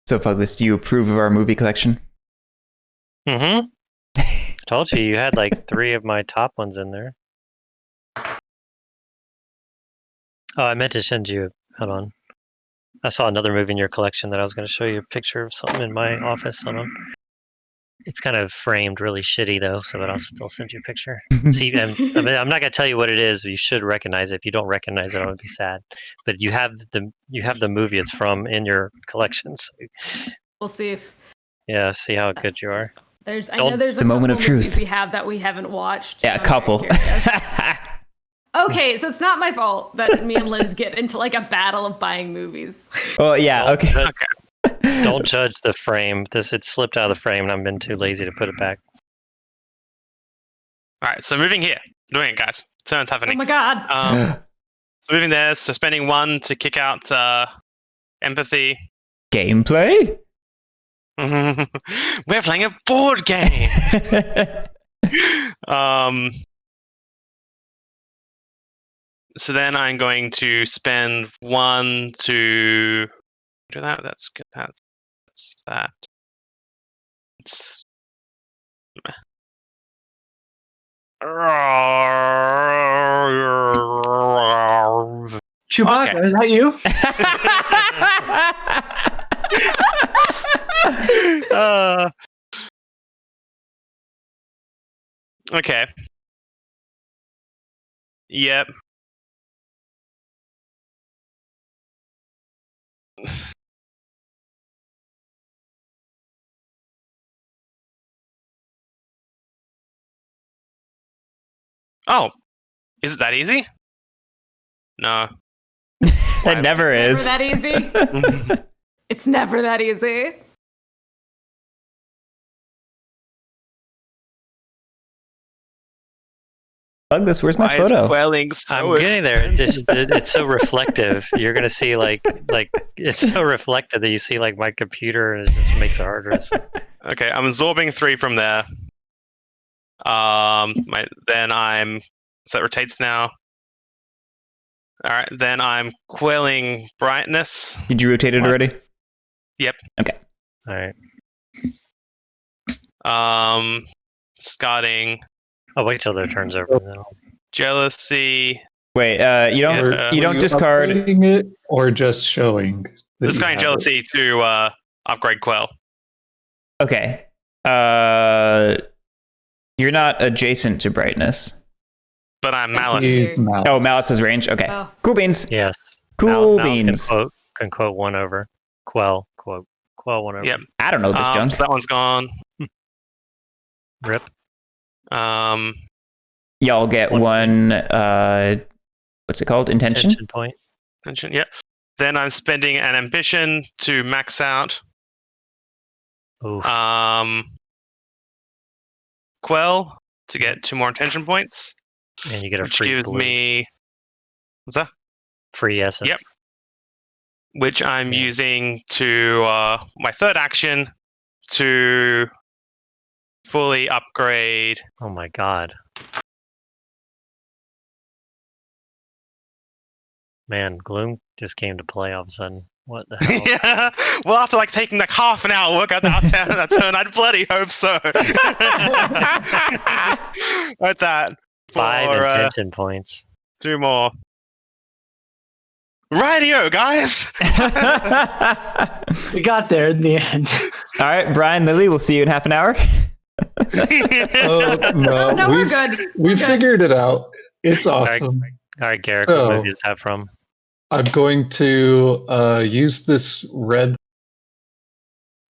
So, Fuglis, do you approve of our movie collection? Mm-hmm. Told you had like 3 of my top ones in there. Oh, I meant to send you. Hold on. I saw another movie in your collection that I was going to show you a picture of something in my office. Hold on. It's kind of framed really shitty though, so but I'll still send you a picture. See, I'm not going to tell you what it is. But you should recognize it. If you don't recognize it, I would be sad. But you have the movie it's from in your collection. So We'll see if yeah, see how good you are. I know there's a The moment couple of truth. movies we have that we haven't watched. Yeah, so a I'm couple. very curious. Okay, so it's not my fault that me and Liz get into like a battle of buying movies. Well, yeah, okay. Don't judge the frame. It slipped out of the frame, and I've been too lazy to put it back. All right, so moving here. Doing it, guys. Something's Oh happening. my god. So moving there, so spending 1 to kick out empathy. Gameplay? We're playing a board game. So then I'm going to spend 1 to do that. That's good. That's that. It's Chewbacca, Okay. is that you? Okay. Yep. Oh, is it that easy? No. It never Never is. that easy. It's never that easy. Douglas, where's my Why is photo? quelling so I'm getting there. It's so reflective. You're gonna see like it's so reflective that you see like my computer, and it just makes it harder. Okay, I'm absorbing 3 from there. Then I'm so that rotates now. All right, then I'm quelling brightness. Did you rotate it already? Yep. Okay. All right. Scottting, I'll wait till their turn's over. Then jealousy. Wait, you don't Yeah. you don't Were discard. upgrading it or just showing? that you Discarding have jealousy to upgrade quell. Okay. You're not adjacent to brightness. But I'm it? malice. He's malice. Oh, Malice's range. Okay. Oh. Cool beans. yes. Cool Mouse beans. Can quote 1 over. Quell 1 over. Yep. I don't know this junk. So that one's gone. Rip. Y'all get one. What's it called? Intention. Tension point. Attention, yep. Then I'm spending an ambition to max out. Oof. Quell to get 2 more intention points, And you get a which free gives blue. me what's that? Free essence. Yep. Which I'm Yeah. using to my third action to fully upgrade. Oh my god. Man, Gloom just came to play all of a sudden. What the hell? Yeah, well, after like taking like half an hour work out that turn, I'd bloody hope so. Like that. 5 For, intention points. 2 more. Rightio, guys. We got there in the end. All right, Brian, Lily, we'll see you in half an hour. Oh, no, No, we're good. We We're good. figured it out. It's right. awesome. All right, Garrick, So- what movie does that from? I'm going to use this red.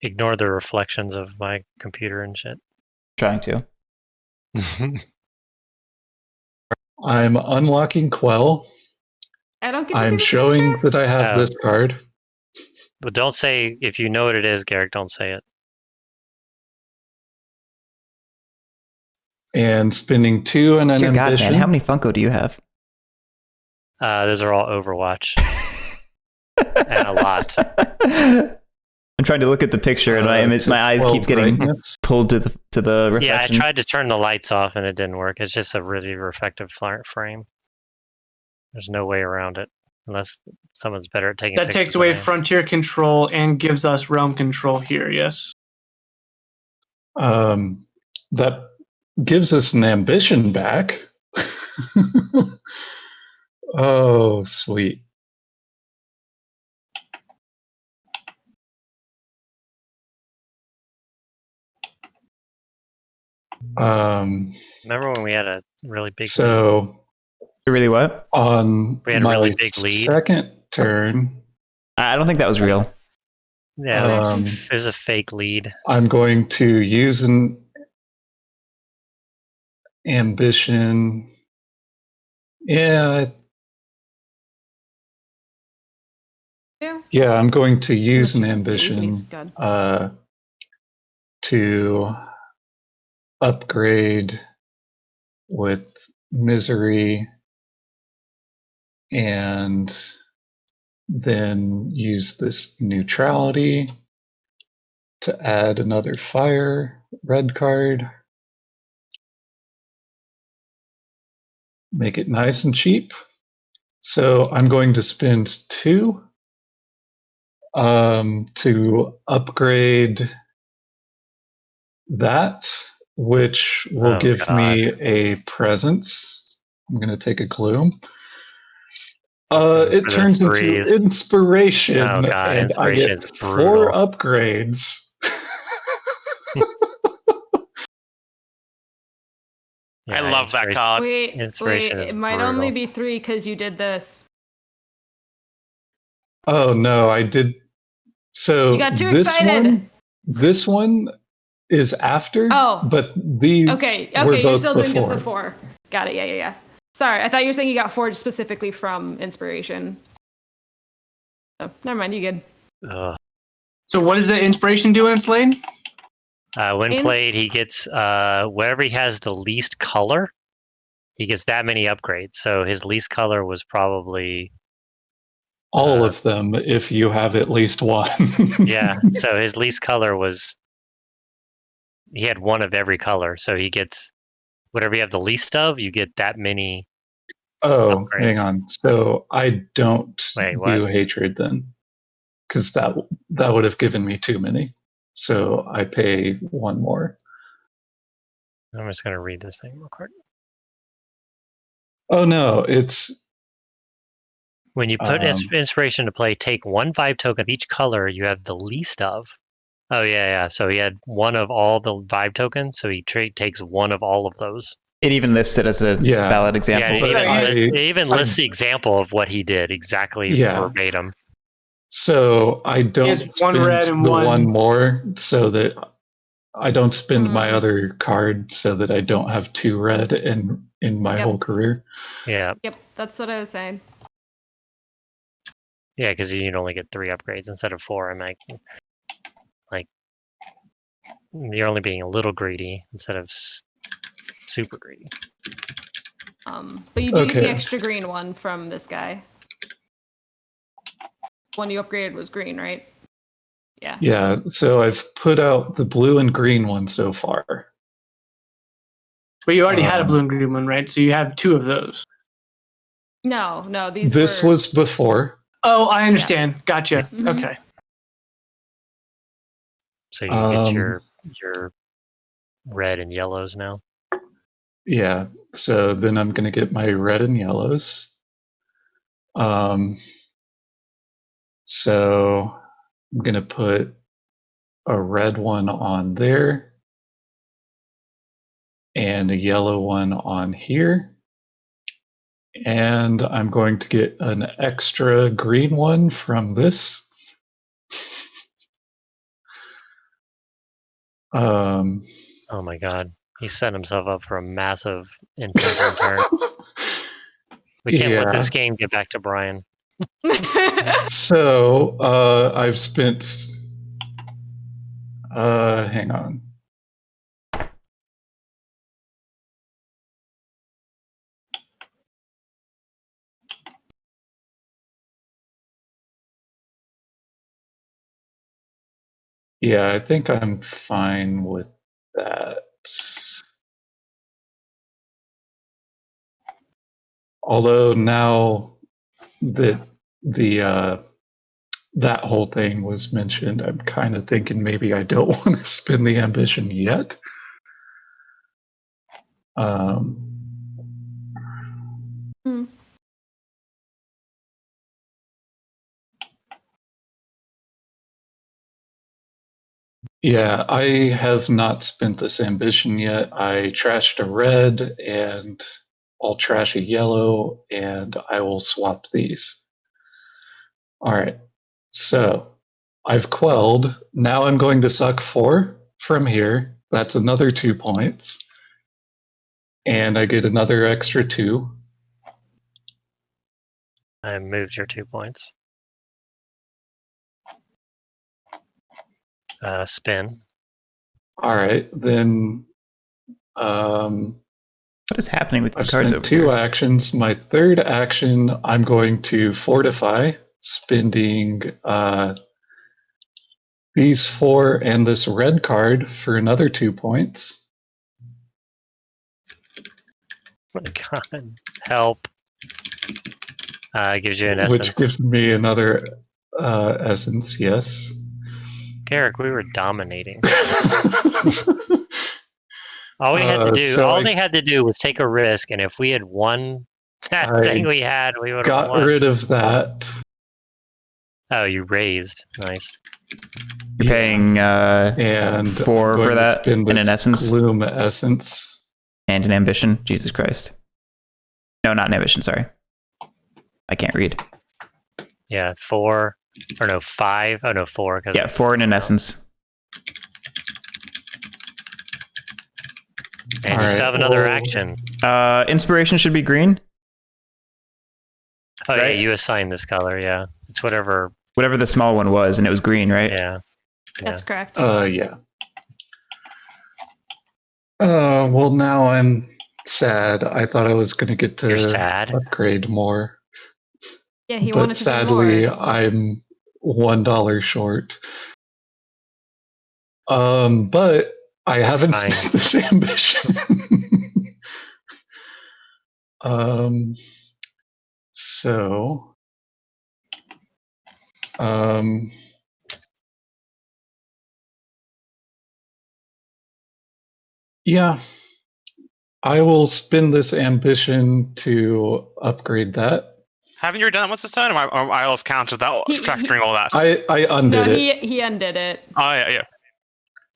Ignore the reflections of my computer and shit. Trying to. I'm unlocking Quell. I don't get to see I'm this showing picture? that I have Oh. this card. But don't say, if you know what it is, Garrick, don't say it. And spending 2 and an Dear God, ambition. man, how many Funko do you have? Those are all Overwatch. And a lot. I'm trying to look at the picture, and my eyes keeps getting brightness. pulled to the reflection. Yeah, I tried to turn the lights off and it didn't work. It's just a really reflective frame. There's no way around it unless someone's better at taking That pictures takes away than I am. frontier control and gives us realm control here, yes. That gives us an ambition back. Oh, sweet. Remember when we had a really big lead? So Really what? on We had a my really big lead. second turn, I don't think that was real. Yeah, Um, there's a fake lead. I'm going to use an ambition. Yeah, Yeah. I'm going to use an Unless you can use ambition God. to upgrade with misery and then use this neutrality to add another fire red card. Make it nice and cheap. So I'm going to spend 2 to upgrade that, which will Oh give God. me a presence. I'm going to take a gloom. He's going It for the turns into threes. inspiration, Oh God, and I get inspiration's 4 brutal. upgrades. I Yeah, love that inspiration- card. Wait, Inspiration is it might brutal. only be 3 because you did this. Oh no, I did. So You got too this excited. this one is after. Oh. But these Okay, were you're both still doing just the before. 4. Got it. Yeah. Sorry, I thought you were saying you got 4 specifically from inspiration. Oh, never mind. You good? Ugh. So what does the inspiration do when it's laid? When Ins- played, he gets wherever he has the least color, he gets that many upgrades. So his least color was probably All of them, if you have at least one. yeah. So his least color was he had 1 of every color. So he gets whatever you have the least of, you get that many. Oh, Upgrades. hang on. So I don't Wait, do what? hatred then, because that would have given me too many. So I pay 1 more. I'm just gonna read this thing real quick. Oh no, it's When you put inspiration to play, take 1 vibe token of each color you have the least of. Oh yeah. So he had 1 of all the vibe tokens, so he takes 1 of all of those. It even lists it as a Yeah. valid example. Yeah, But it even lists the example of what he did exactly verbatim. So I don't He has one spend red and the one- 1 more, so that I don't spend my Mm. other card, so that I don't have 2 red in my Yep. whole career. Yeah, Yep, that's what I was saying. yeah, because you'd only get 3 upgrades instead of 4. I'm like you're only being a little greedy instead of super greedy. But you do get the Okay. extra green one from this guy. One you upgraded was green, right? Yeah. Yeah, so I've put out the blue and green one so far. But you already had a blue and green one, right? So you have 2 of those. No, these This were... was before. Oh, I understand. Gotcha. Mhm. Okay. So you get Um, your red and yellows now. Yeah, so then I'm going to get my red and yellows. So I'm going to put a red one on there and a yellow one on here. And I'm going to get an extra green one from this. Oh my god. He set himself up for a massive intention turn. We can't let this game get back to Brian. So I've spent. Hang on. Yeah, I think I'm fine with that. Although now that that whole thing was mentioned, I'm kind of thinking maybe I don't want to spend the ambition yet. Yeah, I have not spent this ambition yet. I trashed a red and I'll trash a yellow and I will swap these. All right. So I've quelled. Now I'm going to suck 4 from here. That's another 2 points. And I get another extra 2. I moved your 2 points. Spin. All right, then What is happening with I've these cards spent over 2 here? actions. My third action, I'm going to fortify, spending these 4 and this red card for another 2 points. Oh my god. Help. Gives you an Which essence. gives me another essence, yes. Garric, we were dominating. All we had to do, so all they had to do was take a risk, and if we had won that I thing we had, we would have got won. rid of that. Oh, you raised. Nice. You're paying And 4 I'm going for to that spend and an this essence gloom essence. and an ambition. Jesus Christ. No, not an ambition, sorry. I can't read. Yeah, 4. Or no, 5. Oh no, 4. Yeah, 4 and an essence. And All you still right, have another well- action. Inspiration should be green. Oh right? yeah, you assign this color, yeah. It's whatever, Whatever the small one was, and it was green, right? yeah. That's correct. Yeah. Well, now I'm sad. I thought I was going to get You're to sad? upgrade more. Yeah, he But wanted to do sadly, more. I'm $1 short. But I haven't Fine. spent this ambition. So, yeah, I will spend this ambition to upgrade that. Haven't you done it once this turn? Or I lost count of that, factoring all that. I undid No, it. he undid it. Oh, yeah.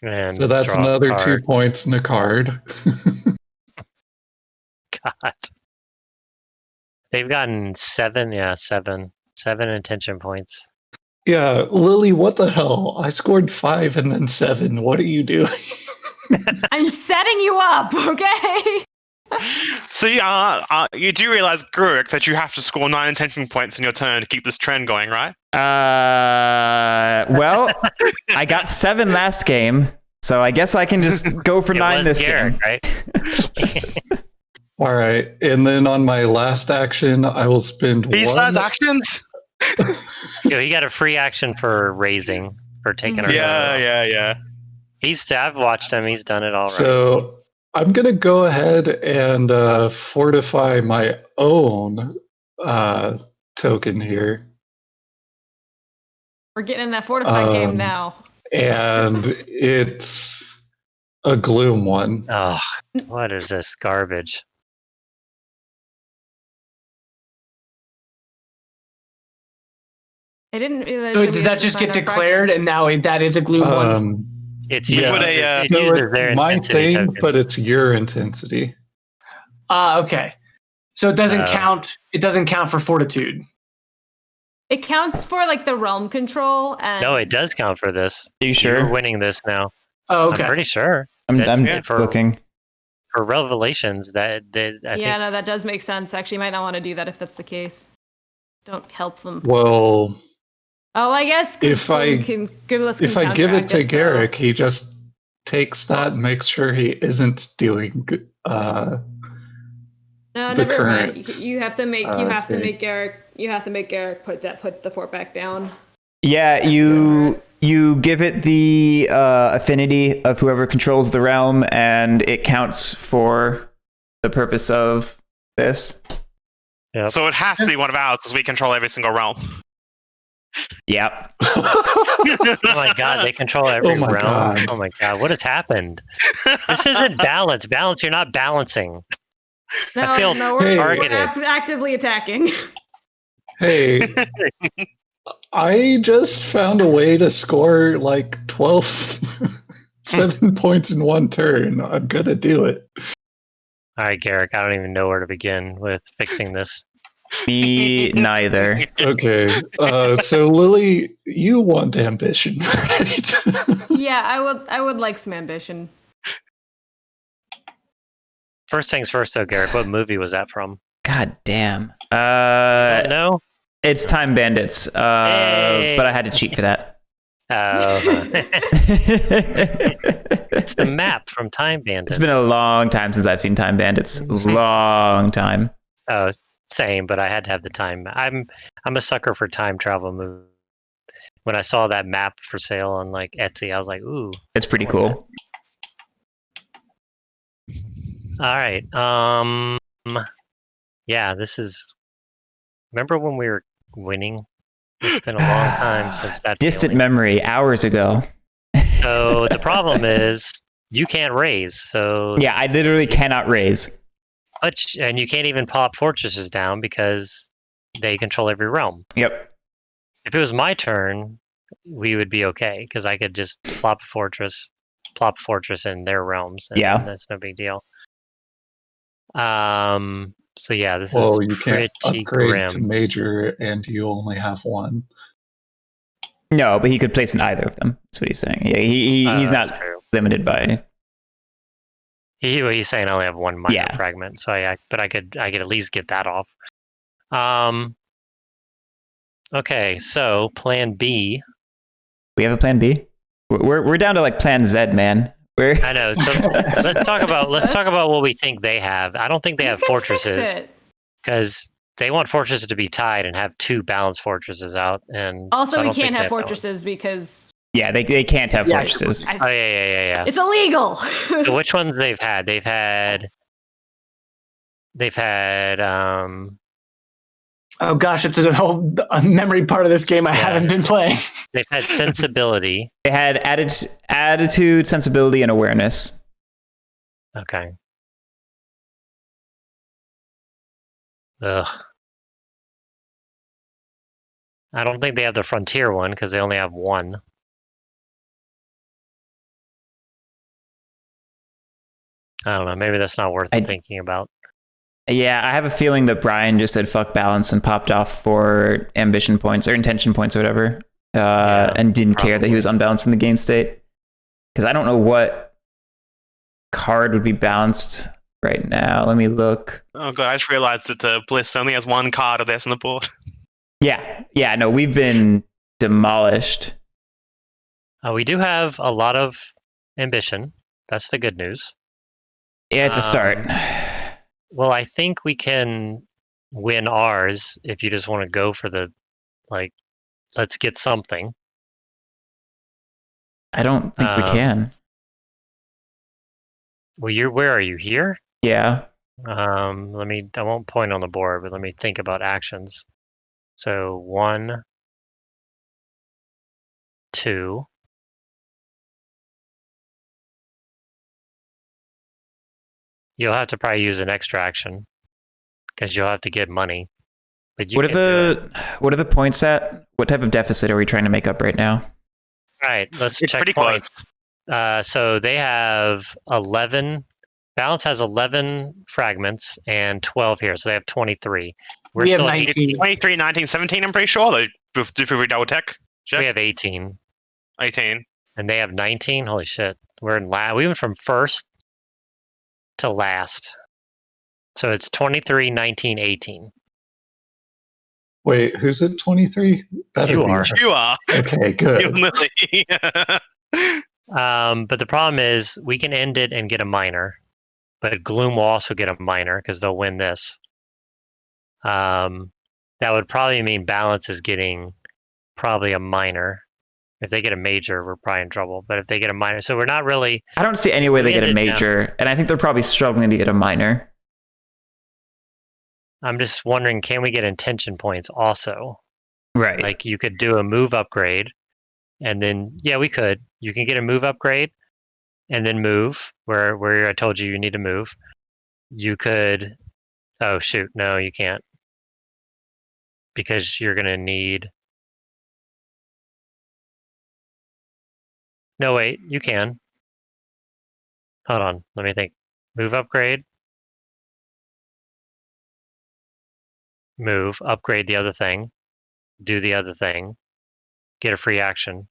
And So that's draw a another 2 card. points in a card. God. They've gotten 7, yeah, 7. 7 intention points. Yeah, Lily, what the hell? I scored 5 and then 7. What are you doing? I'm setting you up, okay? So you do realize, Guerric, that you have to score 9 intention points in your turn to keep this trend going, right? Well, I got 7 last game, so I guess I can just go for It 9 was this Garric, game. right? All right, and then on my last action, I will spend He 1. says actions? Yo, he got a free action for raising, for taking our Yeah. I've watched him, he's done it all right. So I'm going to go ahead and fortify my own token here. We're getting in that fortified game now. And it's a gloom one. Oh, what is this garbage? I didn't realize. So we does had that to just sign get our declared, and fragments. now that is a gloom one? It's Yeah. used, Put a, it No, uses it's their my intensity thing, token. but it's your intensity. Okay. So it doesn't Oh. count. It doesn't count for fortitude. It counts for like the realm control and. No, it does count for this. Are you You're sure? winning this now. Oh, okay. I'm pretty sure. I'm That's- for, looking. For revelations, I Yeah, think no, that does make sense. Actually, you might not want to do that if that's the case. Don't help them. Well, Oh, I guess 'cause if I can give us if I give it to counteract so- Guerric, he just takes that and makes sure he isn't doing No, the never mind. current, You have to make thing. make Guerric put the fort back down. Yeah, you give it the affinity of whoever controls the realm, and it counts for the purpose of this. Yep. So it has to be one of ours because we control every single realm. Yep. oh my god, they control every Oh my realm. God. Oh my god, what has happened? This isn't balance. Balance, you're not balancing. No, I feel no, we're, Hey. targeted. we're actively attacking. Hey, I just found a way to score like 7 points in one turn. I'm gonna do it. All right, Garric, I don't even know where to begin with fixing this. Me neither. Okay, so Lily, you want ambition, right? Yeah, I would like some ambition. First things first, though, Garrick. What movie was that from? God damn. No. It's Time Bandits. Hey. But I had to cheat for that. It's the map from Time Bandits. It's been a long time since I've seen Time Bandits. Long time. Oh, same, but I had to have the time. I'm a sucker for time travel movies. When I saw that map for sale on like Etsy, I was like, ooh. It's pretty cool. All right. Yeah, this is. Remember when we were winning? It's been a long time since that. Distant feeling. memory, hours ago. So the problem is you can't raise. So yeah, I literally cannot raise. And you can't even pop fortresses down because they control every realm. Yep. If it was my turn, we would be okay because I could just plop a fortress in their realms. And Yeah. that's no big deal. So yeah, this Well, is you can't pretty upgrade grim. to major, and you only have one. No, but he could place in either of them. That's what he's saying. Yeah, he's not true. limited by. He's saying I only have one minor Yeah. fragment, so I could at least get that off. Okay, so plan B. We have a plan B. We're down to like plan Z, man. I know. So let's talk about what we think they have. I don't think they have fortresses because they want fortresses to be tied and have 2 balanced fortresses out. And Also, so we can't have fortresses because. Yeah, they can't have fortresses. Oh yeah. It's illegal. So which ones they've had? They've had. Oh gosh, it's a whole memory part of this game I haven't been playing. They've had sensibility. They had attitude, sensibility, and awareness. Okay. Ugh. I don't think they have the frontier one because they only have 1. I don't know. Maybe that's not worth thinking about. Yeah, I have a feeling that Brian just said fuck balance and popped off for ambition points or intention points or whatever, and didn't care that he was unbalanced in the game state. Because I don't know what card would be balanced right now. Let me look. Oh god, I just realized that Bliss only has 1 card of this on the board. Yeah, no, we've been demolished. We do have a lot of ambition. That's the good news. Yeah, it's a start. Well, I think we can win ours if you just want to go for the, like, let's get something. I don't think we can. Well, where are you? Here? Yeah. I won't point on the board, but let me think about actions. So 1, 2. You'll have to probably use an extra action because you'll have to get money. But What are the points at? What type of deficit are we trying to make up right now? All right, let's It's check pretty points. close. So they have 11. Balance has 11 fragments and 12 here, so they have 23. We have still at 19. 23, 19, 17, I'm pretty sure. Though, if we double check. We have 18. 18. And they have 19? Holy shit. We're in last. We went from first to last. So it's 23, 19, 18. Wait, who's at 23? You are. You are. Okay, good. But the problem is we can end it and get a minor. But Gloom will also get a minor because they'll win this. That would probably mean Balance is getting probably a minor. If they get a major, we're probably in trouble. But if they get a minor, so we're not really. I don't see any way they get a major, and I think they're probably struggling to get a minor. I'm just wondering, can we get intention points also? Right. Like you could do a move upgrade, and then we could. You can get a move upgrade, and then move where I told you need to move. You could. Oh shoot! No, you can't, because you're gonna need. No, wait, you can. Hold on, let me think. Move upgrade. move, upgrade the other thing, do the other thing, get a free action,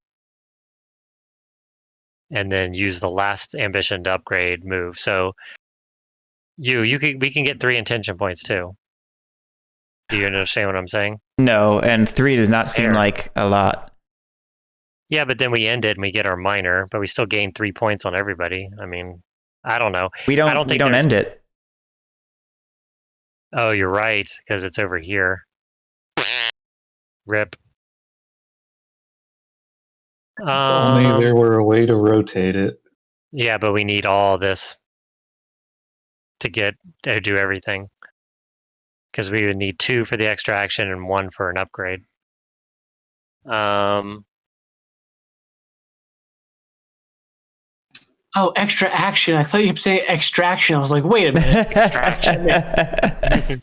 and then use the last ambition to upgrade move. So we can get 3 intention points too. Do you understand what I'm saying? No, and 3 does not seem Fair. like a lot. Yeah, but then we end it and we get our minor, but we still gain 3 points on everybody. I mean, I don't know. We don't end it. Oh, you're right, because it's over here. Rip. If only there were a way to rotate it. Yeah, but we need all this to do everything. Because we would need 2 for the extra action and 1 for an upgrade. Oh, extra action. I thought you kept saying extraction. I was like, wait a minute. Extraction.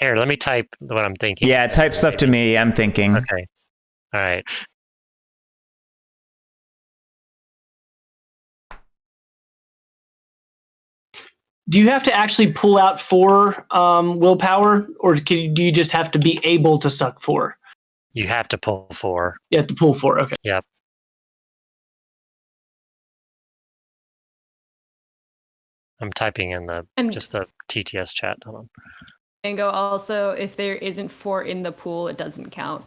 Here, let me type what I'm thinking. Yeah, type stuff to me. I'm thinking. Okay. All right. Do you have to actually pull out 4 willpower, or do you just have to be able to suck 4? You have to pull 4. You have to pull 4. Okay. Yep. I'm typing in just the TTS chat. Hold on. Mango, also, if there isn't 4 in the pool, it doesn't count.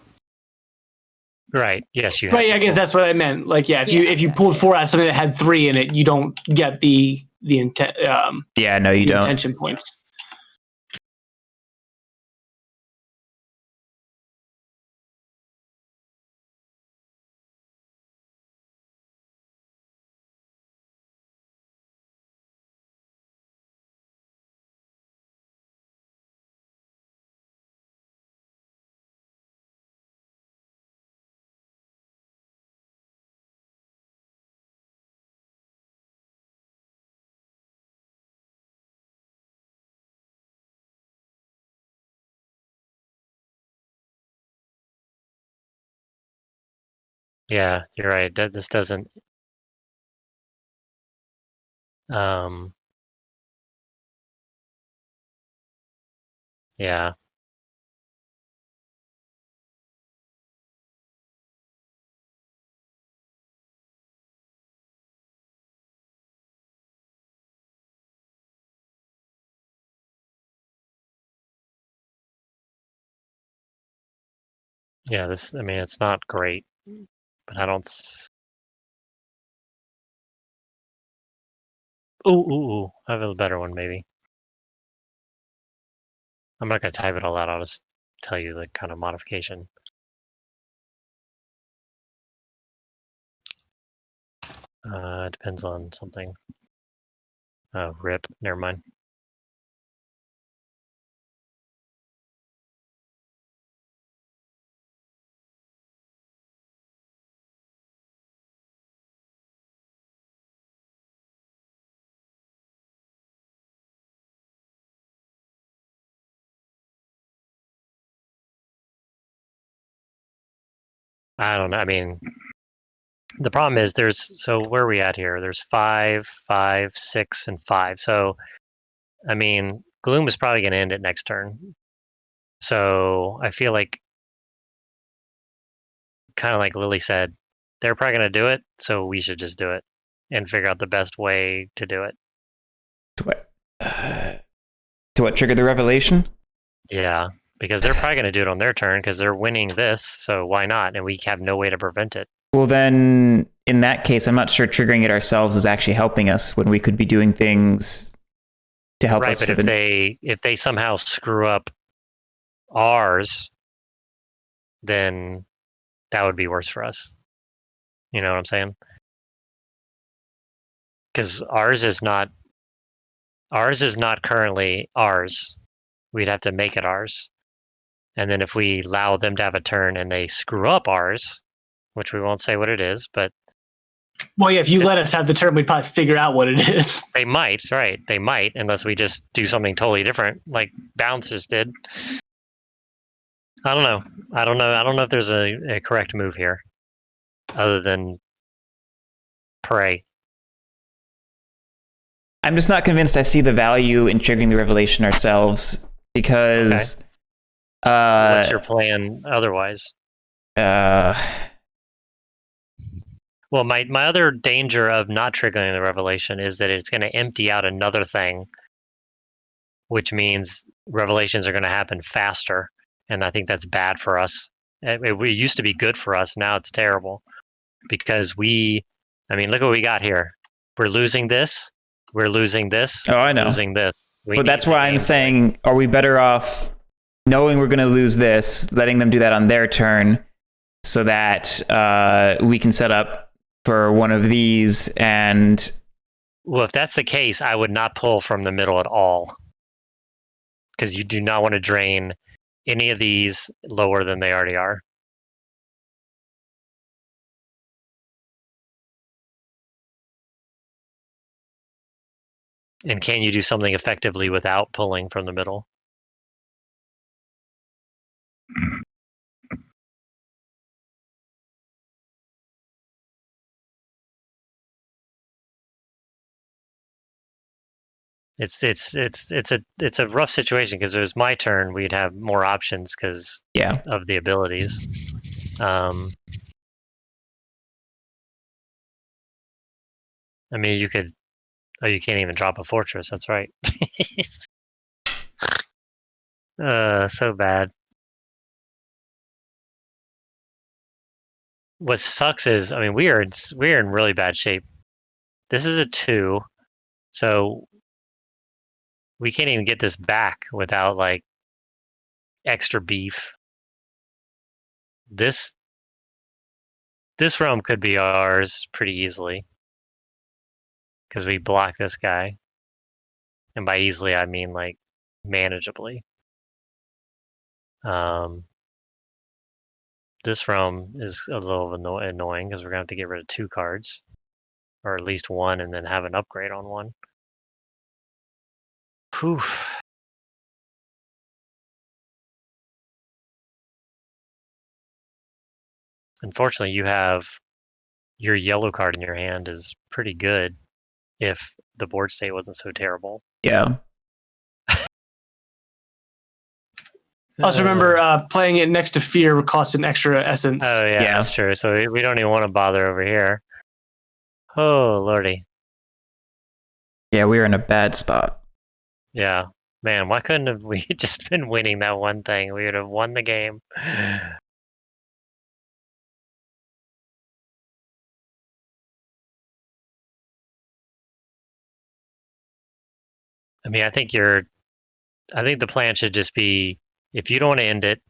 Right. Yes, you have. Right. I guess that's what I meant. Like, yeah, if you pulled 4 out of something that had 3 in it, you don't get the intent. Yeah, no, you don't. Intention points. Yeah, you're right. This doesn't. Yeah. Yeah, I mean, it's not great, but I don't. Ooh, I have a better one, maybe. I'm not going to type it all out. I'll just tell you the kind of modification. It depends on something. Oh, rip. Never mind. I don't know. I mean, the problem is so where are we at here? There's 5, 5, 6, and 5. So, I mean, Gloom is probably going to end it next turn. So I feel like, kind of like Lily said, they're probably going to do it. So we should just do it and figure out the best way to do it. To what, trigger the revelation? Yeah, because they're probably going to do it on their turn because they're winning this. So why not? And we have no way to prevent it. Well, then, in that case, I'm not sure triggering it ourselves is actually helping us when we could be doing things to help us. Right, but if they somehow screw up ours, then that would be worse for us. You know what I'm saying? Because ours is not currently ours. We'd have to make it ours. And then if we allow them to have a turn and they screw up ours, which we won't say what it is, but well, yeah, if you let us have the turn, we'd probably figure out what it is. They might, right? They might, unless we just do something totally different, like Bounces did. I don't know. I don't know if there's a correct move here, other than pray. I'm just not convinced I see the value in triggering the revelation ourselves because What's your plan otherwise? Uh, Well, my other danger of not triggering the revelation is that it's going to empty out another thing, which means revelations are going to happen faster, and I think that's bad for us. It used to be good for us, now it's terrible because I mean, look what we got here. We're losing this. We're losing this. Oh, I know. Losing this. But that's why I'm saying, are we better off knowing we're going to lose this, letting them do that on their turn, so that we can set up for one of these? And well, if that's the case, I would not pull from the middle at all, because you do not want to drain any of these lower than they already are. And can you do something effectively without pulling from the middle? It's a rough situation because if it was my turn, we'd have more options because of the abilities. I mean, you could. Oh, you can't even drop a fortress. That's right. So bad. What sucks is, I mean, we're in really bad shape. This is a 2, so we can't even get this back without like extra beef. This realm could be ours pretty easily because we block this guy, and by easily I mean like manageably. This realm is a little annoying because we're gonna have to get rid of 2 cards, or at least 1, and then have an upgrade on 1. Poof. Unfortunately, you have your yellow card in your hand is pretty good if the board state wasn't so terrible. Yeah. Also remember, playing it next to fear would cost an extra essence. Oh yeah, that's true. So we don't even want to bother over here. Oh lordy. Yeah, we're in a bad spot. Yeah, man. Why couldn't have we just been winning that one thing? We would have won the game. I mean, I think the plan should just be, if you don't want to end it.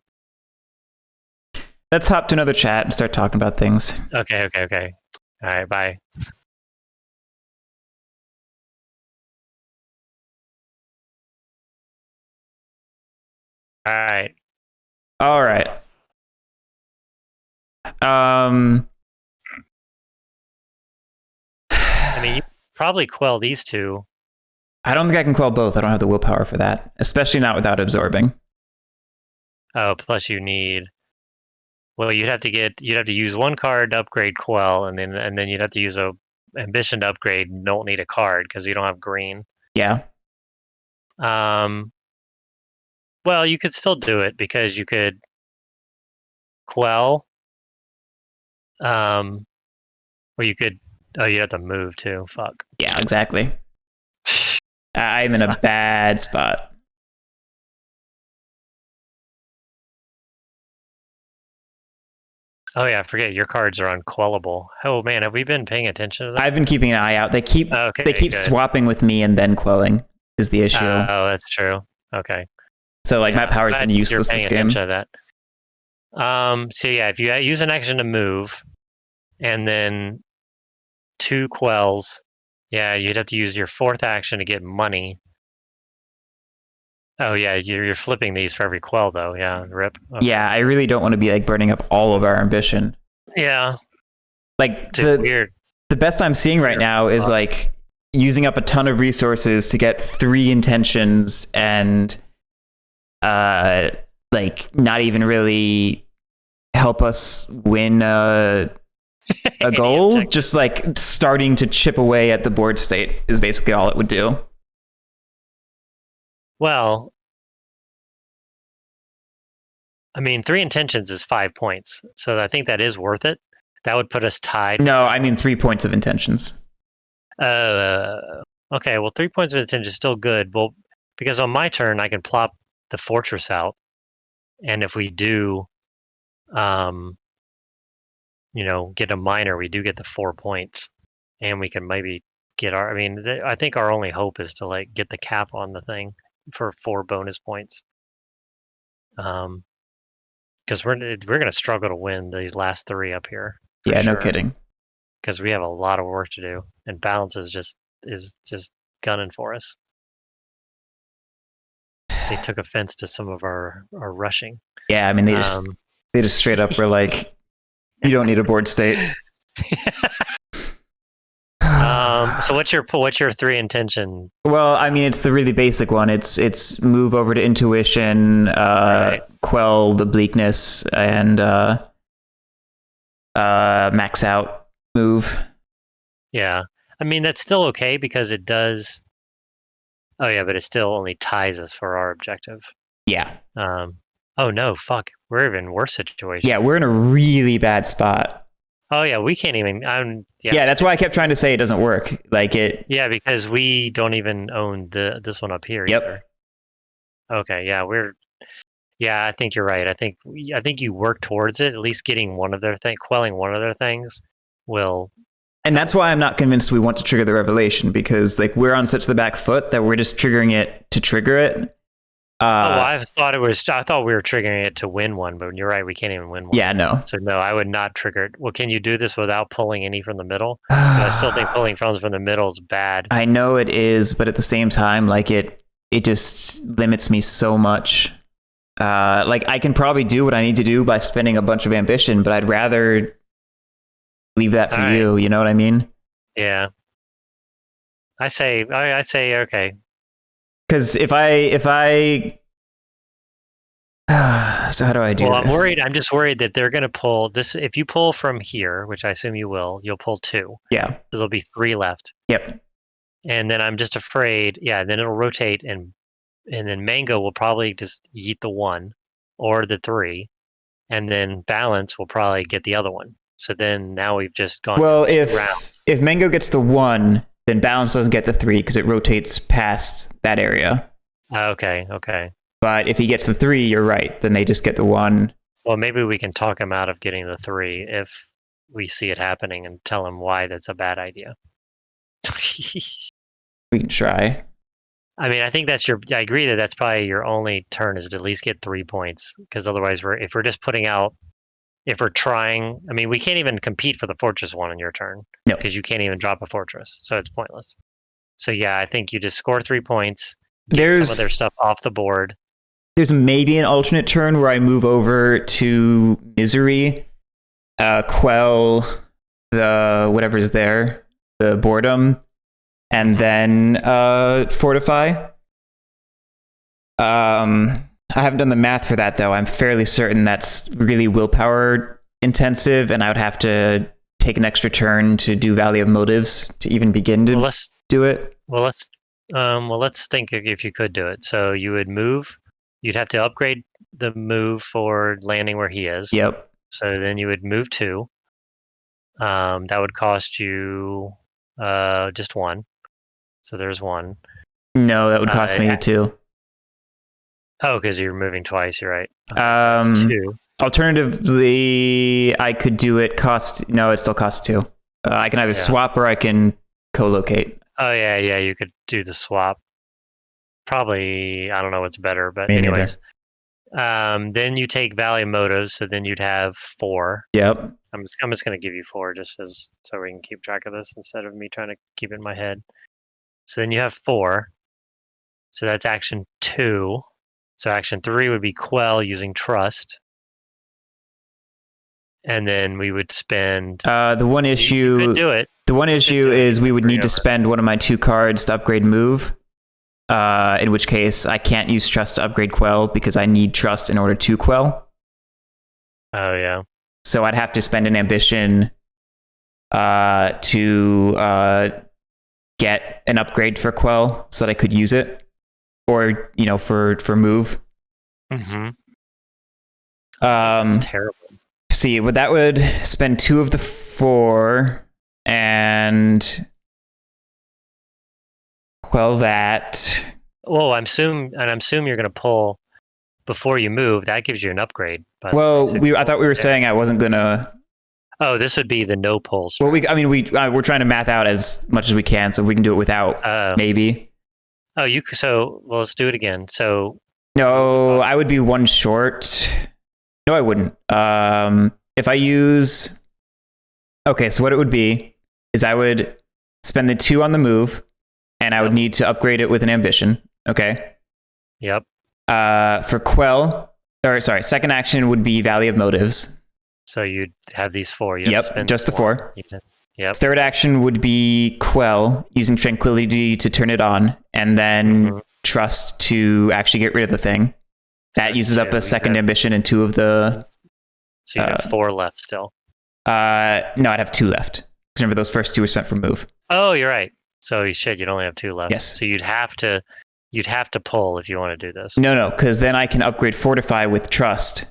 Let's hop to another chat and start talking about things. Okay. All right, bye. All right. I mean, you probably quell these 2. I don't think I can quell both. I don't have the willpower for that, especially not without absorbing. Oh, plus you need. Well, you'd have to use 1 card to upgrade quell, and then you'd have to use a ambition to upgrade. Don't need a card because you don't have green. Yeah. Well, you could still do it because you could quell. Or you could. Oh, you have to move too. Fuck. Yeah, exactly. I'm in a bad spot. Oh yeah, I forget your cards are unquellable. Oh man, have we been paying attention to that? I've been keeping an eye out. They keep swapping with me and then quelling is the issue. Oh, that's true. Okay. So like my power's been useless this game. To that. So yeah, if you use an action to move, and then 2 quells, yeah, you'd have to use your 4th action to get money. Oh yeah, you're flipping these for every quell though. Yeah, rip. Okay. Yeah, I really don't want to be like burning up all of our ambition. Yeah. Like the best I'm seeing right now is like using up a ton of resources to get 3 intentions and like not even really help us win a goal. Just like starting to chip away at the board state is basically all it would do. Well, I mean, 3 intentions is 5 points, so I think that is worth it. That would put us tied. No, I mean 3 points of intentions. Okay, well, 3 points of intention is still good. Well, because on my turn, I can plop the fortress out, and if we do, get a minor, we do get the 4 points, and we can maybe get our. I mean, I think our only hope is to like get the cap on the thing for 4 bonus points. Because we're gonna struggle to win these last 3 up here. Yeah, no sure. kidding. Because we have a lot of work to do, and balance is just gunning for us. They took offense to some of our rushing. Yeah, I mean they just straight up were like, you don't need a board state. So what's your 3 intention? Well, I mean it's the really basic one. It's move over to intuition, Right. quell the bleakness, and max out move. Yeah, I mean that's still okay because it does. Oh yeah, but it still only ties us for our objective. Yeah. Oh no, fuck, we're even worse situation. Yeah, we're in a really bad spot. Oh yeah, we can't even. Yeah, that's why I kept trying to say it doesn't work. Like it. Yeah, because we don't even own this one up here. Yep. Either. Okay, yeah, Yeah, I think you're right. I think you work towards it. At least getting one of their quelling one of their things will. And that's why I'm not convinced we want to trigger the revelation, because like we're on such the back foot that we're just triggering it to trigger it. I thought we were triggering it to win one, but you're right. We can't even win one. Yeah, no. So no, I would not trigger it. Well, can you do this without pulling any from the middle? I still think pulling from the middle is bad. I know it is, but at the same time, like it just limits me so much. Like I can probably do what I need to do by spending a bunch of ambition, but I'd rather leave that for you. You know what I mean? Yeah. I say okay. Because if I so how do I do this? I'm just worried that they're going to pull this. If you pull from here, which I assume you will, you'll pull 2. Yeah. There'll be 3 left. Yep. And then I'm just afraid, then it'll rotate and then Mango will probably just eat the 1 or the 3, and then Balance will probably get the other one. So then now we've just gone. Well, rounds. if Mango gets the 1, then Balance doesn't get the 3 because it rotates past that area. Okay. But if he gets the 3, you're right. Then they just get the 1. Well, maybe we can talk him out of getting the 3 if we see it happening and tell him why that's a bad idea. We can try. I mean, I think I agree that that's probably your only turn is to at least get 3 points, because otherwise if we're trying, I mean, we can't even compete for the fortress one on your turn. No. Because you can't even drop a fortress, so it's pointless. So yeah, I think you just score 3 points, get some of their stuff off the board. There's maybe an alternate turn where I move over to Misery, quell the whatever's there, the boredom, and then fortify. I haven't done the math for that though. I'm fairly certain that's really willpower intensive, and I would have to take an extra turn to do Valley of Motives to even begin to do it. Well, let's think if you could do it. So you would move. You'd have to upgrade the move for landing where he is. Yep. So then you would move 2. That would cost you just 1. So there's 1. No, that would cost me 2. Oh, because you're moving twice. You're right. 2. Alternatively, I could do it. It still costs 2. I can either swap or I can co-locate. Oh yeah, you could do the swap. Probably, I don't know what's better, but anyways. Then you take Valley of Motives, so then you'd have 4. Yep. I'm just going to give you 4 just so we can keep track of this instead of me trying to keep it in my head. So then you have 4. So that's action 2. So action 3 would be Quell using Trust. And then we would spend... the one issue... You could do it. The one issue is we would need to spend one of my 2 cards to upgrade Move. In which case, I can't use Trust to upgrade Quell because I need Trust in order to Quell. Oh, yeah. So I'd have to spend an ambition to get an upgrade for Quell so that I could use it. Or, for Move. Mm-hmm. It's terrible. See, but that would spend 2 of the 4 and quell that. Well, I'm assuming you're going to pull before you move. That gives you an upgrade. By the way. Well, So I thought we were saying I wasn't gonna. Oh, this would be the no pull. Well, we're trying to math out as much as we can, so we can do it without maybe. Oh, well, let's do it again. So no, I would be 1 short. No, I wouldn't. If I use, okay, so what it would be is I would spend the 2 on the move, and I would need to upgrade it with an ambition. Okay. Yep. For quell, second action would be Valley of Motives. So you'd have these 4. Yep, just the 4. Yep. Third action would be quell, using tranquility to turn it on, and then trust to actually get rid of the thing. That uses up a second ambition and 2 of the. So you have 4 left still. No, I'd have 2 left. Because remember, those first 2 were spent for move. Oh, you're right. So you'd only have 2 left. Yes. So you'd have to pull if you want to do this. No, because then I can upgrade Fortify with Trust.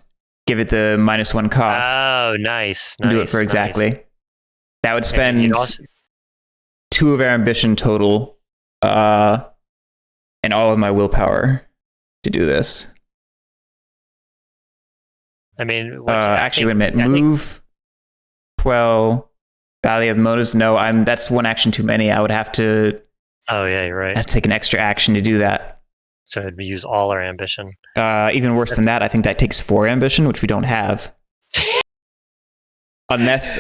Give it the -1 cost. Oh, nice. Do it for exactly. Nice. That would spend 2 of our ambition total, and all of my willpower to do this. I mean, actually, wait a minute. Move, quell, Valley of Motives. No, that's 1 action too many. I would have to. Oh yeah, you're right. Have to take an extra action to do that. So it'd use all our ambition. Even worse than that, I think that takes 4 ambition, which we don't have. Unless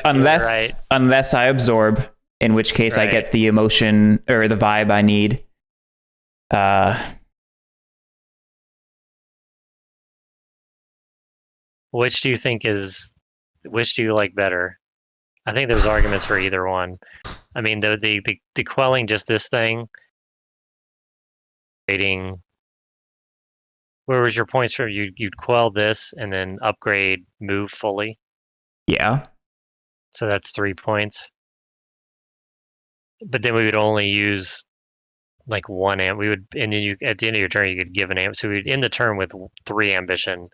I absorb, in which case I get the emotion or the vibe I need. Which do you like better? I think there's arguments for either one. I mean, the quelling just this thing. Waiting. Where was your points for? You'd quell this and then upgrade move fully. Yeah. So that's 3 points. But then we would only use like 1 amp. We would, and then at the end of your turn, you could give an amp. So we'd end the turn with 3 ambition.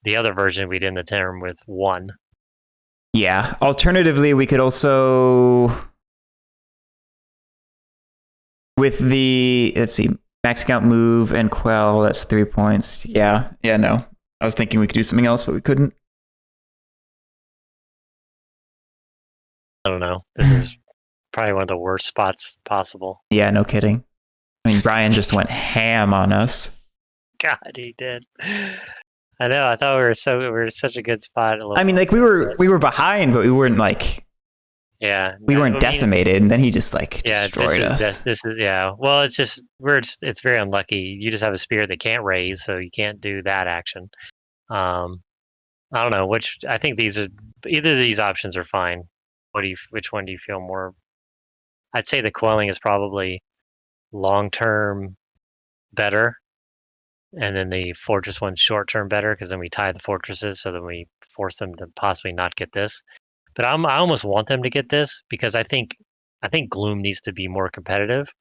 The other version, we'd end the turn with 1. Yeah. Alternatively, we could also, with the, let's see, max count move and quell, that's 3 points. Yeah. No. I was thinking we could do something else, but we couldn't. I don't know. This is probably one of the worst spots possible. Yeah, no kidding. I mean, Brian just went ham on us. God, he did. I know. I thought we were such a good spot. I mean, like we were behind, but we weren't like. Yeah. We weren't decimated, and then he just like destroyed us. This is Well, it's just it's very unlucky. You just have a spirit that can't raise, so you can't do that action. I don't know which. I think either of these options are fine. Which one do you feel more? I'd say the quelling is probably long-term better, and then the fortress one's short-term better because then we tie the fortresses, so then we force them to possibly not get this. But I almost want them to get this because I think Gloom needs to be more competitive,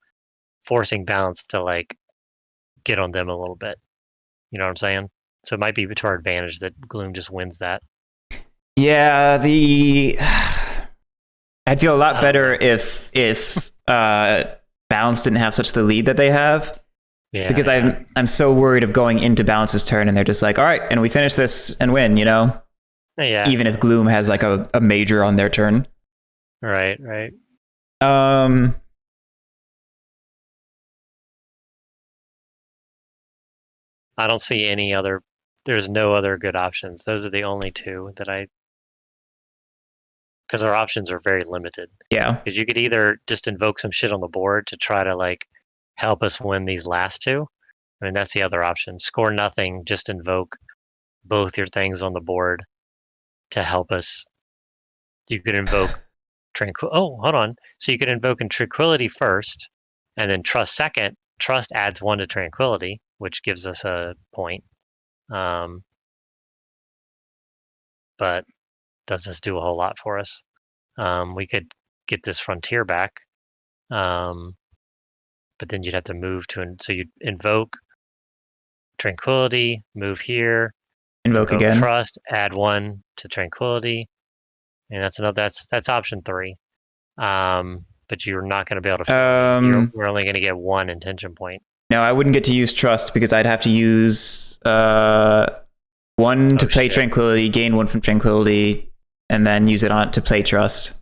forcing Balance to like get on them a little bit. You know what I'm saying? So it might be to our advantage that Gloom just wins that. Yeah, I'd feel a lot better if Balance didn't have such the lead that they have. Yeah, because I'm so worried of going into Balance's turn and they're just like, all right, and we finish this and win, you know? Yeah. Even if Gloom has like a major on their turn. Right. I don't see any other. There's no other good options. Those are the only 2 that because our options are very limited. Yeah. Because you could either just invoke some shit on the board to try to like help us win these last 2. I mean, that's the other option. Score nothing, just invoke both your things on the board to help us. You could invoke hold on. So you could invoke in Tranquility first, and then Trust second. Trust adds 1 to Tranquility, which gives us a point. But does this do a whole lot for us? We could get this Frontier back, but then you'd have to move so you'd invoke Tranquility, move here, Invoke again. Trust, add 1 to tranquility, and that's option 3. But you're not going to be able to. We're only going to get 1 intention point. No, I wouldn't get to use trust because I'd have to use 1 to play tranquility, gain 1 from tranquility, and then use it on to play trust.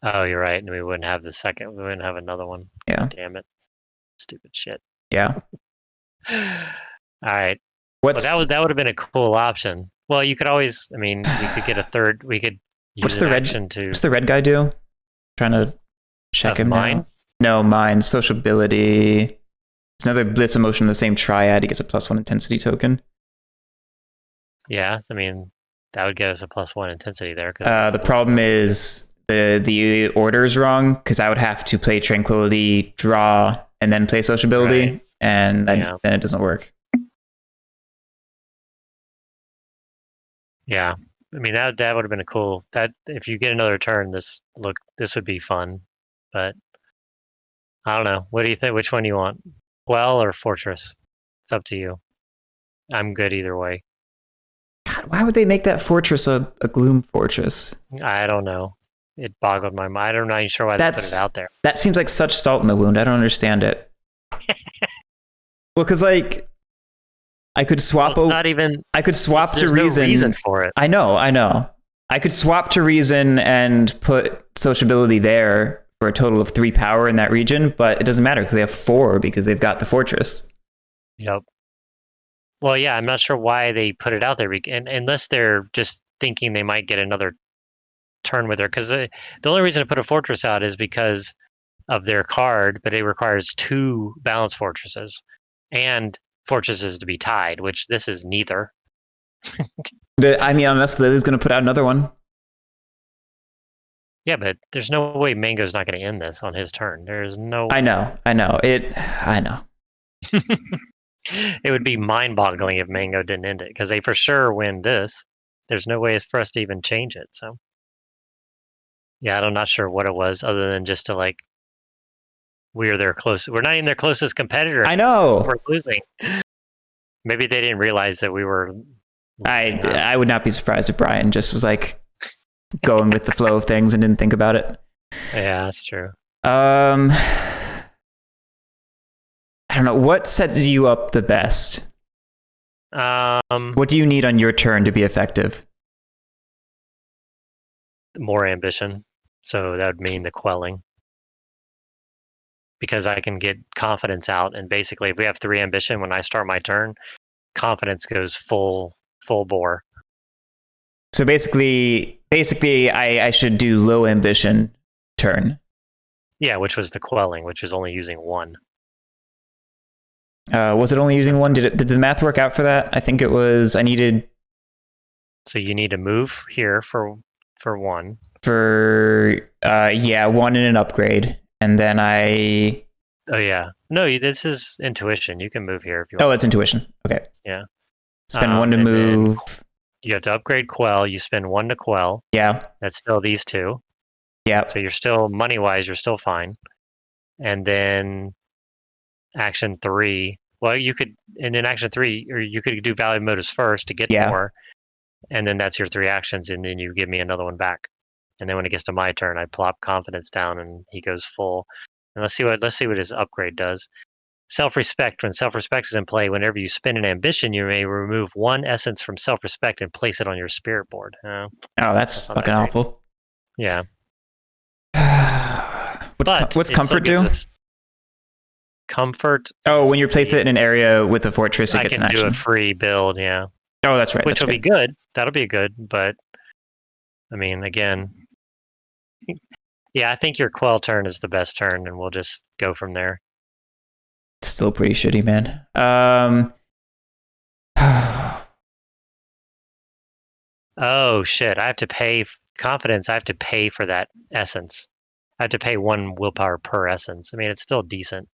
Oh, you're right. And we wouldn't have the second. We wouldn't have another one. Yeah. Damn it. Stupid shit. Yeah. All right. What's Well, that would have been a cool option. Well, you could always. I mean, we could get a third. We could use what's the red action to. What's the red guy do? Trying to check him mine? now. No, mine. Sociability. It's another Blitz emotion in the same triad. He gets a +1 intensity token. Yeah, I mean, that would get us a +1 intensity there. The problem is the order is wrong because I would have to play tranquility, draw, and then play sociability, right. And then it doesn't work. Yeah, I mean that would have been a cool. That if you get another turn, this would be fun, but I don't know. What do you think? Which one do you want? Well or Fortress? It's up to you. I'm good either way. God, why would they make that fortress a Gloom Fortress? I don't know. It boggled my mind. I'm not even sure why they put it out there. That seems like such salt in the wound. I don't understand it. Well, because like I could swap. I could swap to reason. No reason for it. I know. I could swap to reason and put sociability there for a total of 3 power in that region, but it doesn't matter because they have 4 because they've got the fortress. Yep. Well, yeah, I'm not sure why they put it out there, unless they're just thinking they might get another turn with her. Because the only reason to put a fortress out is because of their card, but it requires 2 balanced fortresses and fortresses to be tied, which this is neither. I mean, unless Lily's going to put out another one. Yeah, but there's no way Mango's not going to end this on his turn. There's no. I know. I know. It would be mind-boggling if Mango didn't end it, because they for sure win this. There's no way for us to even change it. So, yeah, I'm not sure what it was, other than just to like, we're not even their closest competitor. I know. We're losing. Maybe they didn't realize that we were. I would not be surprised if Brian just was like going with the flow of things and didn't think about it. Yeah, that's true. I don't know. What sets you up the best? What do you need on your turn to be effective? More ambition. So that would mean the quelling. Because I can get confidence out, and basically if we have 3 ambition, when I start my turn, confidence goes full bore. So basically I should do low ambition turn. Yeah, which was the quelling, which is only using 1. Was it only using 1? Did the math work out for that? I think it was. I needed. So you need to move here for 1. For 1 in an upgrade, and then I. Oh yeah, no, this is intuition. You can move here if you want. Oh, it's intuition. Okay. Yeah. Spend 1 to move. You have to upgrade quell. You spend 1 to quell. Yeah. That's still these 2. Yeah. So you're still money-wise, you're still fine. And then action 3. Well, you could, and in action 3, or you could do value motives first to get more, and then that's your 3 actions, and then you give me another one back. And then when it gets to my turn, I plop confidence down, and he goes full. And let's see what his upgrade does. Self-respect. When self-respect is in play, whenever you spend an ambition, you may remove 1 essence from self-respect and place it on your spirit board. Oh, that's fucking awful. Yeah. What's comfort do? Comfort. Oh, when you place it in an area with a fortress, it gets an action. I can do a free build, yeah. Oh, that's right. Which will be good. That'll be good, but I mean, again, yeah, I think your quell turn is the best turn, and we'll just go from there. Still pretty shitty, man. Oh shit! I have to pay confidence. I have to pay for that essence. I have to pay 1 willpower per essence. I mean, it's still decent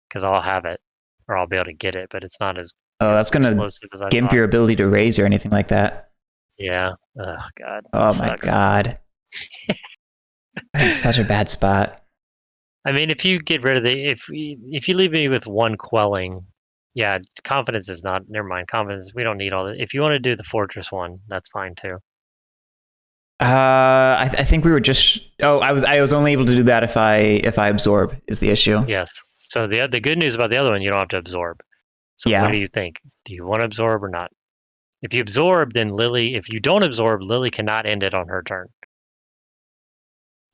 because I'll have it, or I'll be able to get it, but it's not as. Oh, that's gonna gimp your ability to raise or anything like that. Yeah. Oh god. Oh my god. It's such a bad spot. I mean, if you get rid of if you leave me with 1 quelling, Yeah, confidence is not. Never mind. Confidence. We don't need all that. If you want to do the fortress one, that's fine too. I think we were just. Oh, I was only able to do that if I absorb is the issue. Yes. So the good news about the other one, you don't have to absorb. So Yeah. what do you think? Do you want to absorb or not? If you absorb, then Lily. If you don't absorb, Lily cannot end it on her turn.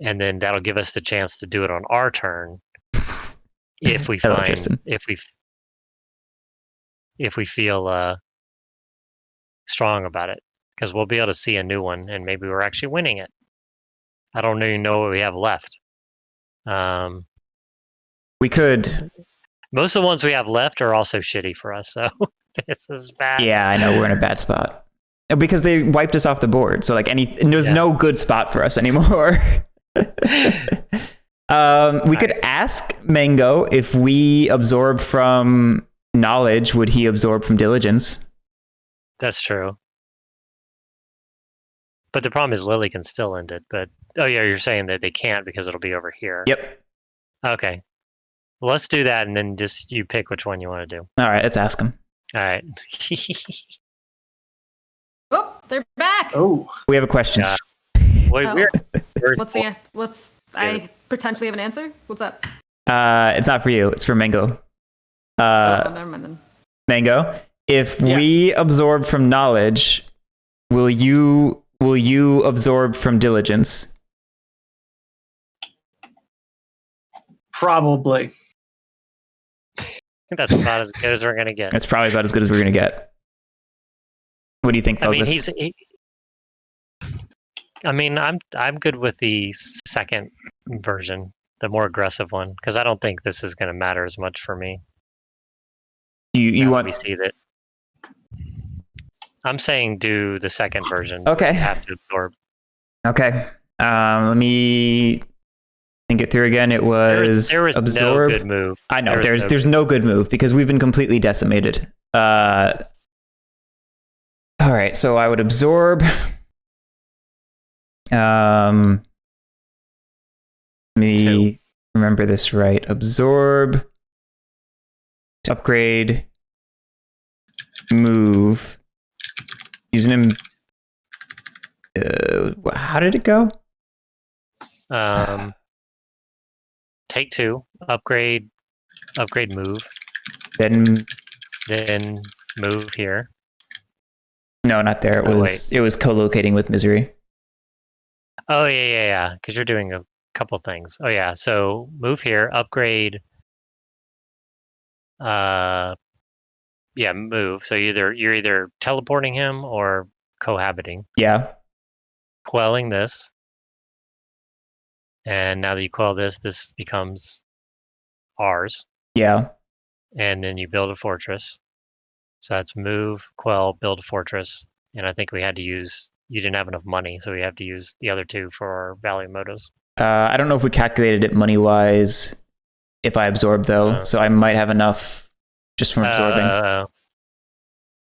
And then that'll give us the chance to do it on our turn if we Hello, find Tristan. if we feel strong about it, because we'll be able to see a new one and maybe we're actually winning it. I don't even know what we have left. We could. Most of the ones we have left are also shitty for us, so this is bad. Yeah, I know we're in a bad spot because they wiped us off the board. So like there's no good spot for us anymore. We could ask Mango if we absorb from knowledge, would he absorb from diligence? That's true. But the problem is Lily can still end it. But oh yeah, you're saying that they can't because it'll be over here. Yep. Okay. Well, let's do that, and then just you pick which one you want to do. All right, let's ask him. All right. Oh, they're back. Oh, We have a question. Wait, What's I potentially have an answer? What's up? It's not for you. It's for Mango. Never mind then. Mango, if we absorb from knowledge, will you absorb from diligence? probably. That's about as good as we're gonna get. That's probably about as good as we're gonna get. What do you think, I mean, Focus? I'm good with the second version, the more aggressive one, because I don't think this is going to matter as much for me. You want? We see that. I'm saying do the second version. Okay. You have to absorb. Okay. Let me think it through again. It was there was absorb. no good move. I know there's no good move because we've been completely decimated. All right, so I would absorb. Let me remember this right. Absorb, upgrade, move. Using him. How did it go? Take 2, upgrade, move, Then move here. no, not there. It was co-locating with misery. Oh yeah. Because you're doing a couple things. Oh yeah. So move here, upgrade. Move. So you're either teleporting him or cohabiting. Yeah. Quelling this. And now that you quell this becomes ours. Yeah. And then you build a fortress. So that's move, quell, build a fortress. And I think we had to use. You didn't have enough money, so we have to use the other 2 for our value motos. I don't know if we calculated it money wise. If I absorb though, so I might have enough just from absorbing.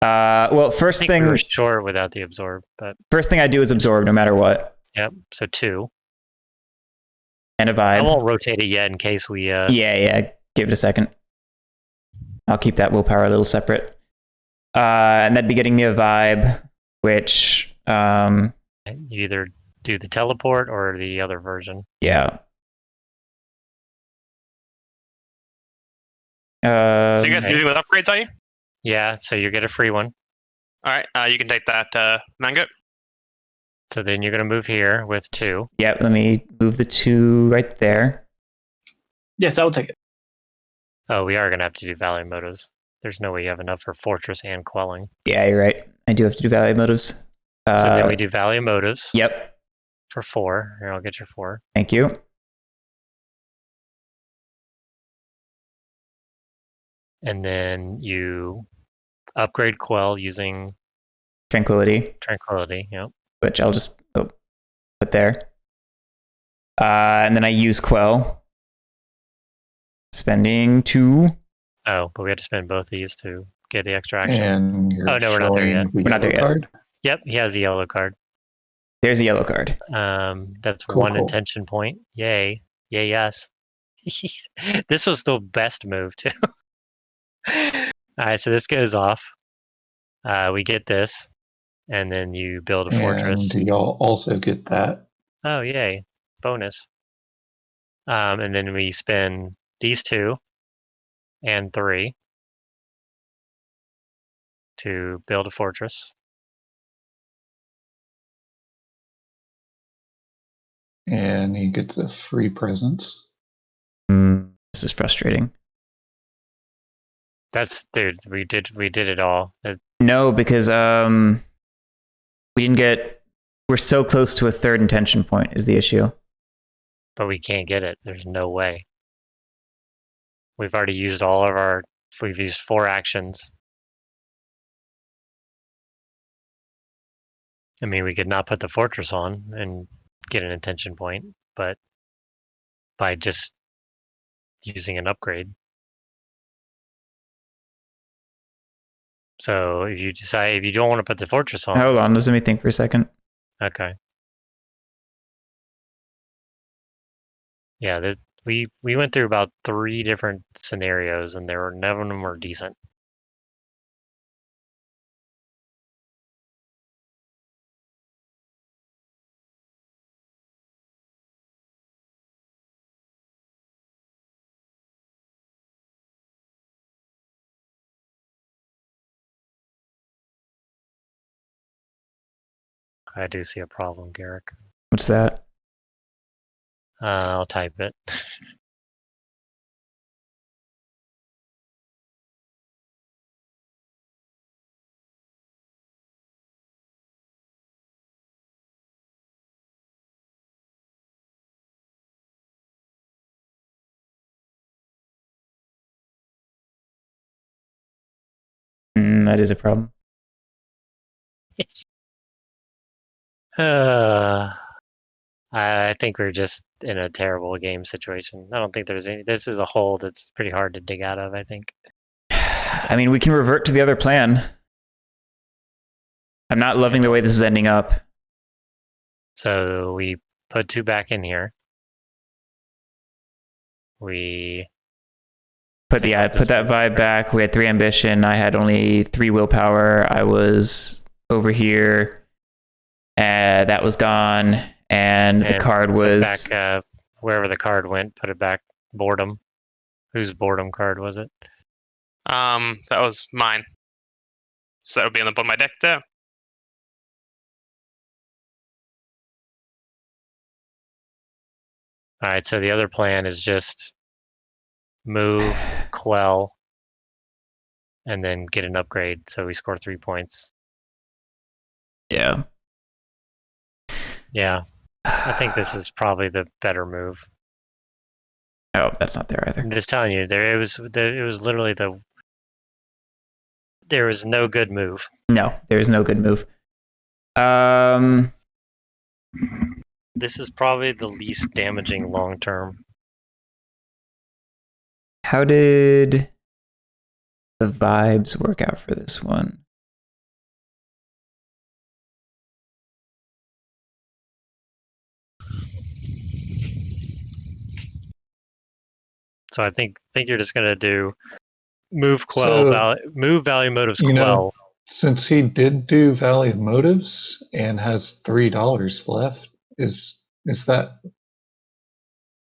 Well, first thing we were short without the absorb, but first thing I do is absorb no matter what. Yep. So 2 and a vibe. I won't rotate it yet in case we. Yeah. Give it a second. I'll keep that willpower a little separate. And that'd be getting me a vibe, which you either do the teleport or the other version. Yeah. So you guys moving with upgrades, are you? Yeah, so you get a free one. All right, you can take that, Mango. So then you're going to move here with 2. Yep, let me move the 2 right there. Yes, I will take it. Oh, we are going to have to do value motos. There's no way you have enough for fortress and quelling. Yeah, you're right. I do have to do value motives. So then we do value motives. Yep. For 4. Here, I'll get your 4. Thank you. And then you upgrade quell using Tranquility. Yep. Which I'll just put there. And then I use quell. Spending 2. Oh, but we have to spend both these to get the extra action. And Oh, no, we're not there yet. We're not there yet. Card? Yep, he has a yellow card. There's a yellow card. That's Cool, 1 cool. intention point. Yay. Yay, yes. This was the best move, too. All right, so this goes off. We get this, and then you build a And fortress. y'all also get that. Oh, yay. Bonus. And then we spend these 2 and 3 to build a fortress. And he gets a free presence. This is frustrating. Dude, we did it all. No, because we didn't get. We're so close to a third intention point is the issue. But we can't get it. There's no way. We've already used all of our. We've used 4 actions. I mean, we could not put the fortress on and get an intention point, but by just using an upgrade. So if you don't want to put the fortress on, Hold on, let me think for a second. okay. Yeah, we went through about 3 different scenarios, and none of them were decent. I do see a problem, Guerric. What's that? I'll type it. That is a problem. I think we're just in a terrible game situation. I don't think there's any. This is a hole that's pretty hard to dig out of, I think. I mean, we can revert to the other plan. I'm not loving the way this is ending up. So we put 2 back in here. We put that vibe back. We had 3 ambition. I had only 3 willpower. I was over here. That was gone. And the card was back wherever the card went. Put it back. Boredom. Whose boredom card was it? That was mine. So that would be on the bottom of my deck there. All right. So the other plan is just move, quell, and then get an upgrade. So we score 3 points. Yeah. Yeah. I think this is probably the better move. Oh, that's not there either. I'm just telling you, it was literally there was no good move. No, there is no good move. This is probably the least damaging long term. How did the vibes work out for this one? So I think you're just gonna do move quell, move value motives quell. Since he did do value motives and has $3 left, is that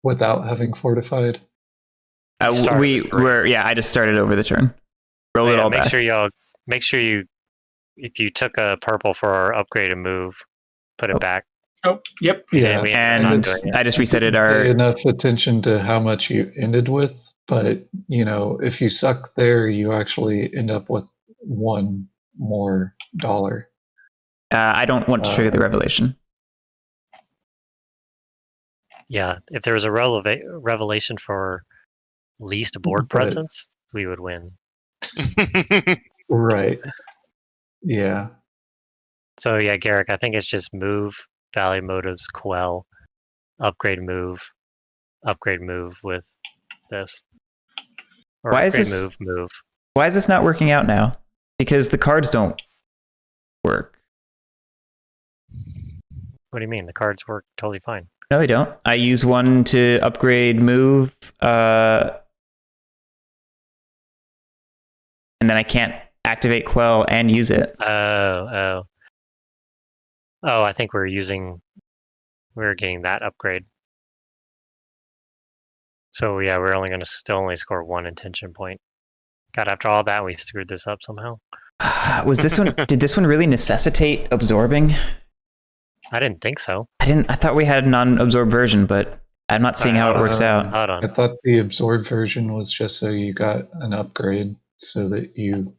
without having fortified? I just started over the turn. Roll it all back. Make sure you if you took a purple for our upgraded move, put it back. Oh, yep. Yeah, and I just resetted our. Pay enough attention to how much you ended with, but if you suck there, you actually end up with $1 more. I don't want to trigger the revelation. Yeah, if there was a revelation for least board presence, we would win. Right. Yeah. So yeah, Guerric, I think it's just move, value motives, quell, upgrade move with this. Or Why is upgrade this move? Why is this not working out now? Because the cards don't work. What do you mean? The cards work totally fine. No, they don't. I use one to upgrade move. and then I can't activate Quell and use it. Oh, I think we're getting that upgrade. So yeah, we're only going to still only score 1 intention point. God, after all that, we screwed this up somehow. Was this one? Did this one really necessitate absorbing? I didn't think so. I thought we had a non-absorb version, but I'm not seeing how it works out. Hold on. I thought the absorb version was just so you got an upgrade so that you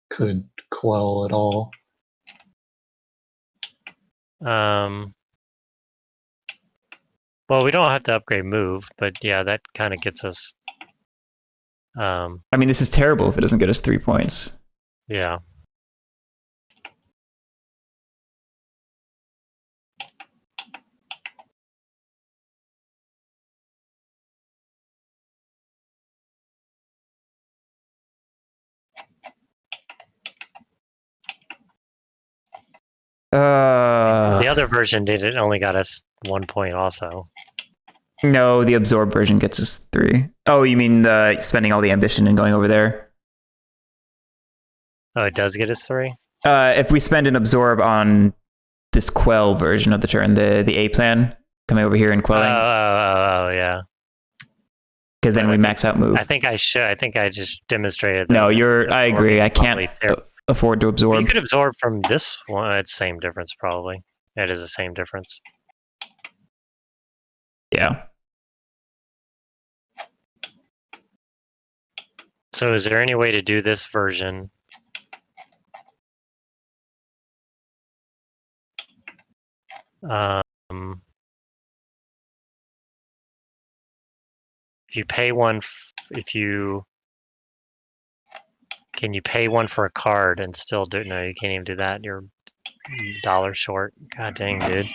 could quell it all. Well, we don't have to upgrade move, but yeah, that kind of gets us. I mean, this is terrible if it doesn't get us 3 points. Yeah. The other version did it only got us 1 point also. No, the absorb version gets us 3. Oh, you mean spending all the ambition and going over there? Oh, it does get us 3? If we spend an absorb on this quell version of the turn, the A plan, coming over here and quelling. Oh, yeah. Because then we max out move. I think I should. I think I just demonstrated. No, I agree. I can't afford to absorb. You could absorb from this one. It's same difference, probably. It is the same difference. Yeah. So is there any way to do this version? If you pay one, can you pay one for a card and still do? No, you can't even do that. You're $1 short. God dang, dude,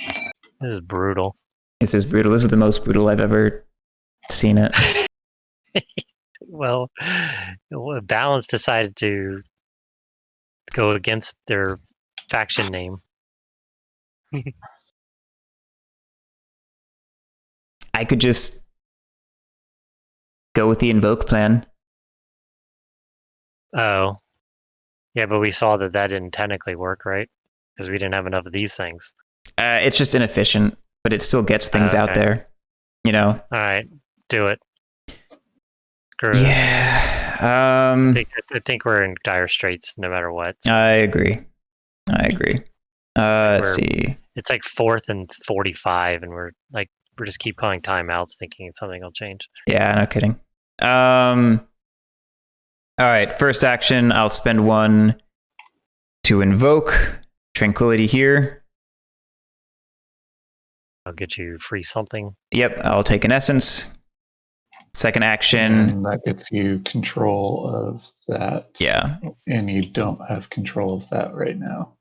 this is brutal. This is brutal. This is the most brutal I've ever seen it. Well, Balance decided to go against their faction name. I could just go with the invoke plan. Oh. Yeah, but we saw that didn't technically work, right? Because we didn't have enough of these things. It's just inefficient, but it still gets things out there. You know? All right, do it. Screw it. Yeah. I think we're in dire straits no matter what. I agree. Let's see. It's like 4th and 45, and we're just keep calling timeouts, thinking something will change. Yeah, no kidding. All right, first action, I'll spend 1 to invoke Tranquility here. I'll get you free something. Yep, I'll take an essence. Second action. And that gets you control of that. Yeah. And you don't have control of that right now.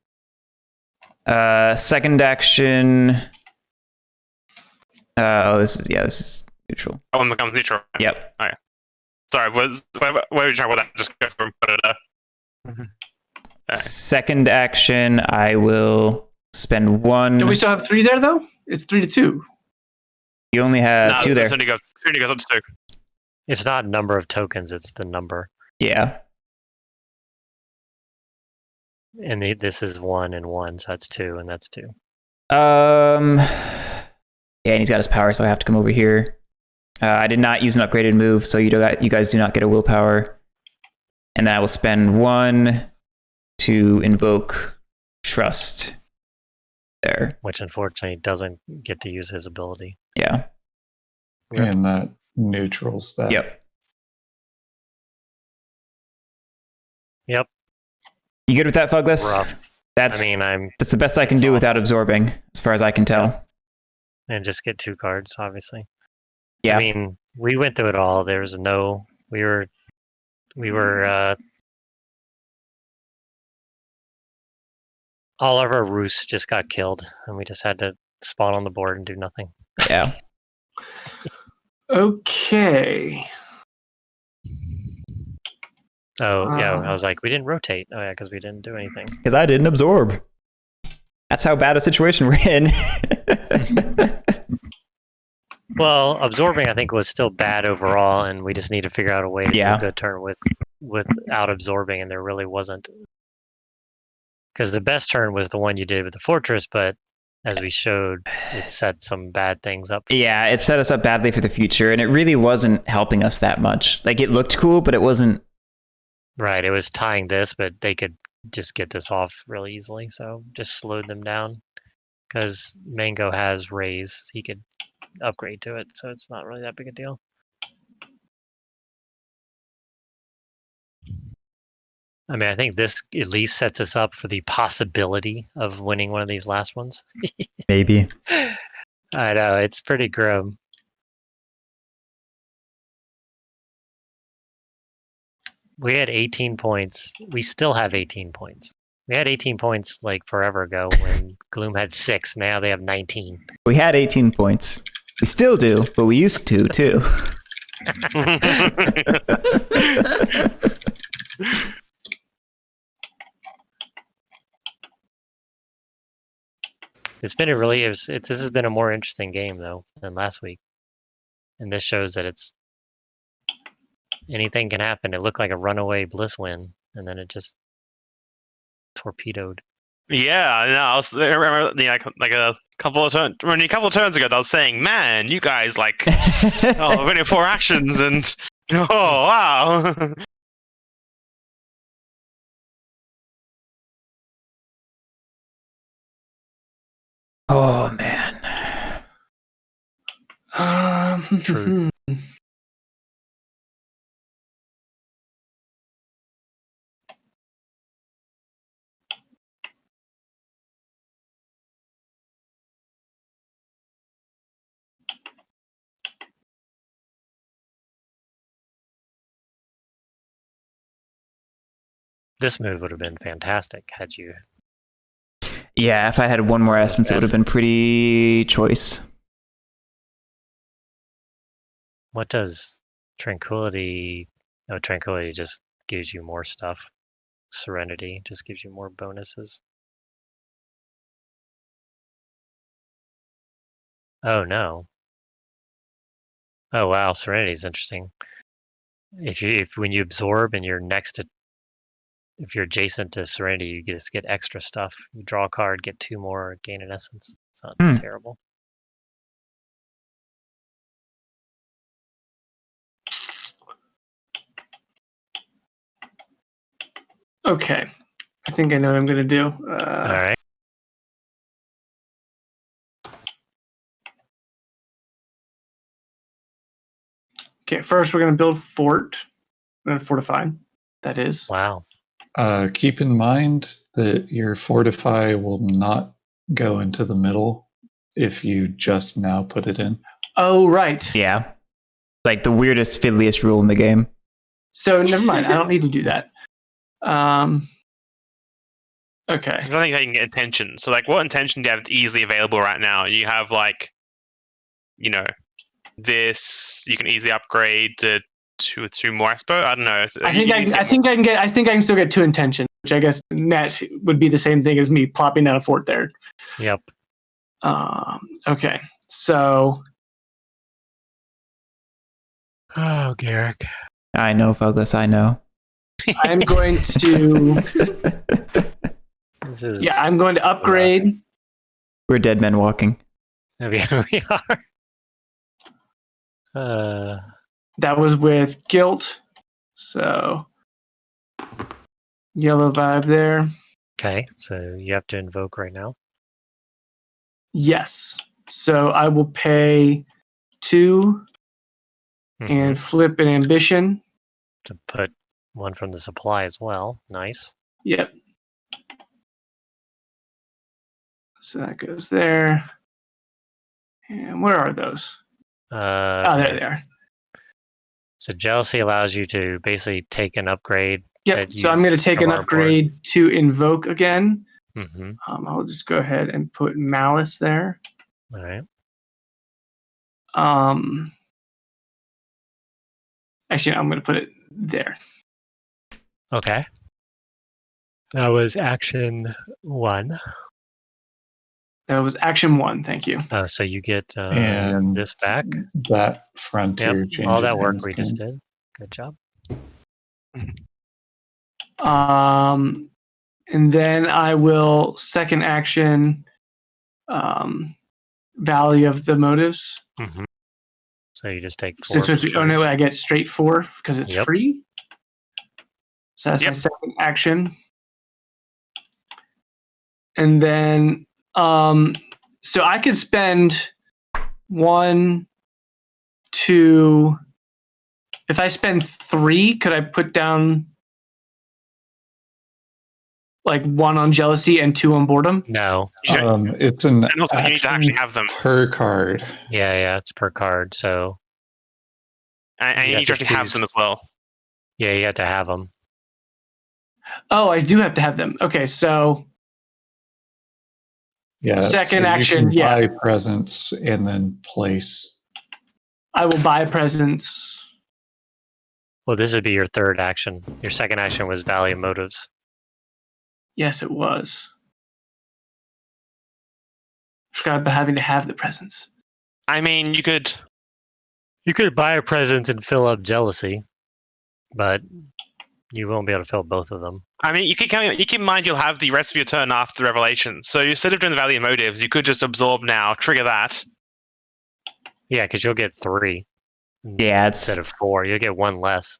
Second action. This is neutral. That one becomes neutral. Yep. All right. Sorry, where were you trying with that? Just go from put it up. Second action, I will spend 1. Do we still have 3 there though? It's 3 to 2. You only have 2 there. It only goes up to 2. It's not number of tokens; it's the number. Yeah. And this is 1 and 1, so that's 2, and that's 2. Yeah, and he's got his power, so I have to come over here. I did not use an upgraded move, so you guys do not get a willpower. And then I will spend 1 to invoke Trust. There. Which unfortunately doesn't get to use his ability. Yeah. And that neutrals that. Yep. Yep. You good with that, Fugless? Rough. That's the best I can do without absorbing, as far as I can tell. And just get 2 cards, obviously. Yeah. I mean, we went through it all. There was we were all of our roosts just got killed, and we just had to spawn on the board and do nothing. Yeah. Okay. Oh, yeah, I was like, we didn't rotate. Oh, yeah, because we didn't do anything. Because I didn't absorb. That's how bad a situation we're in. Well, absorbing I think was still bad overall, and we just need to figure out a way to do Yeah. a good turn without absorbing, and there really wasn't. Because the best turn was the one you did with the fortress, but as we showed, it set some bad things up. Yeah, it set us up badly for the future, and it really wasn't helping us that much. Like, it looked cool, but it wasn't. Right, it was tying this, but they could just get this off really easily, so just slowed them down. Because Mango has raise, he could upgrade to it, so it's not really that big a deal. I mean, I think this at least sets us up for the possibility of winning one of these last ones. Maybe. I know, it's pretty grim. We had 18 points. We still have 18 points. We had 18 points like forever ago when Gloom had 6. Now they have 19. We had 18 points. We still do, but we used to, too. This has been a more interesting game though than last week, and this shows that anything can happen. It looked like a runaway Bliss win, and then it just torpedoed. Yeah, no, I remember like a couple of turns ago, I was saying, man, you guys winning 4 actions, and oh wow. Oh, man. Truth. This move would have been fantastic had you. Yeah, if I had one more essence, it would have been pretty choice. What does Tranquility? Oh, Tranquility just gives you more stuff. Serenity just gives you more bonuses. Oh no. Oh wow, Serenity is interesting. When you absorb and you're if you're adjacent to Serenity, you just get extra stuff. You draw a card, get 2 more, gain an essence. It's not terrible. Okay. I think I know what I'm going to do. All right. Okay, first we're going to build fort. We're going to fortify. That is. Wow. Keep in mind that your fortify will not go into the middle if you just now put it in. Oh, right. Yeah. Like the weirdest, fiddliest rule in the game. So never mind. I don't need to do that. Okay. I don't think I can get intention. So, what intention do you have easily available right now? You have this. You can easily upgrade to 2 more expo. I don't know. I think I can still get 2 intention, which I guess net would be the same thing as me plopping down a fort there. Yep. Okay. So. Oh, Guerric. I know, Douglas, I know. I'm going to. I'm going to upgrade. We're dead men walking. We are. That was with guilt. So. Yellow vibe there. Okay, so you have to invoke right now. Yes. So I will pay 2 and flip an ambition. To put 1 from the supply as well. Nice. Yep. So that goes there. And where are those? There they are. So jealousy allows you to basically take an upgrade. Yep. So I'm going to take an upgrade to invoke again. Mm-hmm. I'll just go ahead and put malice there. All right. Actually, I'm going to put it there. Okay. That was action 1. That was action 1. Thank you. Oh, so you get And this back. that frontier Yep, changes. all that work hands we just again. did. Good job. And then I will second action value of the motives. Mm-hmm. So you just take 4. Since it's no, I get straight 4 because it's Yep. free. So that's my Yep. second action. And then so I could spend 1, 2. If I spend 3, could I put down like 1 on jealousy and 2 on boredom? No. It's an And also, you need to action actually have them. per card. Yeah, it's per card. So And you You need to have to actually have choose. them as well. yeah, you have to have them. Oh, I do have to have them. Okay, so Yeah. Second so action, You can yeah. buy presents and then place. I will buy presents. Well, this would be your third action. Your second action was value motives. Yes, it was. Forgot about having to have the presents. I mean, you could. You could buy a present and fill up jealousy, but you won't be able to fill both of them. I mean, you keep in mind you'll have the rest of your turn after the revelation. So instead of doing the value motives, you could just absorb now, trigger that. Yeah, because you'll get 3 Yeah, it's instead of 4. You'll get 1 less.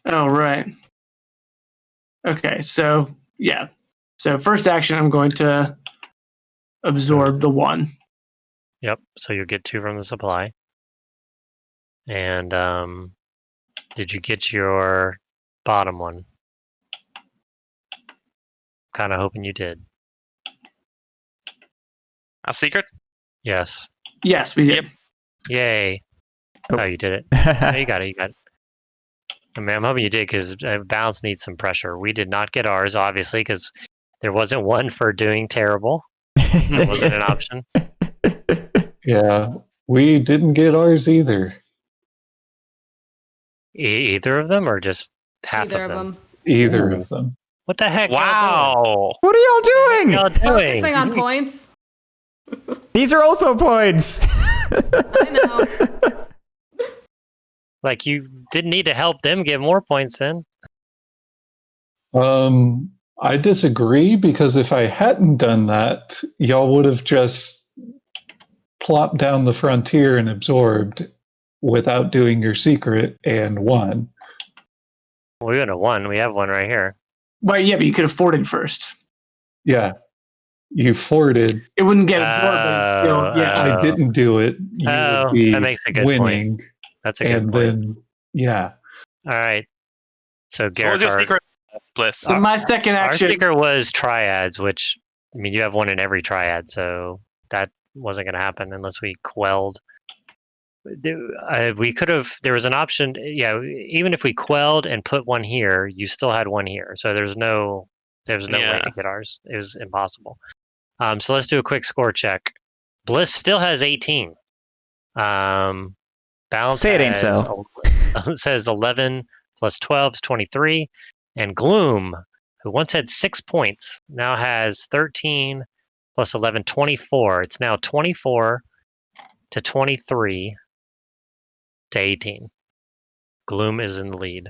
Oh, right. Okay, so yeah. So first action, I'm going to absorb the 1. Yep. So you'll get 2 from the supply. And did you get your bottom one? Kind of hoping you did. A secret? Yes. Yes, we did. Yep. Yay. Oh. Oh, you did it. No, you got it. I mean, I'm hoping you did because balance needs some pressure. We did not get ours, obviously, because there wasn't one for doing terrible. It wasn't an option. Yeah. We didn't get ours either. Either of them, or just half Either of them? Either Ooh. of them. What the heck? Wow. What are y'all doing? Y'all doing? Focusing on points. These are also points. I know. Like, you didn't need to help them get more points then. I disagree because if I hadn't done that, y'all would have just plopped down the frontier and absorbed without doing your secret and won. We would have won. We have one right here. Well, yeah, but you could afford it first. Yeah. You forwarded. It wouldn't get absorbed. But still, yeah. I didn't do it. You would be that makes a good winning. point. That's a good And point. then, yeah. All right. So, So what was Garrick, your secret, Bliss? So my second our action. secret was triads, which, I mean, you have one in every triad, so that wasn't going to happen unless we quelled. We could have, there was an option, yeah, even if we quelled and put one here, you still had one here. So there's no way to get ours. It was impossible. So let's do a quick score check. Bliss still has 18. Balance Say it ain't so. It says 11 plus 12 is 23. And Gloom, who once had 6 points, now has 13 plus 11, 24. It's now 24 to 23 to 18. Gloom is in the lead.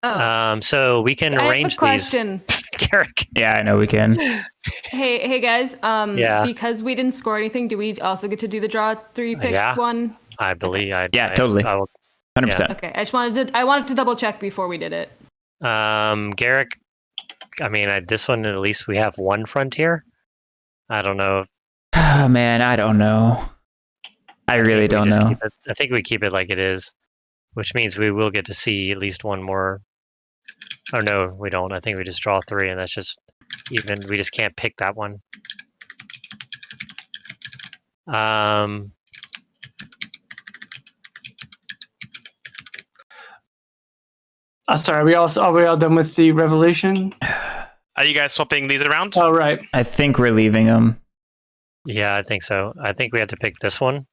Oh, So we can I have a arrange these. question. Garrick. Yeah, I know we can. Hey guys. Yeah. Because we didn't score anything, do we also get to do the draw 3 pick Yeah. one? I believe. Yeah, totally. I will, 100%. Okay, I wanted to double check before we did it. Garrick. I mean, this one at least we have one frontier. I don't know. Oh, man, I don't know. I really don't know. I think we keep it like it is, which means we will get to see at least one more. Oh no, we don't. I think we just draw 3, and that's just even. We just can't pick that one. Sorry, are we all done with the revelation? Are you guys swapping these around? Oh, right. I think we're leaving them. Yeah, I think so. I think we have to pick this one.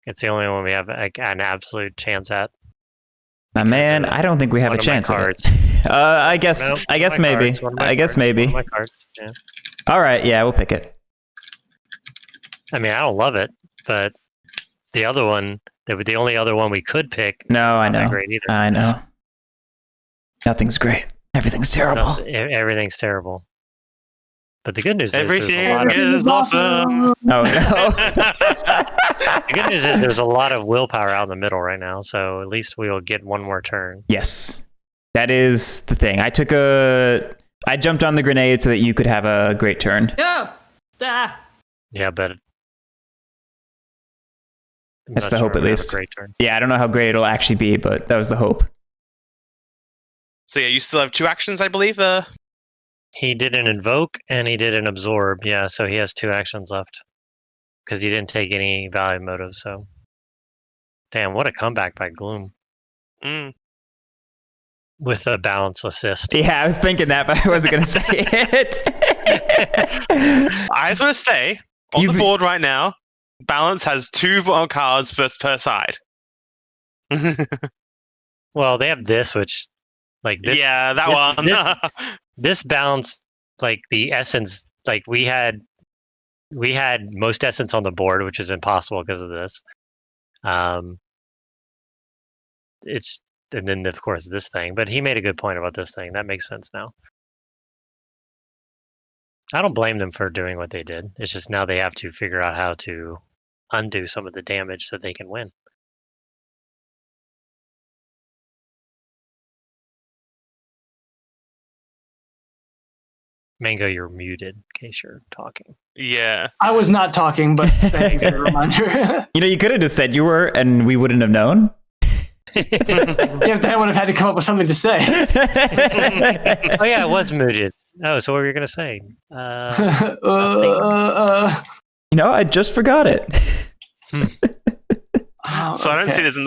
It's the only one we have like an absolute chance at. Now, man, I don't think we have a chance at it. I guess maybe. I guess maybe. Yeah. All right, yeah, we'll pick it. I mean, I don't love it, but the other one, the only other one we could pick. No, I not that know. great either. I know. Nothing's great. Everything's terrible. Everything's terrible. But the good news Everything is is awesome. Oh no. the good news is there's a lot of willpower out in the middle right now, so at least we'll get one more turn. Yes. That is the thing. I jumped on the grenade so that you could have a great turn. Yeah. Ah. Yeah, but I'm That's not the sure hope, I'm at gonna have least. a great turn. Yeah, I don't know how great it'll actually be, but that was the hope. So yeah, you still have 2 actions, I believe. He did an invoke and he did an absorb. Yeah, so he has 2 actions left because he didn't take any value motive. So, damn, what a comeback by Gloom with a balance assist. Yeah, I was thinking that, but I wasn't going to say it. I just want to say, on the board right now, Balance has 2 cards per side. Well, they have this, which, like, this, yeah, that one. This balance, like the essence, like we had most essence on the board, which is impossible because of this. It's and then of course this thing, but he made a good point about this thing. That makes sense now. I don't blame them for doing what they did. It's just now they have to figure out how to undo some of the damage so they can win. Mango, you're muted in case you're talking. Yeah. I was not talking, but thank you for the reminder. You know, you could have just said you were, and we wouldn't have known. Yeah, I would have had to come up with something to say. Oh yeah, I was muted. Oh, so what were you gonna say? You know, I just forgot it. So I don't see there's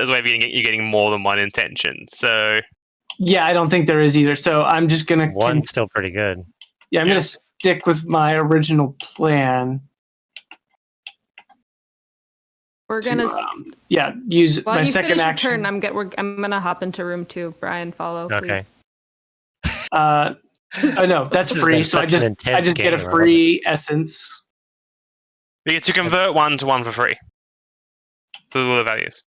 a way of you getting more than one intention. So yeah, I don't think there is either. So I'm just gonna One's still pretty good. Yeah, I'm gonna stick with my original plan. We're gonna use while my you second finish your action. turn. I'm gonna hop into room 2. Brian, follow, Okay. please. Oh no, that's This has free. been So I such just an intense get a game, I love free essence. you get to convert 1 to 1 for free. So the values.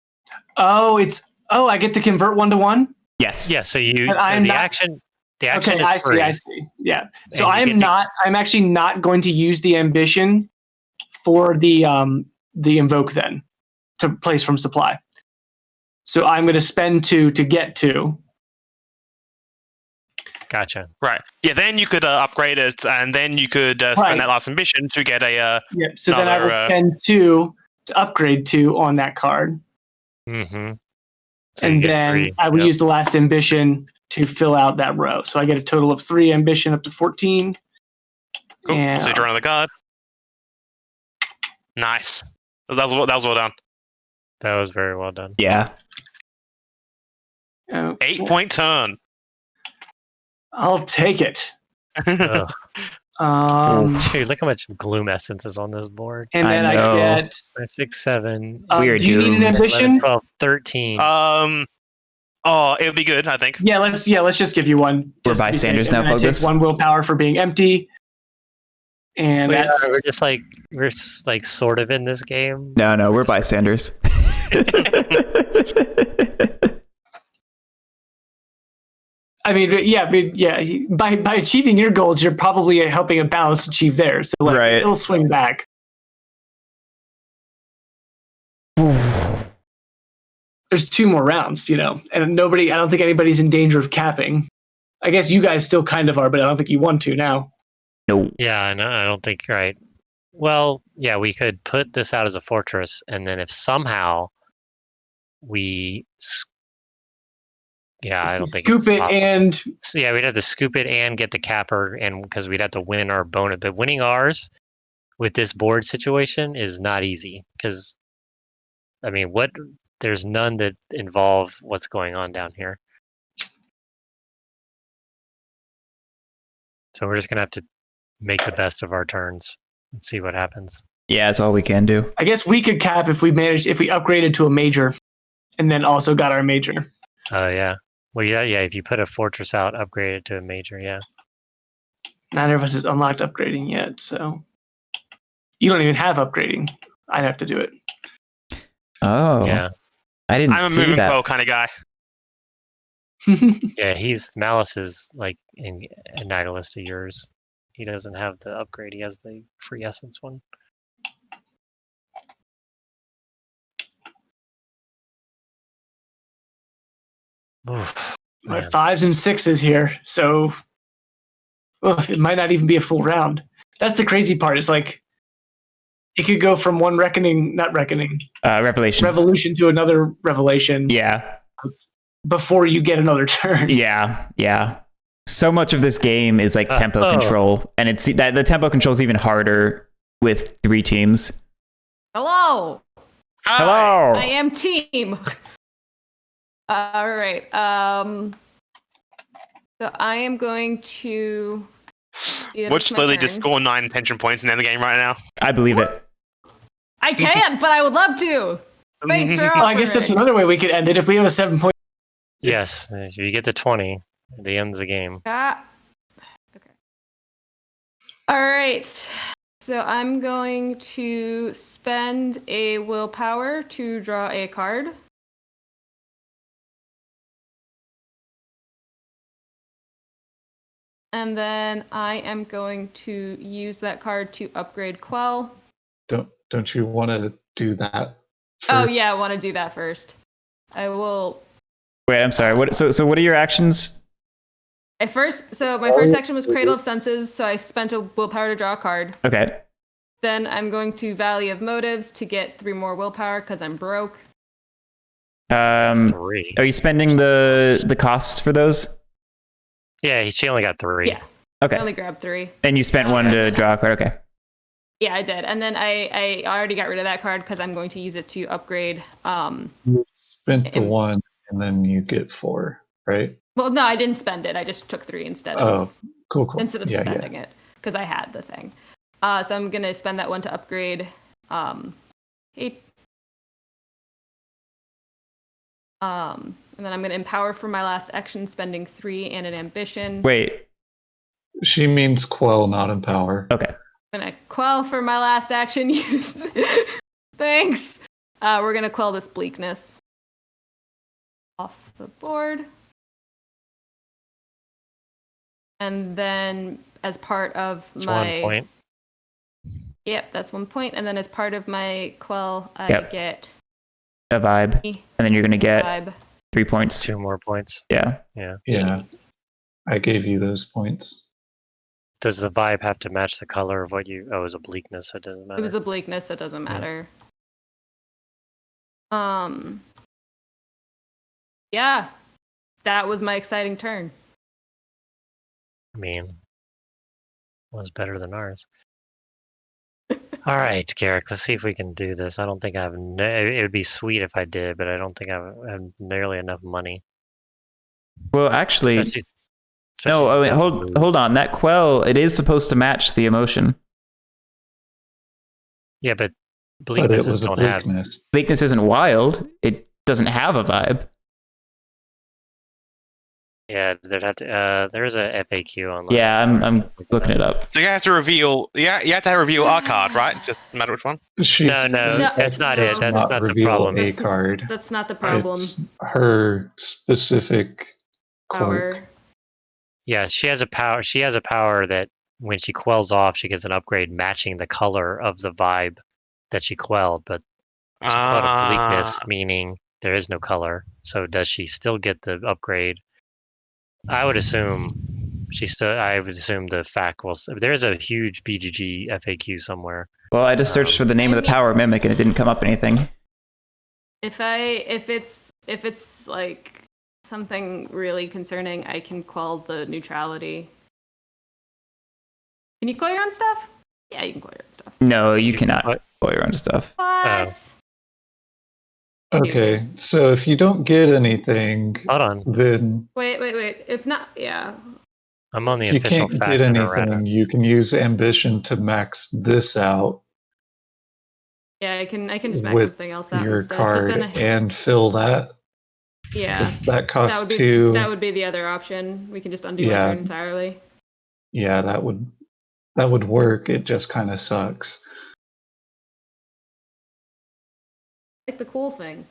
I get to convert 1 to 1. Yes. Yeah, so the I'm not- action Okay, is free. I see. Yeah. So And you get I'm actually not going to use the ambition for the invoke then to place from supply. So I'm going to spend 2 to get 2. Gotcha. Right. Yeah, then you could upgrade it, and then you could spend that last ambition to get a... So then I will spend 2 to upgrade 2 on that card. Mm-hmm. So And then I will use the last ambition to fill out that row. So I get a total of 3 ambition up to 14. Cool. And, So you draw another card. Nice. That was well done. That was very well done. Yeah. 8-point turn. I'll take it. Ugh. Um, Dude, look how much gloom essence is on this board. and then I know. get 6, 7, We are do you need an doomed. ambition? 11, 12, 13. It'll be good, I think. Yeah, let's just give you one. We're just to be bystanders safe. now, And then I take Focus. 1 willpower for being empty. And that's we're just like sort of in this game. No, we're bystanders. I mean, by achieving your goals, you're probably helping a balance achieve theirs. So like, Right. it'll swing back. There's 2 more rounds, and I don't think anybody's in danger of capping. I guess you guys still kind of are, but I don't think you want to now. No. Yeah, I know. I don't think you're right. Well, yeah, we could put this out as a fortress, and then if somehow we, I don't think Scoop it's it possible. and So, yeah, we'd have to scoop it and get the capper, and because we'd have to win our bonus. But winning ours with this board situation is not easy because, I mean, there's none that involve what's going on down here. So we're just gonna have to make the best of our turns and see what happens. Yeah, that's all we can do. I guess we could cap if we upgraded to a major, and then also got our major. Oh yeah. Well, yeah. If you put a fortress out, upgrade it to a major, yeah. Neither of us has unlocked upgrading yet, so you don't even have upgrading. I'd have to do it. Oh, Yeah. I didn't I'm a see moving that. coil kind of guy. Yeah, Malice is like analogous to yours. He doesn't have the upgrade. He has the free essence one. Oof, We're man. 5s and 6s here, so it might not even be a full round. That's the crazy part. It's like it could go from one Revelation. revolution to another revelation. Yeah. Before you get another turn. Yeah. So much of this game is like tempo control, and it's that the tempo control is even harder with 3 teams. Hello. Hello. I am team. All right. So I am going to. We're slowly just scoring 9 tension points in the game right now. I believe it. I can't, but I would love to. Thanks for I guess that's another way we could end it if we have a 7 point. Yes, if you get to 20, the ends the game. Okay. All right. So I'm going to spend a willpower to draw a card. And then I am going to use that card to upgrade Quell. Don't you want to do that? Oh yeah, I want to do that first. I will. Wait, I'm sorry. What? So what are your actions? My first action was Cradle of Senses, so I spent a willpower to draw a card. Okay. Then I'm going to Valley of Motives to get 3 more willpower because I'm broke. 3. Are you spending the costs for those? Yeah, she only got 3. Yeah. Okay. I only grabbed 3. And you spent 1 to draw a card. Okay. Yeah, I did. And then I already got rid of that card because I'm going to use it to upgrade. You spent the 1 and then you get 4, right? Well, no, I didn't spend it. I just took 3 instead of spending it because I had the thing. So I'm gonna spend that 1 to upgrade. And then I'm gonna empower for my last action, spending 3 and an ambition. Wait. She means quell, not empower. Okay. I'm gonna quell for my last action. Use. Thanks. We're gonna quell this bleakness off the board. And then as part of That's my 1 point. Yep, that's 1 point. And then as part of my quell, I get a vibe. And then you're gonna get vibe. 3 points. 2 more points. Yeah. I gave you those points. Does the vibe have to match the color of what you... Oh, it was a bleakness, so it doesn't matter. It was a bleakness, it doesn't matter. Yeah. That was my exciting turn. I mean, was better than ours. All right, Guerric, let's see if we can do this. I don't think I have... It would be sweet if I did, but I don't think I have nearly enough money. Well, actually... Especially no, wait, hold on. That quell, it is supposed to match the emotion. Yeah, but But bleaknesses it was a don't have... bleakness. Bleakness isn't wild. It doesn't have a vibe. Yeah, there'd have to... there is a FAQ online. Yeah, I'm looking it up. So you have to reveal. Yeah, you have to reveal our card, right? Just no matter which one. No, that's not it. That's not the reveal problem. a card. That's not the problem. It's her specific quirk. Power. Yeah, she has a power. She has a power that when she quells off, she gets an upgrade matching the color of the vibe that she quelled. But she quelled a bleakness, meaning there is no color. So does she still get the upgrade? I would assume I would assume the fact will. There's a huge BGG FAQ somewhere. Well, I just searched for the name of the power mimic and it didn't come up anything. If it's like something really concerning, I can quell the neutrality. Can you quell your own stuff? Yeah, you can quell your own stuff. No, you cannot quell your own stuff. What? Okay, so if you don't get anything, hold on. Then wait. If not, yeah. I'm on the if you official can't fact get errata. anything, you can use ambition to max this out. Yeah, I can just max with something else out your instead. card But then and fill that. Yeah. That costs that would be, 2. That would be the other option. We can just undo Yeah. our turn entirely. Yeah, that would work. It just kind of sucks. Like the cool thing.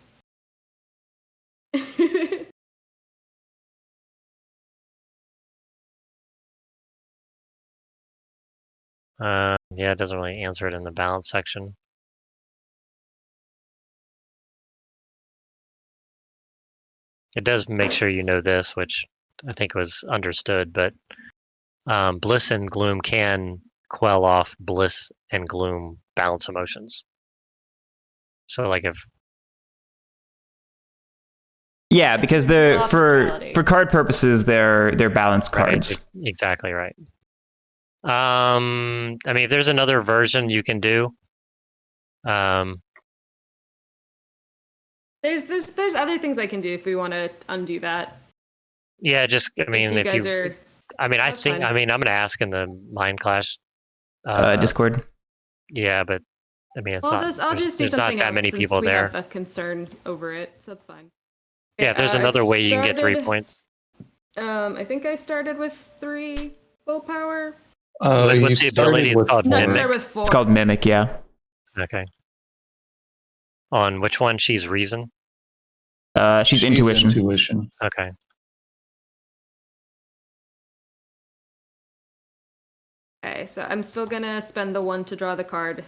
Yeah, it doesn't really answer it in the balance section. It does make sure you know this, which I think was understood, but bliss and gloom can quell off bliss and gloom balance emotions. So like if Yeah, because for card purposes, they're balanced cards. Right, exactly right. I mean, if there's another version you can do, there's other things I can do if we want to undo that. yeah, just I mean, if you guys are, I mean, I that's think fine. I mean, I'm gonna ask in the Mind Clash. Discord. Yeah, but I mean, it's Well, not. I'll just do there's something not that else many since people we there. have a concern over it, so that's fine. Yeah, if there's I another way you can get 3 started- points. I think I started with 3 willpower. What's You the ability? started It's with called No, I Mimic. started with 4. It's called Mimic, yeah. Okay. On which one? She's Reason. She's Intuition. Intuition. Okay. Okay, so I'm still gonna spend the 1 to draw the card.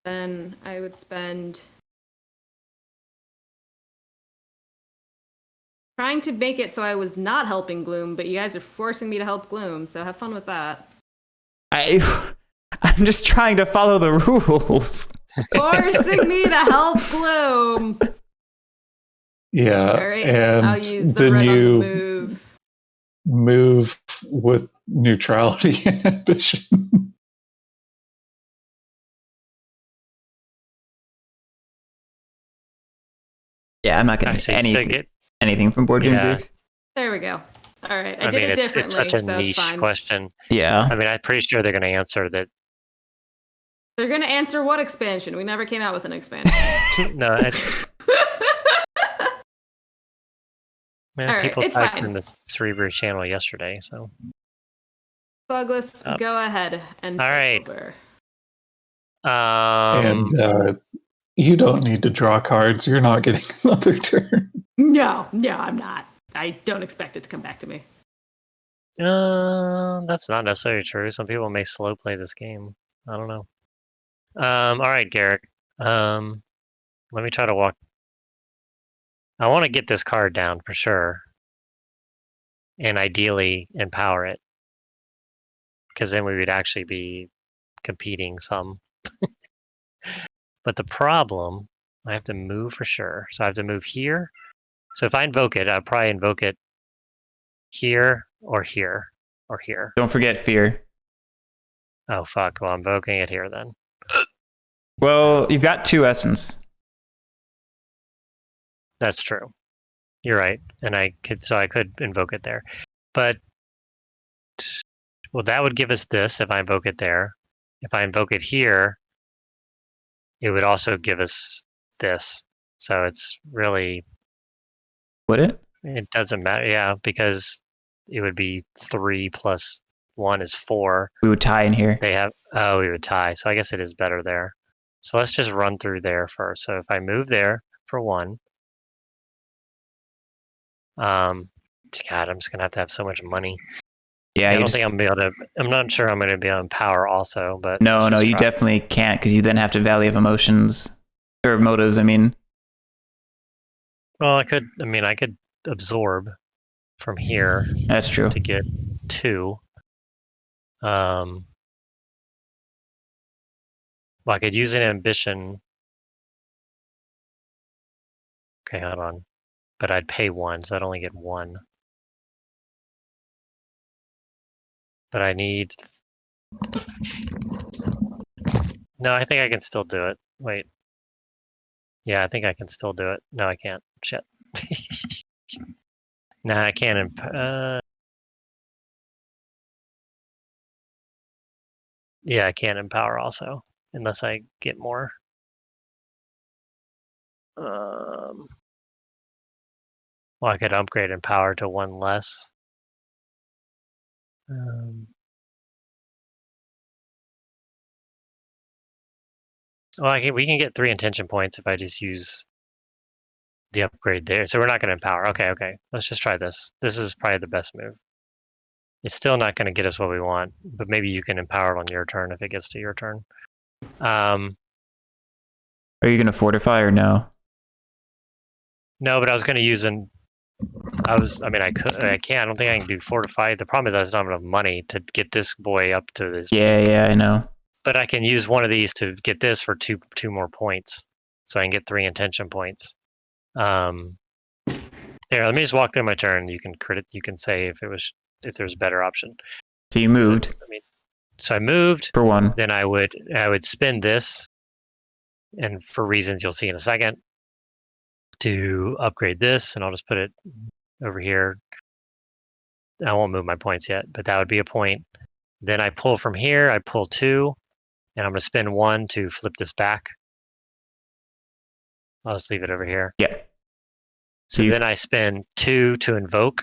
Then I would spend trying to make it so I was not helping Gloom, but you guys are forcing me to help Gloom, so have fun with that. I'm just trying to follow the rules. Forcing me to help Gloom. Yeah, All right, and I'll use the then red on the you move with neutrality and ambition. Yeah, I'm not getting anything from Board Game Geek. There we go. All right, I I did mean, it it's differently, such a so niche it's fine. question. Yeah. I mean, I'm pretty sure they're going to answer that. They're gonna answer what expansion? We never came out with an expansion. No, man, All right, people it's typed fine. in the Cerebria channel yesterday, so. Douglas, go ahead and All right. over. And you don't need to draw cards. You're not getting another turn. No, I'm not. I don't expect it to come back to me. That's not necessarily true. Some people may slow play this game. I don't know. All right, Guerric. Let me try to walk. I want to get this card down for sure, and ideally empower it, because then we would actually be competing some. But the problem, I have to move for sure. So I have to move here. So if I invoke it, I'll probably invoke it here or here or here. Don't forget Fear. Oh, fuck. Well, I'm invoking it here then. Well, you've got 2 Essence. That's true. You're right. And I could invoke it there. But, well, that would give us this if I invoke it there. If I invoke it here, it would also give us this. So it's really... Would it? It doesn't matter. Yeah, because it would be 3 plus 1 is 4. We would tie in here. We would tie. So I guess it is better there. So let's just run through there first. So if I move there for 1, God, I'm just gonna have so much money. Yeah, I don't think I'm gonna be able to. I'm not sure I'm gonna be able to empower also, but no, you definitely can't, because you then have to Valley of Emotions or Motives. I mean, well, I could absorb from here. That's true. To get 2. Well, I could use an ambition. Okay, hold on. But I'd pay 1, so I'd only get 1. But I need... No, I think I can still do it. Wait. Yeah, I think I can still do it. No, I can't. Shit. No, I can't. Yeah, I can't empower also, unless I get more. Well, I could upgrade empower to 1 less. Well, we can get 3 intention points if I just use the upgrade there. So we're not going to empower. Okay. Let's just try this. This is probably the best move. It's still not going to get us what we want, but maybe you can empower it on your turn if it gets to your turn. Are you going to fortify or no? No, but I was going to use I mean, I can't. I don't think I can do fortify. The problem is I just don't have enough money to get this boy up to this. Yeah, I know. But I can use one of these to get this for two more points, so I can get 3 intention points. Here, let me just walk through my turn. You can say if there's a better option. So you moved. So I moved for 1. Then I would spend this, and for reasons you'll see in a second, to upgrade this, and I'll just put it over here. I won't move my points yet, but that would be a point. Then I pull from here. I pull 2, and I'm going to spend 1 to flip this back. I'll just leave it over here. Yeah. So then I spend 2 to invoke.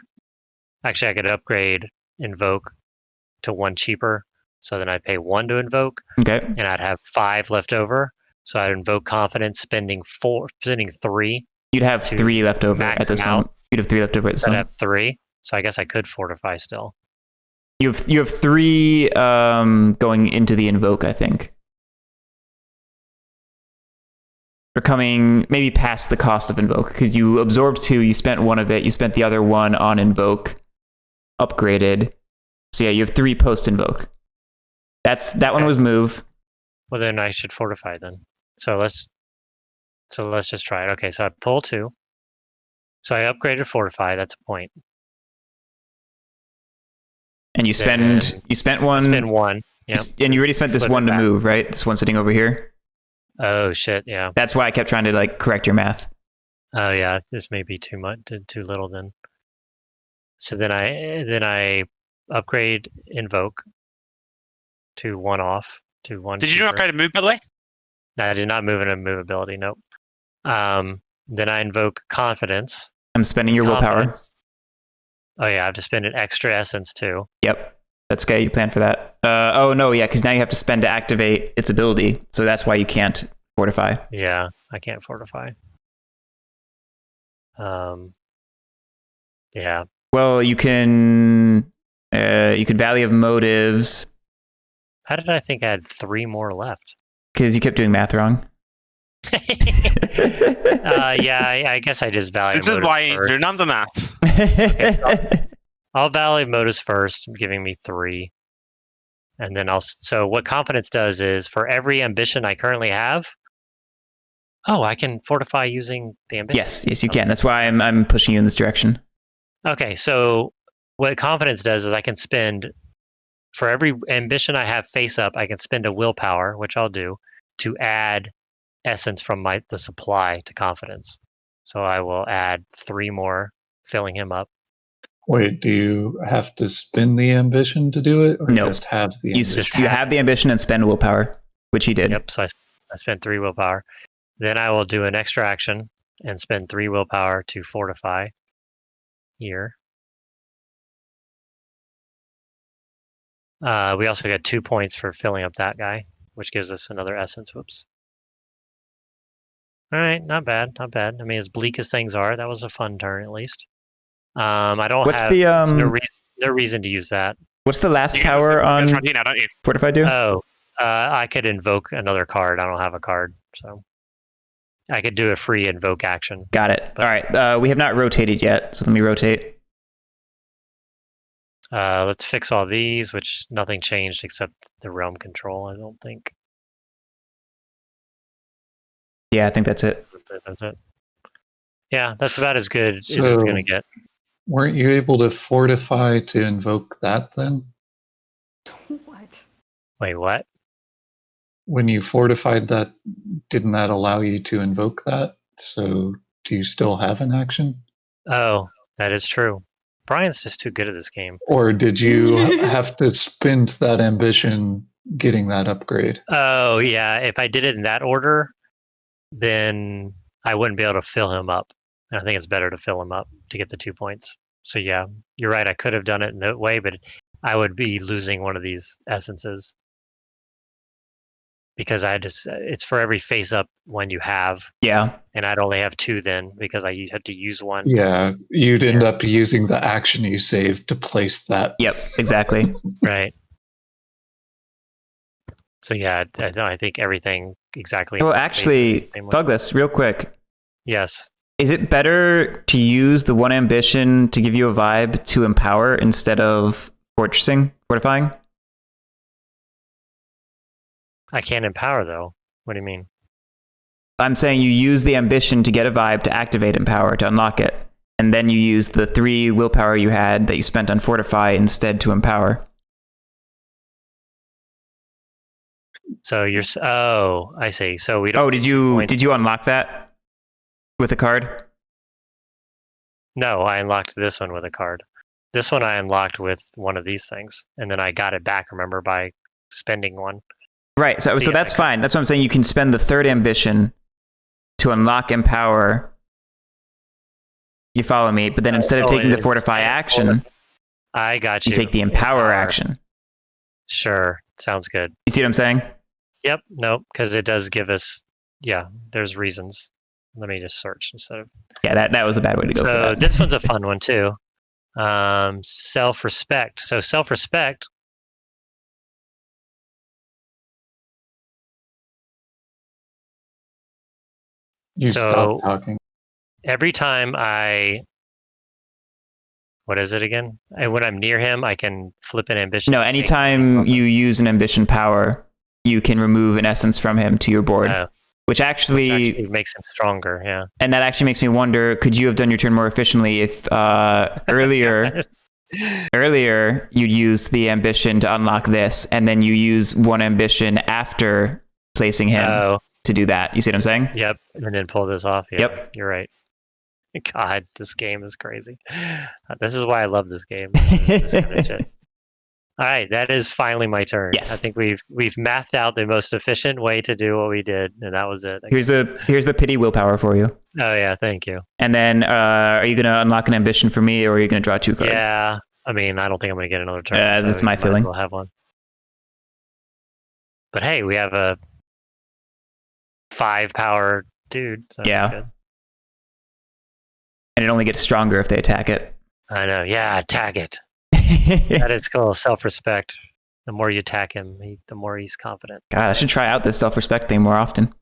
Actually, I could upgrade invoke to 1 cheaper. So then I'd pay 1 to invoke. Okay. And I'd have 5 left over. So I'd invoke confidence, spending 3. You'd have 3 left over at this moment. You'd have 3 left over at this moment. I'd have 3. So I guess I could fortify still. You have 3 going into the invoke, I think. Or coming maybe past the cost of invoke, because you absorbed 2, you spent 1 of it, you spent the other 1 on invoke, upgraded. So yeah, you have 3 post invoke. That one was move. Well, then I should fortify then. So let's just try it. Okay, so I pull 2. So I upgraded fortify. That's a point. And you spent 1. Spend 1. Yeah. And you already spent this 1 to move, right? This one sitting over here. Oh shit! Yeah. That's why I kept trying to correct your math. Oh yeah, this may be too much, too little then. So then I upgrade invoke to 1 off to 1. Did you not upgrade a move, by the way? No, I did not move in a move ability. Nope. Then I invoke confidence. I'm spending your willpower. Oh yeah, I have to spend an extra essence too. Yep. That's okay. You plan for that. Oh no, yeah, because now you have to spend to activate its ability. So that's why you can't fortify. Yeah, I can't fortify. Yeah. Well, you can Valley of Motives. How did I think I had 3 more left? Because you kept doing math wrong. Yeah, I guess I just Valley. This is why you do none of the math. Okay, so I'll Valley Motives first, giving me 3. And then so what confidence does is for every ambition I currently have, I can fortify using the ambition. Yes, you can. That's why I'm pushing you in this direction. Okay, so what confidence does is I can spend, for every ambition I have face up, I can spend a willpower, which I'll do, to add essence from the supply to confidence. So I will add 3 more, filling him up. Wait, do you have to spend the ambition to do it, or No. just have the ambition? You have the ambition and spend willpower, which he did. Yep, so I spent 3 willpower. Then I will do an extra action and spend 3 willpower to fortify here. We also get 2 points for filling up that guy, which gives us another essence. Whoops. All right, not bad. I mean, as bleak as things are, that was a fun turn at least. I don't What's have the no reason to use that. What's the last You power on now, don't you? Fortify do? I could invoke another card. I don't have a card, so I could do a free invoke action. Got it. All right. We have not rotated yet, so let me rotate. Let's fix all these, which nothing changed except the realm control, I don't think. Yeah, I think that's it. That's it. Yeah, that's about as good as So- it's going to get. Weren't you able to fortify to invoke that then? What? Wait, what? When you fortified that, didn't that allow you to invoke that? So do you still have an action? Oh, that is true. Brian's just too good at this game. Or did you have to spend that ambition getting that upgrade? Oh, yeah. If I did it in that order, then I wouldn't be able to fill him up. And I think it's better to fill him up to get the 2 points. So yeah, you're right. I could have done it in that way, but I would be losing one of these essences. Because it's for every face up one you have. Yeah. And I'd only have 2 then because I had to use one. Yeah, you'd end up using the action you saved to place that. Yep, exactly. Right. So yeah, I think everything exactly. Well, actually, Douglas, real quick. Yes. Is it better to use the 1 ambition to give you a vibe to empower instead of fortifying? I can't empower though. What do you mean? I'm saying you use the ambition to get a vibe to activate empower to unlock it, and then you use the 3 willpower you had that you spent on fortify instead to empower. So you're I see. So we don't. Oh, did you unlock that with a card? No, I unlocked this one with a card. This one I unlocked with one of these things, and then I got it back. Remember, by spending one. Right. So yeah, that's fine. That's what I'm saying. You can spend the 3rd ambition to unlock empower. You follow me? But then instead of taking the fortify action, I got you. You take the empower action. Sure. Sounds good. You see what I'm saying? Yep. Nope. Because it does give us. Yeah. There's reasons. Let me just search instead of. Yeah. That was a bad way to go. So this one's a fun one too. Self-respect. So self-respect. You stop talking. Every time what is it again? When I'm near him, I can flip an ambition. No, anytime you use an ambition power, you can remove an essence from him to your board, which actually makes him stronger. Yeah, and that actually makes me wonder: could you have done your turn more efficiently if earlier you'd use the ambition to unlock this, and then you use 1 ambition after placing him to do that? You see what I'm saying? Yep, and then pull this off. Yeah, yep, you're right. God, this game is crazy. This is why I love this game. This kind of shit. All right, that is finally my turn. Yes. I think we've mathed out the most efficient way to do what we did, and that was it. Here's the pity willpower for you. Oh yeah, thank you. And then, are you gonna unlock an ambition for me, or are you gonna draw 2 cards? Yeah, I mean, I don't think I'm gonna get another turn. That's my feeling. We'll have one. But hey, we have a 5 power dude. So yeah. Good. And it only gets stronger if they attack it. I know. Yeah, attack it. That is cool. Self-respect. The more you attack him, the more he's confident. God, I should try out this self-respect thing more often.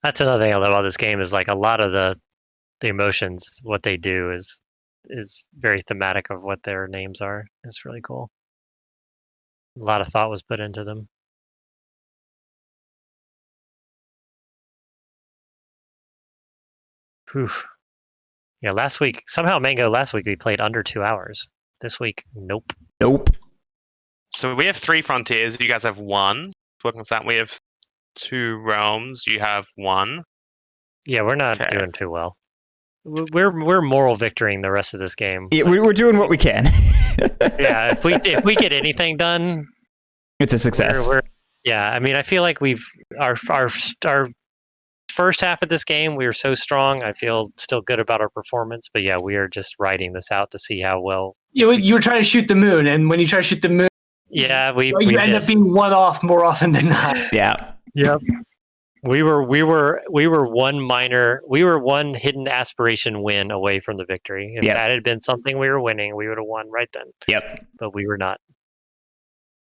That's another thing I love about this game is like a lot of the emotions, what they do is very thematic of what their names are. It's really cool. A lot of thought was put into them. Whew. Yeah, last week, somehow Mango, last week we played under 2 hours. This week, nope. So we have 3 frontiers. You guys have 1. Working on that, we have 2 realms. You have 1. Yeah, we're not doing too well. We're moral victorying the rest of this game. Yeah, we're doing what we can. Yeah, if we get anything done, it's a success. Yeah, I mean, I feel like our first half of this game, we were so strong. I feel still good about our performance, but yeah, we are just riding this out to see how well. You were trying to shoot the moon, and when you try to shoot the moon, yeah, we end up being one off more often than not. Yeah. Yep. We were one hidden aspiration win away from the victory. If that had been something we were winning, we would have won right then. Yep. But we were not.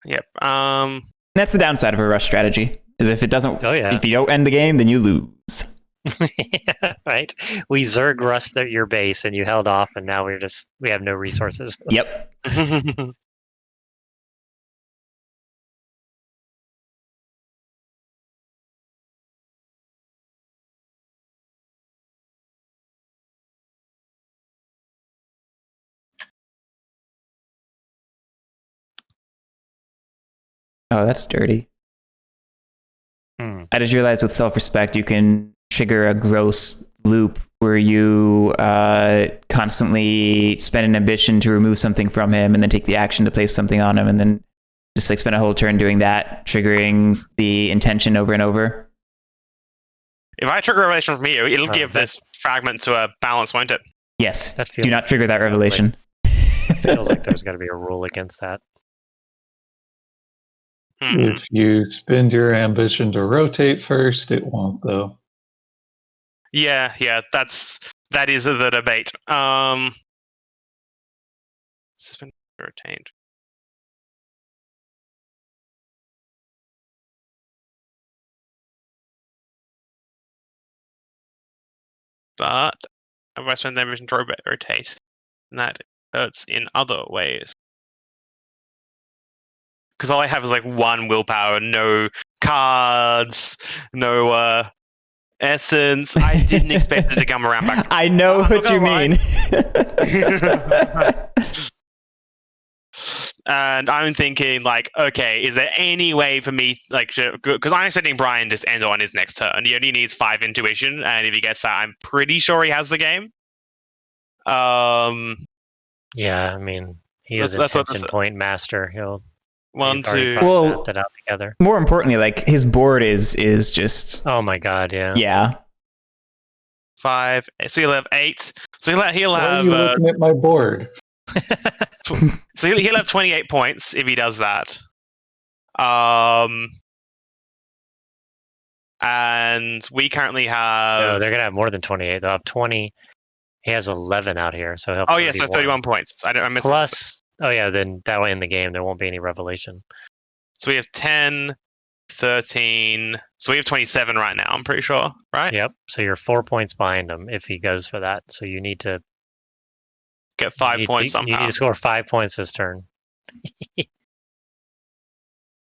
Yep. That's the downside of a rush strategy. Is if it doesn't, if you don't end the game, then you lose. Yeah, right. We Zerg rushed your base, and you held off, and now we have no resources. Yep. Oh, that's dirty. I just realized with self-respect, you can trigger a gross loop where you constantly spend an ambition to remove something from him and then take the action to place something on him and then just like spend a whole turn doing that, triggering the intention over and over. If I trigger a revelation from you, it'll give this fragment to a balance, won't it? Yes. That Do not trigger that revelation. It feels like there's got to be a rule against that. If you spend your ambition to rotate first, it won't though. Yeah, that is the debate. Suspend retained. But if I spend the ambition to rotate, and that hurts in other ways. Because all I have is like one willpower, no cards, no essence. I didn't expect it to come around back. I know what you mean. And I'm thinking, like, okay, is there any way for me, like, because I'm expecting Brian to end on his next turn. He only needs 5 intuition, and if he gets that, I'm pretty sure he has the game. Yeah, I mean, he is a That's what tension point master. He'll 1, he's already 2. probably mapped it out together. More importantly, like his board is just Oh my god, yeah. yeah. 5. So he'll have 8. So he'll Why are have. you looking at my board? So he'll have 28 points if he does that. And we currently have. No, they're gonna have more than 28. They'll have 20. He has 11 out here, so he'll. Oh yeah, so 31 points. I missed. Plus, oh yeah, then that way in the game there won't be any revelation. So we have 10, 13. So we have 27 right now. I'm pretty sure, right? Yep. So you're 4 points behind him if he goes for that. So you need to Get 5 points You somehow. need to score 5 points this turn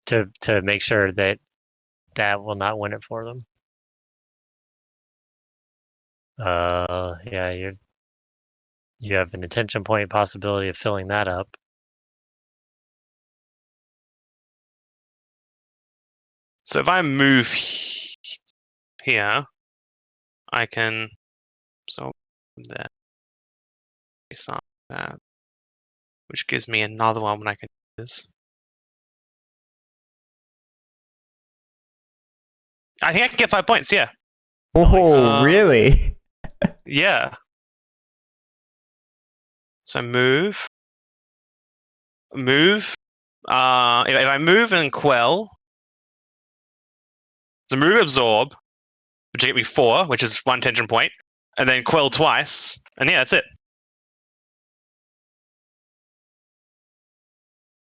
to make sure that will not win it for them. Yeah, you have an attention point possibility of filling that up. So if I move here, I can. So there. That, which gives me another one when I can use. I think I can get 5 points. Yeah. Oh, really? Yeah. So move. If I move and quell, so move absorb, which will get me 4, which is 1 tension point, and then quell twice, and yeah, that's it.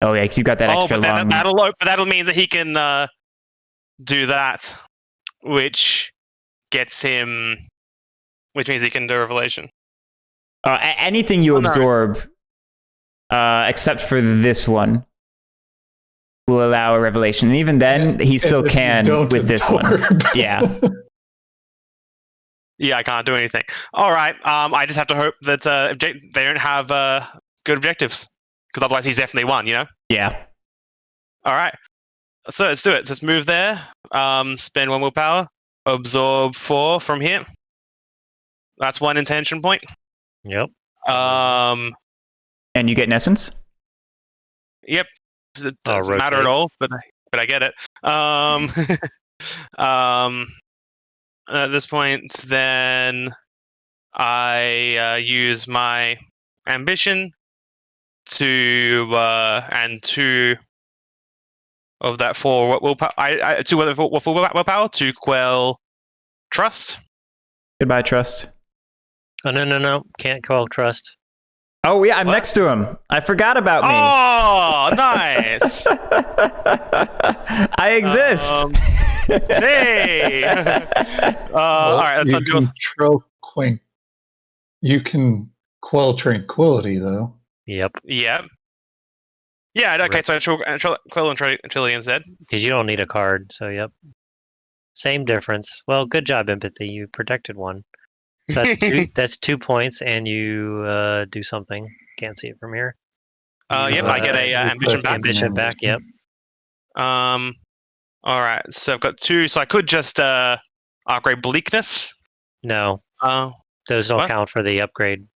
Oh yeah, 'cause you got that extra long. That'll mean that he can do that, which gets him, which means he can do revelation. Anything you absorb, except for this one, will allow a revelation. And even then, he still can with this one. Yeah. Yeah, I can't do anything. All right. I just have to hope that they don't have good objectives, because otherwise he's definitely won. You know. Yeah. All right. So let's do it. So let's move there. Spend 1 willpower. Absorb 4 from here. That's 1 intention point. Yep. And you get an essence? Yep. It doesn't matter at all, but I get it. At this point, then I use my ambition to and 2 of that 4 willpower. 2 of the 4 willpower to quell trust. Goodbye, trust. Oh no! Can't quell trust. Oh yeah, I'm next to him. I forgot about me. Oh, nice! I exist. Hey! All right, let's go. You can quell tranquility, though. Yep. Yep. Yeah. Okay. So quell and tranquility instead. Because you don't need a card. So yep. Same difference. Well, good job, empathy. You protected 1. So that's 2 points, and you do something. Can't see it from here. Yep, I get a ambition back. Ambition back. Yep. All right, so I've got 2. So I could just upgrade bleakness. No. Oh, those don't count for the upgrade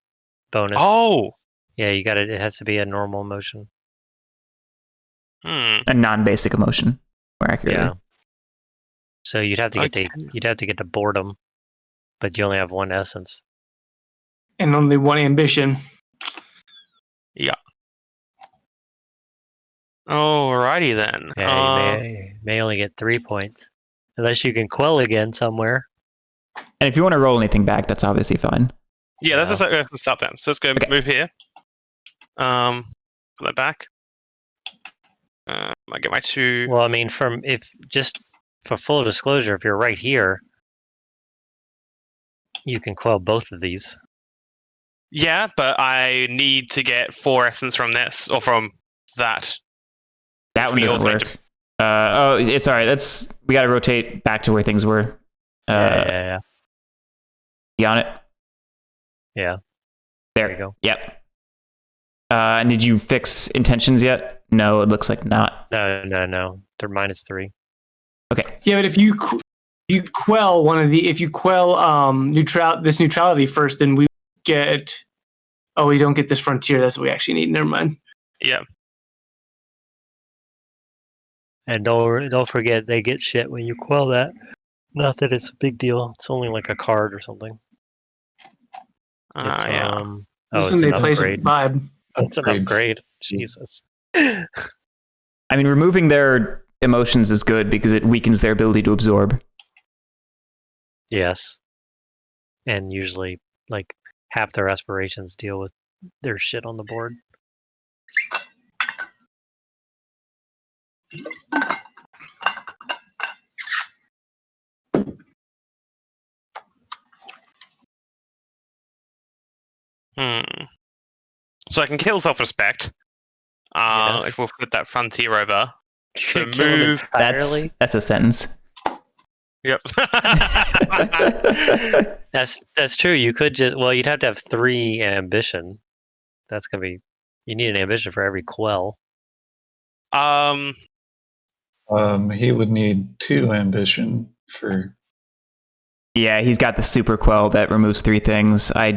bonus. Oh. Yeah, you got it. It has to be a normal motion. A non-basic emotion, more accurately. Yeah. So you'd have to get to boredom, but you only have 1 essence. And only one ambition. Alrighty then. Yeah, you may only get 3 points. Unless you can quell again somewhere. And if you want to roll anything back, that's obviously fine. Yeah, let's just stop then. So let's go move here. Put that back. I get my 2. Well, I mean, just for full disclosure, if you're right here, you can quell both of these. Yeah, but I need to get 4 essence from this or from that. That one doesn't work. Sorry. We got to rotate back to where things were. Yeah. You on it? Yeah. There you go. Yep. And did you fix intentions yet? No, it looks like not. No. They're -3. Okay. Yeah, but if you quell this neutrality first, then we get. Oh, we don't get this frontier. That's what we actually need. Never mind. Yeah. And don't forget, they get shit when you quell that. Not that it's a big deal. It's only like a card or something. It's, yeah. This it's one an they place upgrade. vibe. It's an upgrade. Jesus. I mean, removing their emotions is good because it weakens their ability to absorb. Yes. And usually, like, half their aspirations deal with their shit on the board. So I can kill self-respect. Yes. If we'll flip that frontier over. So Kill them move. entirely? That's a sentence. Yep. That's true. You could you'd have to have 3 ambition. That's gonna be. You need an ambition for every quell. He would need 2 ambition for. Yeah, he's got the super quell that removes 3 things. I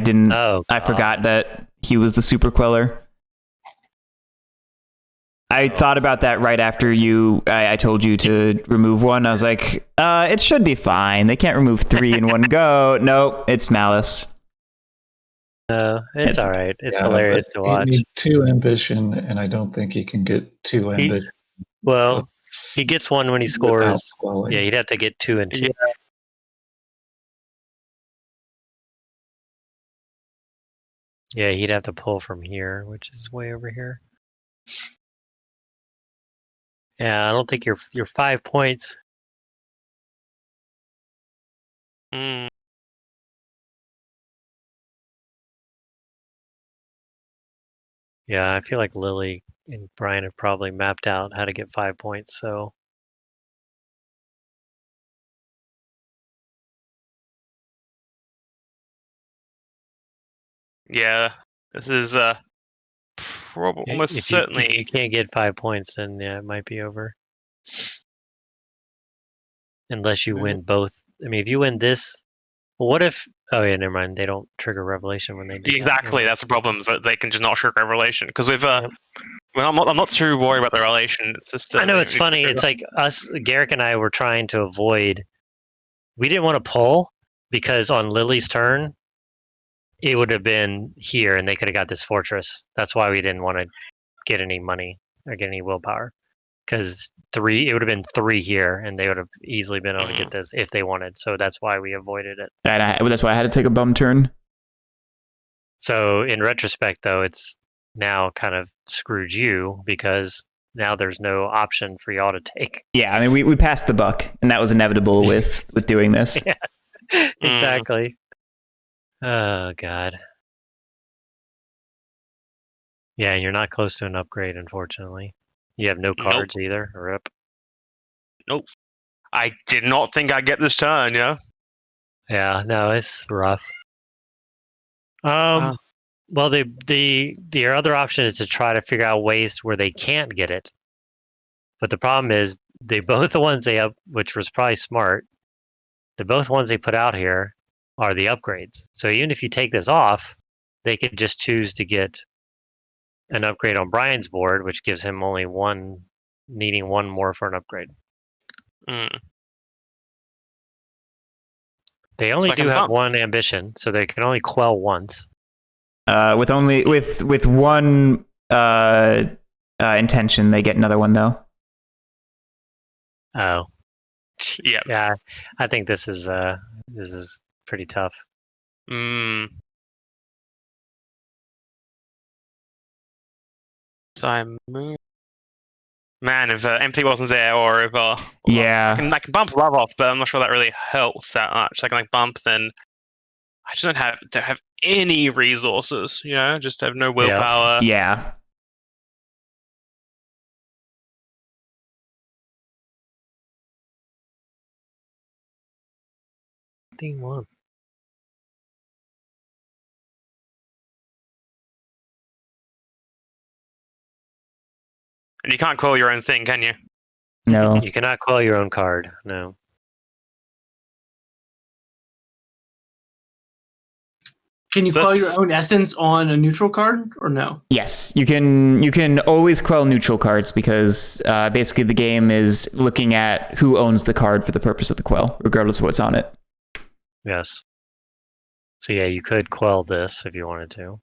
forgot that he was the super queller. I thought about that right after I told you to remove 1. I was like, it should be fine. They can't remove 3 in one go. Nope, it's malice. It's all right. It's hilarious to watch. He needs 2 ambition, and I don't think he can get 2 ambition. He gets 1 when he scores. Quelling. Yeah, he'd have to get 2 and 2. Yeah. Yeah, he'd have to pull from here, which is way over here. Yeah, I don't think you're 5 points. Mm. Yeah, I feel like Lily and Brian have probably mapped out how to get 5 points, so. Yeah, this is almost certainly. If you can't get 5 points, then yeah, it might be over. Unless you win both. I mean, if you win this, well, what if? Oh yeah, never mind. They don't trigger revelation when they do. Exactly, that's the problem. Is that they can just not trigger revelation because we've. Well, I'm not too worried about the relation. It's just. I know it's funny. It's like us, Guerric and I were trying to avoid. We didn't want to pull because on Lily's turn, it would have been here, and they could have got this fortress. That's why we didn't want to get any money or get any willpower. Because it would have been 3 here, and they would have easily been able to get this if they wanted. So that's why we avoided it. And that's why I had to take a bum turn. So in retrospect, though, it's now kind of screwed you because now there's no option for y'all to take. Yeah, I mean, we passed the buck, and that was inevitable with doing this. Yeah, exactly. Oh, God. Yeah, you're not close to an upgrade, unfortunately. You have no cards either. Rip. Nope. I did not think I'd get this turn, yeah? Yeah, no, it's rough. Well, the other option is to try to figure out ways where they can't get it. But the problem is, both the ones they up, which was probably smart, both ones they put out here are the upgrades. So even if you take this off, they could just choose to get an upgrade on Brian's board, which gives him only 1, needing 1 more for an upgrade. They only do have 1 ambition, so they can only quell once. With one intention, they get another one though. Oh, Yeah. yeah. I think this is pretty tough. Mm. So I move. Man, if empty wasn't there, or if Yeah. I can bump love off, but I'm not sure that really helps that much. I can like bump, then I just don't have any resources. You know, just have no willpower. Yeah. One. And you can't call your own thing, can you? No. You cannot call your own card. No. Can you So quell your that's- own essence on a neutral card or no? Yes, you can always quell neutral cards because basically the game is looking at who owns the card for the purpose of the quell, regardless of what's on it. Yes. So yeah, you could quell this if you wanted to.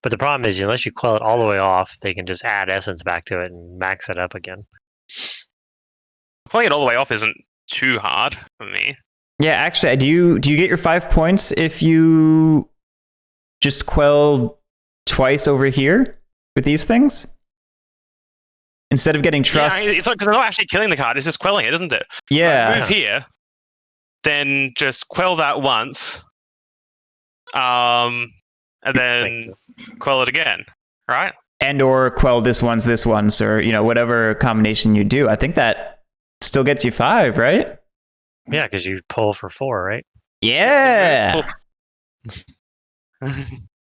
But the problem is, unless you quell it all the way off, they can just add essence back to it and max it up again. Playing it all the way off isn't too hard for me. Yeah, actually, do you get your 5 points if you just quell twice over here with these things? Instead of getting trust. Yeah, it's because they're not actually killing the card, it's just quelling it, isn't it? Yeah. So move here, then just quell that once, and then quell it again, right? And or quell this once, or whatever combination you do. I think that still gets you 5, right? Yeah, because you pull for 4, right? Yeah.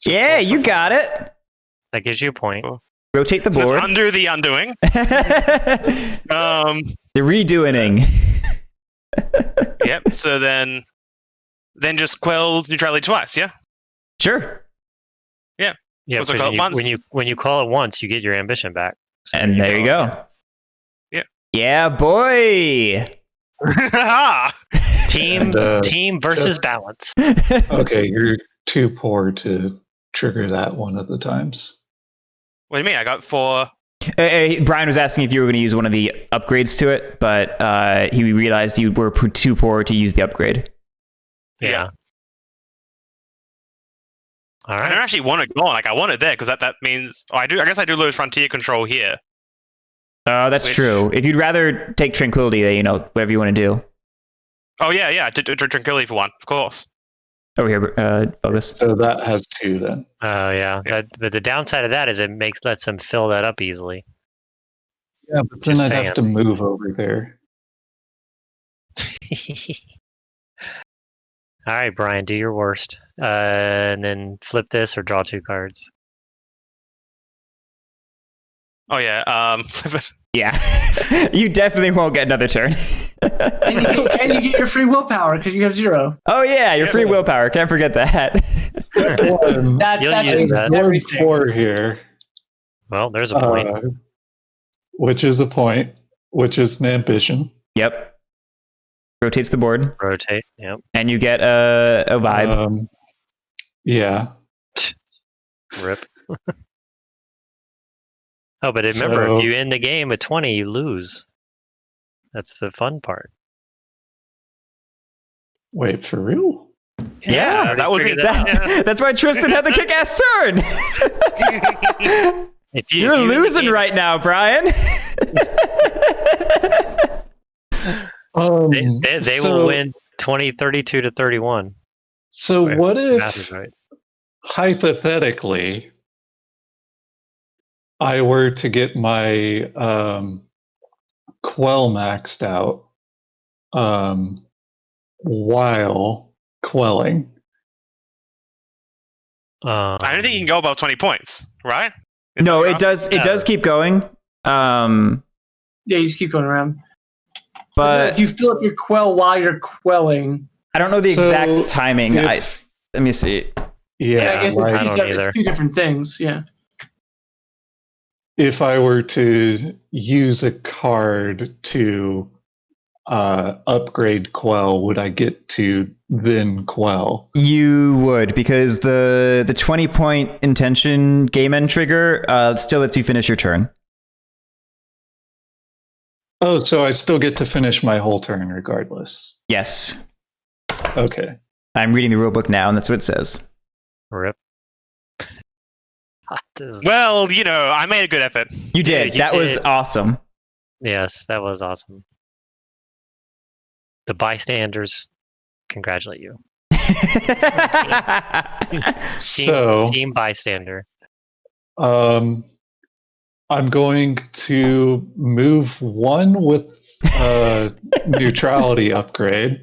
Yeah, you got it. That gives you a point. Cool. Rotate the That's board. under the undoing. The redoing. Yep. So then just quell neutrality twice. Yeah. Sure. Yeah, Also because call it once. when you call it once, you get your ambition back. So And there you go. Yeah. Yeah, boy. Team And, team versus balance. Okay, you're too poor to trigger that one of the times. What do you mean? I got 4. Brian was asking if you were going to use one of the upgrades to it, but he realized you were too poor to use the upgrade. Yeah. All I don't right. actually want it gone. Like I want it there because that means I guess I do lose frontier control here. Oh, that's true. If you'd rather take tranquility, whatever you want to do. Oh yeah. Tranquility for 1, of course. Over here, Bogus. So that has 2 then. Oh yeah. Yeah. But the downside of that is it lets them fill that up easily. Yeah, but then Just I'd have to move over there. All right, Brian, do your worst, and then flip this or draw 2 cards. Oh yeah. Flip it. Yeah. You definitely won't get another turn. And you get your free willpower because you have 0. Oh, yeah, your free willpower. Can't forget that. That You'll that's use that. everything. 4 here, Well, there's a point. which is a point, which is an ambition. Yep. Rotates the board, Rotate. Yep. and you get a vibe. Yeah. Rip. Oh, but remember, So- if you end the game at 20, you lose. That's the fun part. Wait, for real? Yeah, that was figured that out. That's why Tristan had the kick-ass turn. If You're if losing end- right now, Brian. They will win 32 to 31. So Wait, what Math is if, right. hypothetically, I were to get my quell maxed out while quelling? I don't think you can go above 20 points, right? Is No, that it right? does. It does keep going. Yeah, you just keep going around. But if you fill up your quell while you're quelling, I don't know the So exact timing. if- Let me see. Yeah, I guess like, I don't either. it's 2 different things. Yeah. if I were to use a card to upgrade Quell would I get to then Quell? You would, because the 20-point intention game end trigger still lets you finish your turn. Oh, so I still get to finish my whole turn regardless. Yes. Okay. I'm reading the rulebook now, and that's what it says. Rip. Well, I made a good effort. You did. you That was did. awesome. Yes, that was awesome. The bystanders congratulate you. So, Team bystander. I'm going to move one with neutrality upgrade.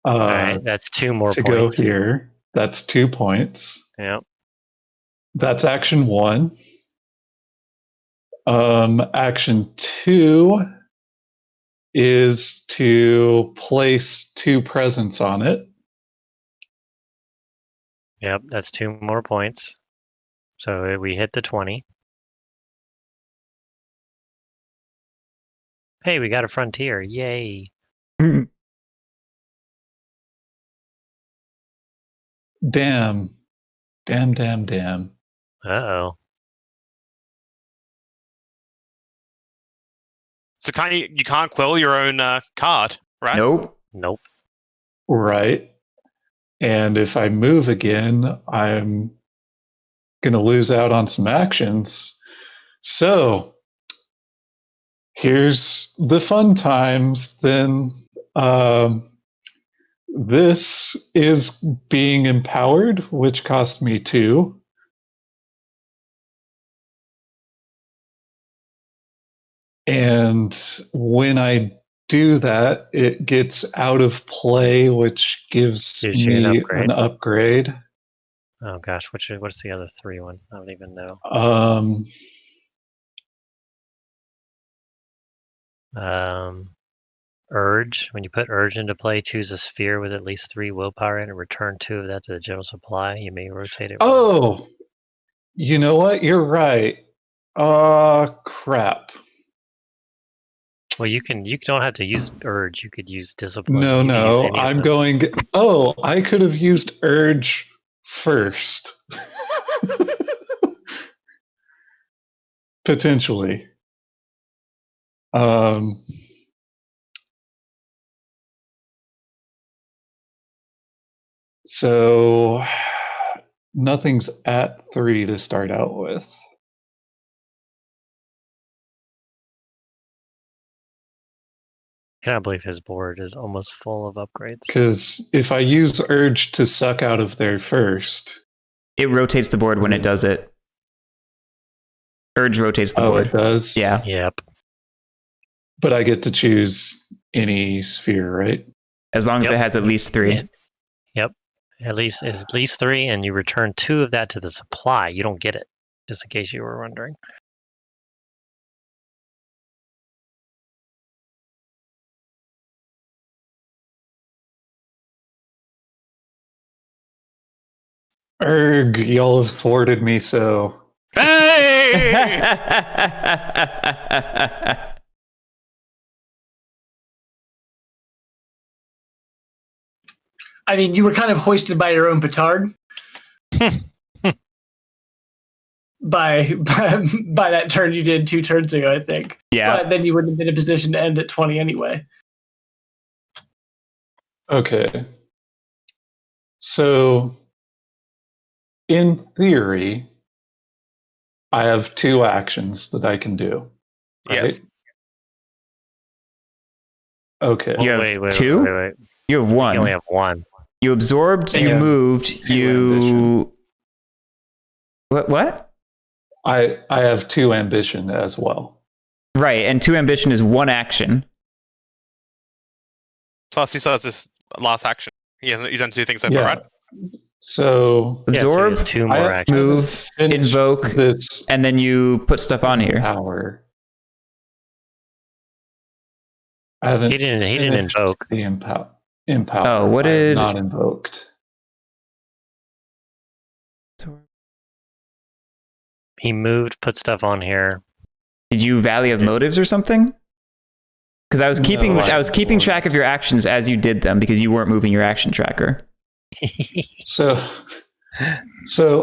All right, that's 2 more to points. go here. That's 2 points. Yep. That's action 1. Action 2 is to place 2 presents on it. Yep, that's 2 more points. So we hit the 20. Hey, we got a frontier. Yay. Damn. Uh-oh. So you can't quill your own card, right? Nope. Nope. Right. And if I move again, I'm going to lose out on some actions. So here's the fun times then. This is being empowered, which cost me 2. And when I do that, it gets out of play, which gives Gives you me an an upgrade. Oh gosh, what's the other 3 one? I don't even know. Urge. When you put Urge into play, choose a sphere with at least 3 willpower in and return 2 of that to the general supply. You may rotate it. Oh, you know what? You're right. Crap. Well, you don't have to use Urge. You could use Discipline. No, You could use any of I'm them. going. Oh, I could have used Urge first. Potentially. So nothing's at 3 to start out with. I cannot believe his board is almost full of upgrades. Because if I use Urge to suck out of there first, it rotates the board when it does it. Urge rotates the board. Oh, it does? Yeah. Yep. But I get to choose any sphere, right? As long as it has at least 3. Yep. At least 3, and you return 2 of that to the supply. You don't get it, just in case you were wondering. Erg, y'all have thwarted me so. Hey! I mean, you were kind of hoisted by your own petard. by that turn you did 2 turns ago, I think. Yeah. But then you wouldn't have been in a position to end at 20 anyway. Okay. So, in theory, I have 2 actions that I can do. Right? Yes. Okay. You have wait, 2? Wait. You have 1. You only have 1. You absorbed, you Yeah. moved, 2 you... What? I have 2 ambition as well. Right, and 2 ambition is 1 action. Plus, he still has this last action. He's done 2 things so far, Yeah. right? So, Absorb, so 2 more I- actions. move, finish invoke, this and then you put stuff on here. power. I haven't. He didn't finished invoke. the empower. Oh, what I have did- not invoked? He moved, put stuff on here. Did you Valley of Motives or something? Because I was keeping No, I was keeping track of your actions as you did them because you weren't moving your action tracker. So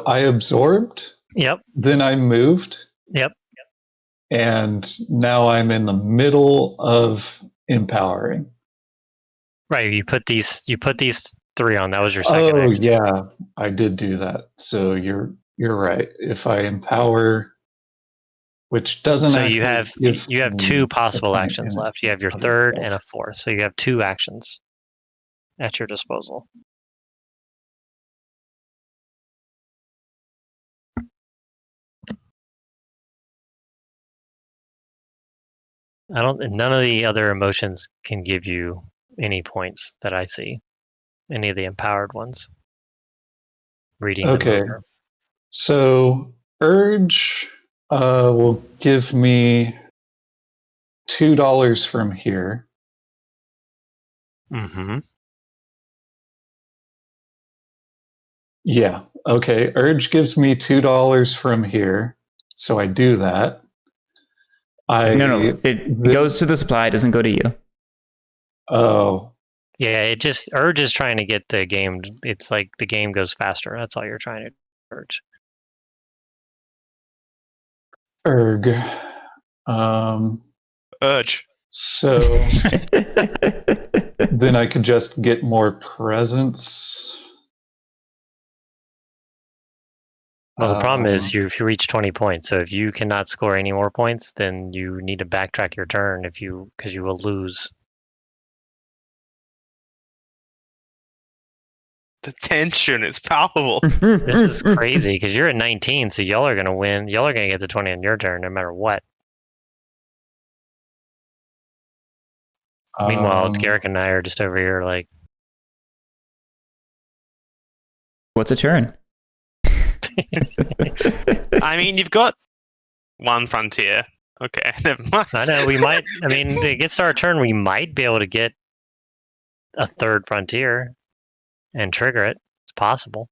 I absorbed, Yep. then I moved, Yep. and now I'm in the middle of empowering. Right. You put these 3 on. That was your second Oh action. yeah, I did do that. So you're right. If I empower, which doesn't So actually you have give 2 me possible a actions point left. You have your in third itself. and a fourth. So you have 2 actions at your disposal. None of the other emotions can give you any points that I see. Any of the empowered ones. Reading them Okay. over. So urge will give me $2 from here. Mm-hmm. Yeah. Okay. Urge gives me $2 from here, so I do that. No, it goes to the supply. It doesn't go to you. Oh, Yeah, Urge is trying to get the game. It's like the game goes faster. That's all you're trying to urge. erg. Urge. So then I could just get more presence. Well, the problem is you reach 20 points. So if you cannot score any more points, then you need to backtrack your turn because you will lose. The tension is palpable. This is crazy because you're at 19, so y'all are gonna win. Y'all are gonna get to 20 on your turn, no matter what. Meanwhile, Guerric and I are just over here like, What's a turn? I mean, you've got one frontier. Okay, never mind. I know we might. I mean, it gets to our turn, we might be able to get a third frontier and trigger it. It's possible.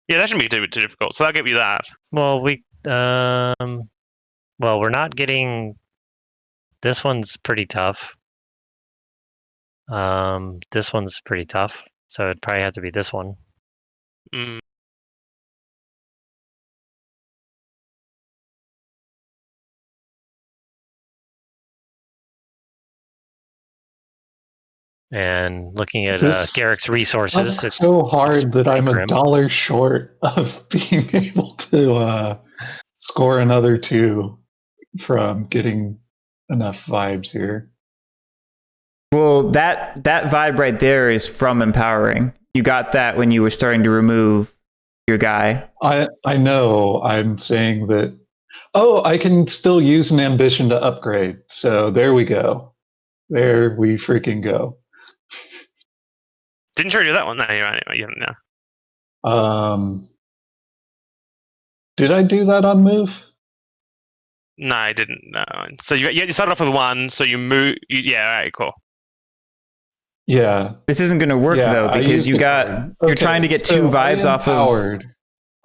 Yeah, that shouldn't be too difficult. So I'll give you that. Well, we're not getting. This one's pretty tough. This one's pretty tough, so it'd probably have to be this one. Mm. And looking at This Garrick's resources, It's it's so hard that I'm grim. $1 short of being able to score another 2 from getting enough vibes here. Well, that vibe right there is from empowering. You got that when you were starting to remove your guy. I know. I'm saying that. Oh, I can still use an ambition to upgrade. So there we go. There we freaking go. Didn't you do that one? No, you haven't now. Did I do that on move? No, I didn't. No. So you started off with 1, so you move. Yeah, all right, cool. Yeah. This isn't going to work though because you're trying to get 2 vibes off of.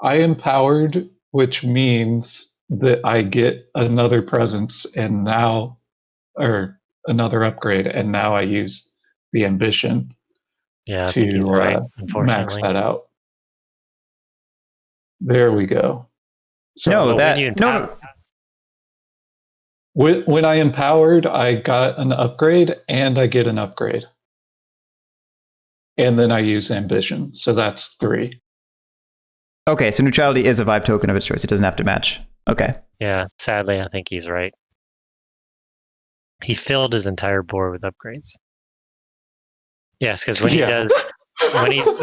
I empowered, which means that I get another presence and now, or another upgrade, and now I use the ambition I think he's right, max unfortunately. that out. There we go. So when I empowered, I got an upgrade and I get an upgrade. And then I use ambition. So that's 3. Okay, so neutrality is a vibe token of its choice. It doesn't have to match. Okay. Yeah, sadly, I think he's right. He filled his entire board with upgrades. Yes, because when he does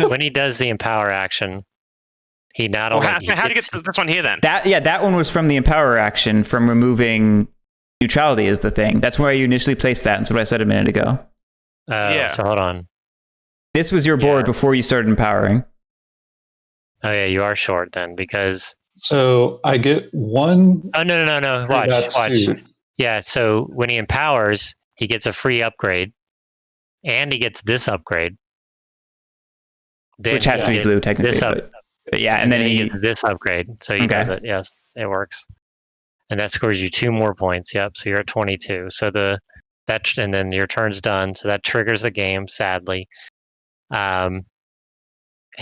when he does the empower action, he not only how do you get this one here then? That one was from the empower action from removing neutrality is the thing. That's where you initially placed that, and that's what I said a minute ago. So hold on. This was your board before you started empowering. Oh yeah, you are short then because. So I get 1. Oh no! Watch. Yeah, so when he empowers, he gets a free upgrade, and he gets this upgrade. Then which has to be blue technically. But yeah, and then he gets this upgrade. So he does it. Yes, it works. And that scores you 2 more points. Yep. So you're at 22. So and then your turn's done, so that triggers the game. Sadly, hey,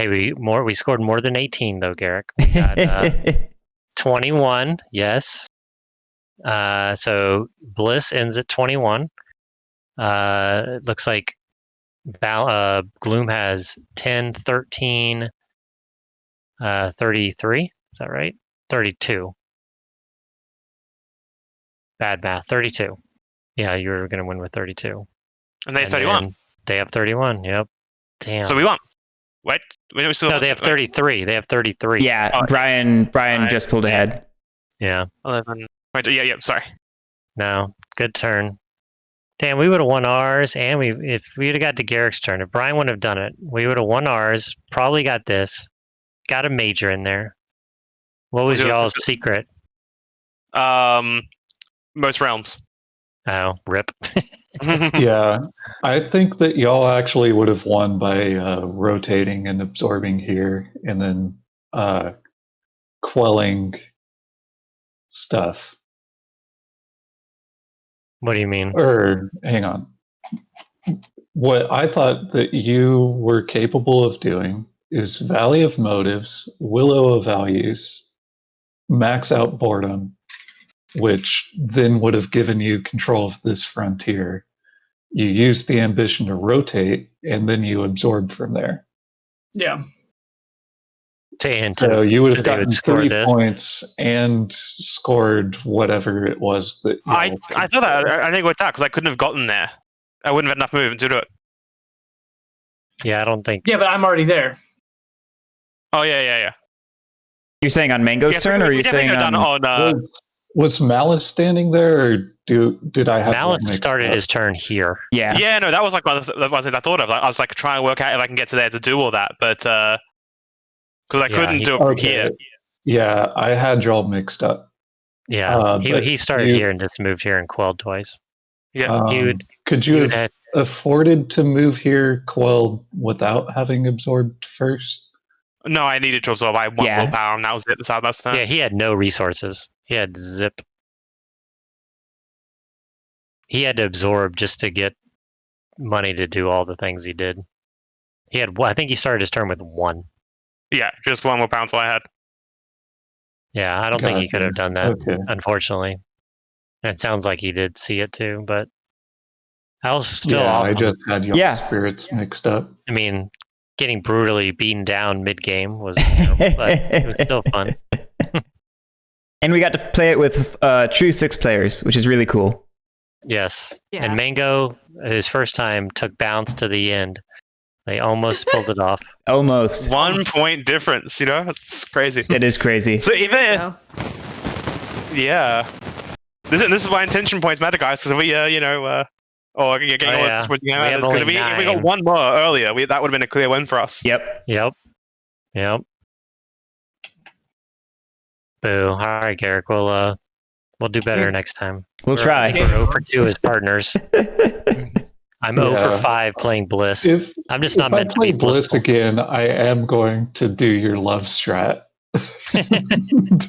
we scored more than 18 though, Guerric. We got 21. Yes. So Bliss ends at 21. It looks like Gloom has 10, 13, 33. Is that right? 32. Bad math. 32. Yeah, you were going to win with 32. And they have 31. They have 31. Yep. Damn. So we won. What? No, they have 33. They have 33. Yeah, Oh, Brian just pulled ahead. Yeah. 11. Wait, yeah, sorry. No, good turn. Damn, we would have won ours, and if we would have got to Guerric's turn, if Brian wouldn't have done it, we would have won ours, probably got this, got a major in there. What was y'all's secret? Most realms. Oh, rip. Yeah, I think that y'all actually would have won by rotating and absorbing here, and then quelling stuff. What do you mean? Or hang on. What I thought that you were capable of doing is Valley of Motives, Willow of Values, max out boredom, which then would have given you control of this frontier. You use the ambition to rotate, and then you absorb from there. Yeah. So you would have gotten 3 points and scored whatever it was that. I thought that. I think it worked out because I couldn't have gotten there. I wouldn't have had enough movement to do it. Yeah, I don't think. Yeah, but I'm already there. Oh yeah. You're saying on Mango's turn, or are you saying on? Was Malice standing there, or did I have Malice started his turn here? Yeah. Yeah, no, that was like one of the things I thought of. Like, I was like trying to work out if I can get to there to do all that, but because I couldn't do it from here. Yeah, I had y'all mixed up. Yeah, he started here and just moved here and quelled twice. Yeah, could you have afforded to move here quelled without having absorbed first? No, I needed to absorb. I had 1 willpower, and that was it. That's how that's done. Yeah, he had no resources. He had zip. He had to absorb just to get money to do all the things he did. He had. I think he started his turn with 1. Yeah, just 1 willpower. So I had. Yeah, I don't think he could have done that. Okay. Unfortunately, and it sounds like he did see it too, but I was still. Yeah, awesome. I just had your spirits mixed up. I mean, getting brutally beaten down mid-game was terrible, but it was still fun. And we got to play it with true 6 players, which is really cool. Yes. Yeah. And Mango, his first time, took bounce to the end. They almost pulled it off. Almost. 1 point difference, It's crazy. It is crazy. So even... Yeah. This is why intention points matter, guys, because we, or getting all this because if we got 1 more earlier, that would have been a clear win for us. Yep. Boo. All right, Guerric, we'll do better next time. We'll try. We're 0 for 2 as partners. I'm 0 for 5 playing Bliss. I'm just not meant to be Bliss again. I am going to do your love strat. It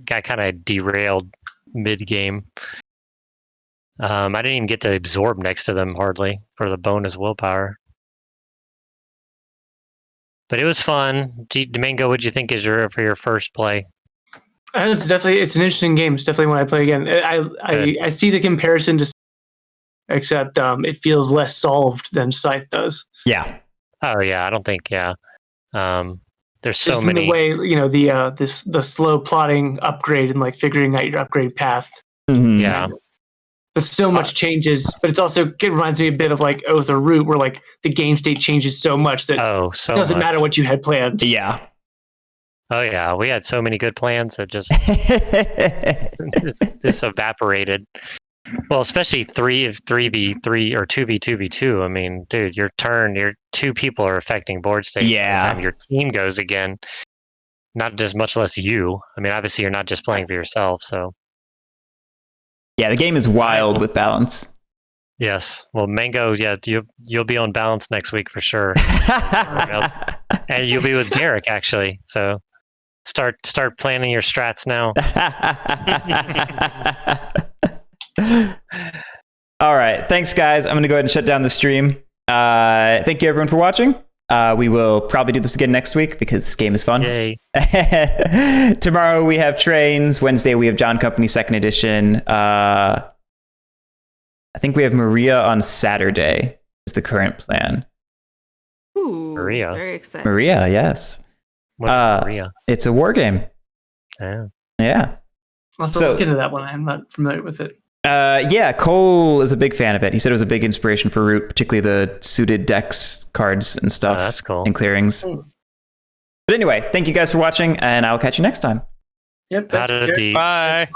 got kind of derailed mid-game. I didn't even get to absorb next to them hardly for the bonus willpower. But it was fun. Domingo, what'd you think for your first play? It's an interesting game. It's definitely one I play again. I see the comparison to, except it feels less solved than Scythe does. Yeah. Oh yeah, I don't think There's so just many. In the way the slow plotting upgrade and like figuring out your upgrade path. Mm-hmm. Yeah. But so much changes, but it reminds me a bit of like Oath or Root, where like the game state changes so much that it doesn't matter what you had planned. Yeah. Oh yeah, we had so many good plans that just this evaporated. Well, especially 3v3 or 2v2v2. I mean, dude, your 2 people are affecting board state. Yeah. By the time your team goes again, not just much less you. I mean, obviously you're not just playing for yourself, so. Yeah, the game is wild with balance. Yes. Well, Mango, you'll be on balance next week for sure. And you'll be with Guerric, actually. So Start planning your strats now. All right. Thanks, guys. I'm going to go ahead and shut down the stream. Thank you, everyone, for watching. We will probably do this again next week because this game is fun. Yay. Tomorrow we have trains. Wednesday we have John Company 2nd edition. I think we have Maria on Saturday is the current plan. Ooh, Maria. Very exciting. Maria, yes. What's Maria? It's a war game. Yeah. Yeah. I'll have to So- look into that one. I'm not familiar with it. Yeah, Cole is a big fan of it. He said it was a big inspiration for Root, particularly the suited decks, cards, and stuff. Oh, that's cool. And clearings. But anyway, thank you guys for watching, and I'll catch you next time. Yep. How That's did good. the Bye.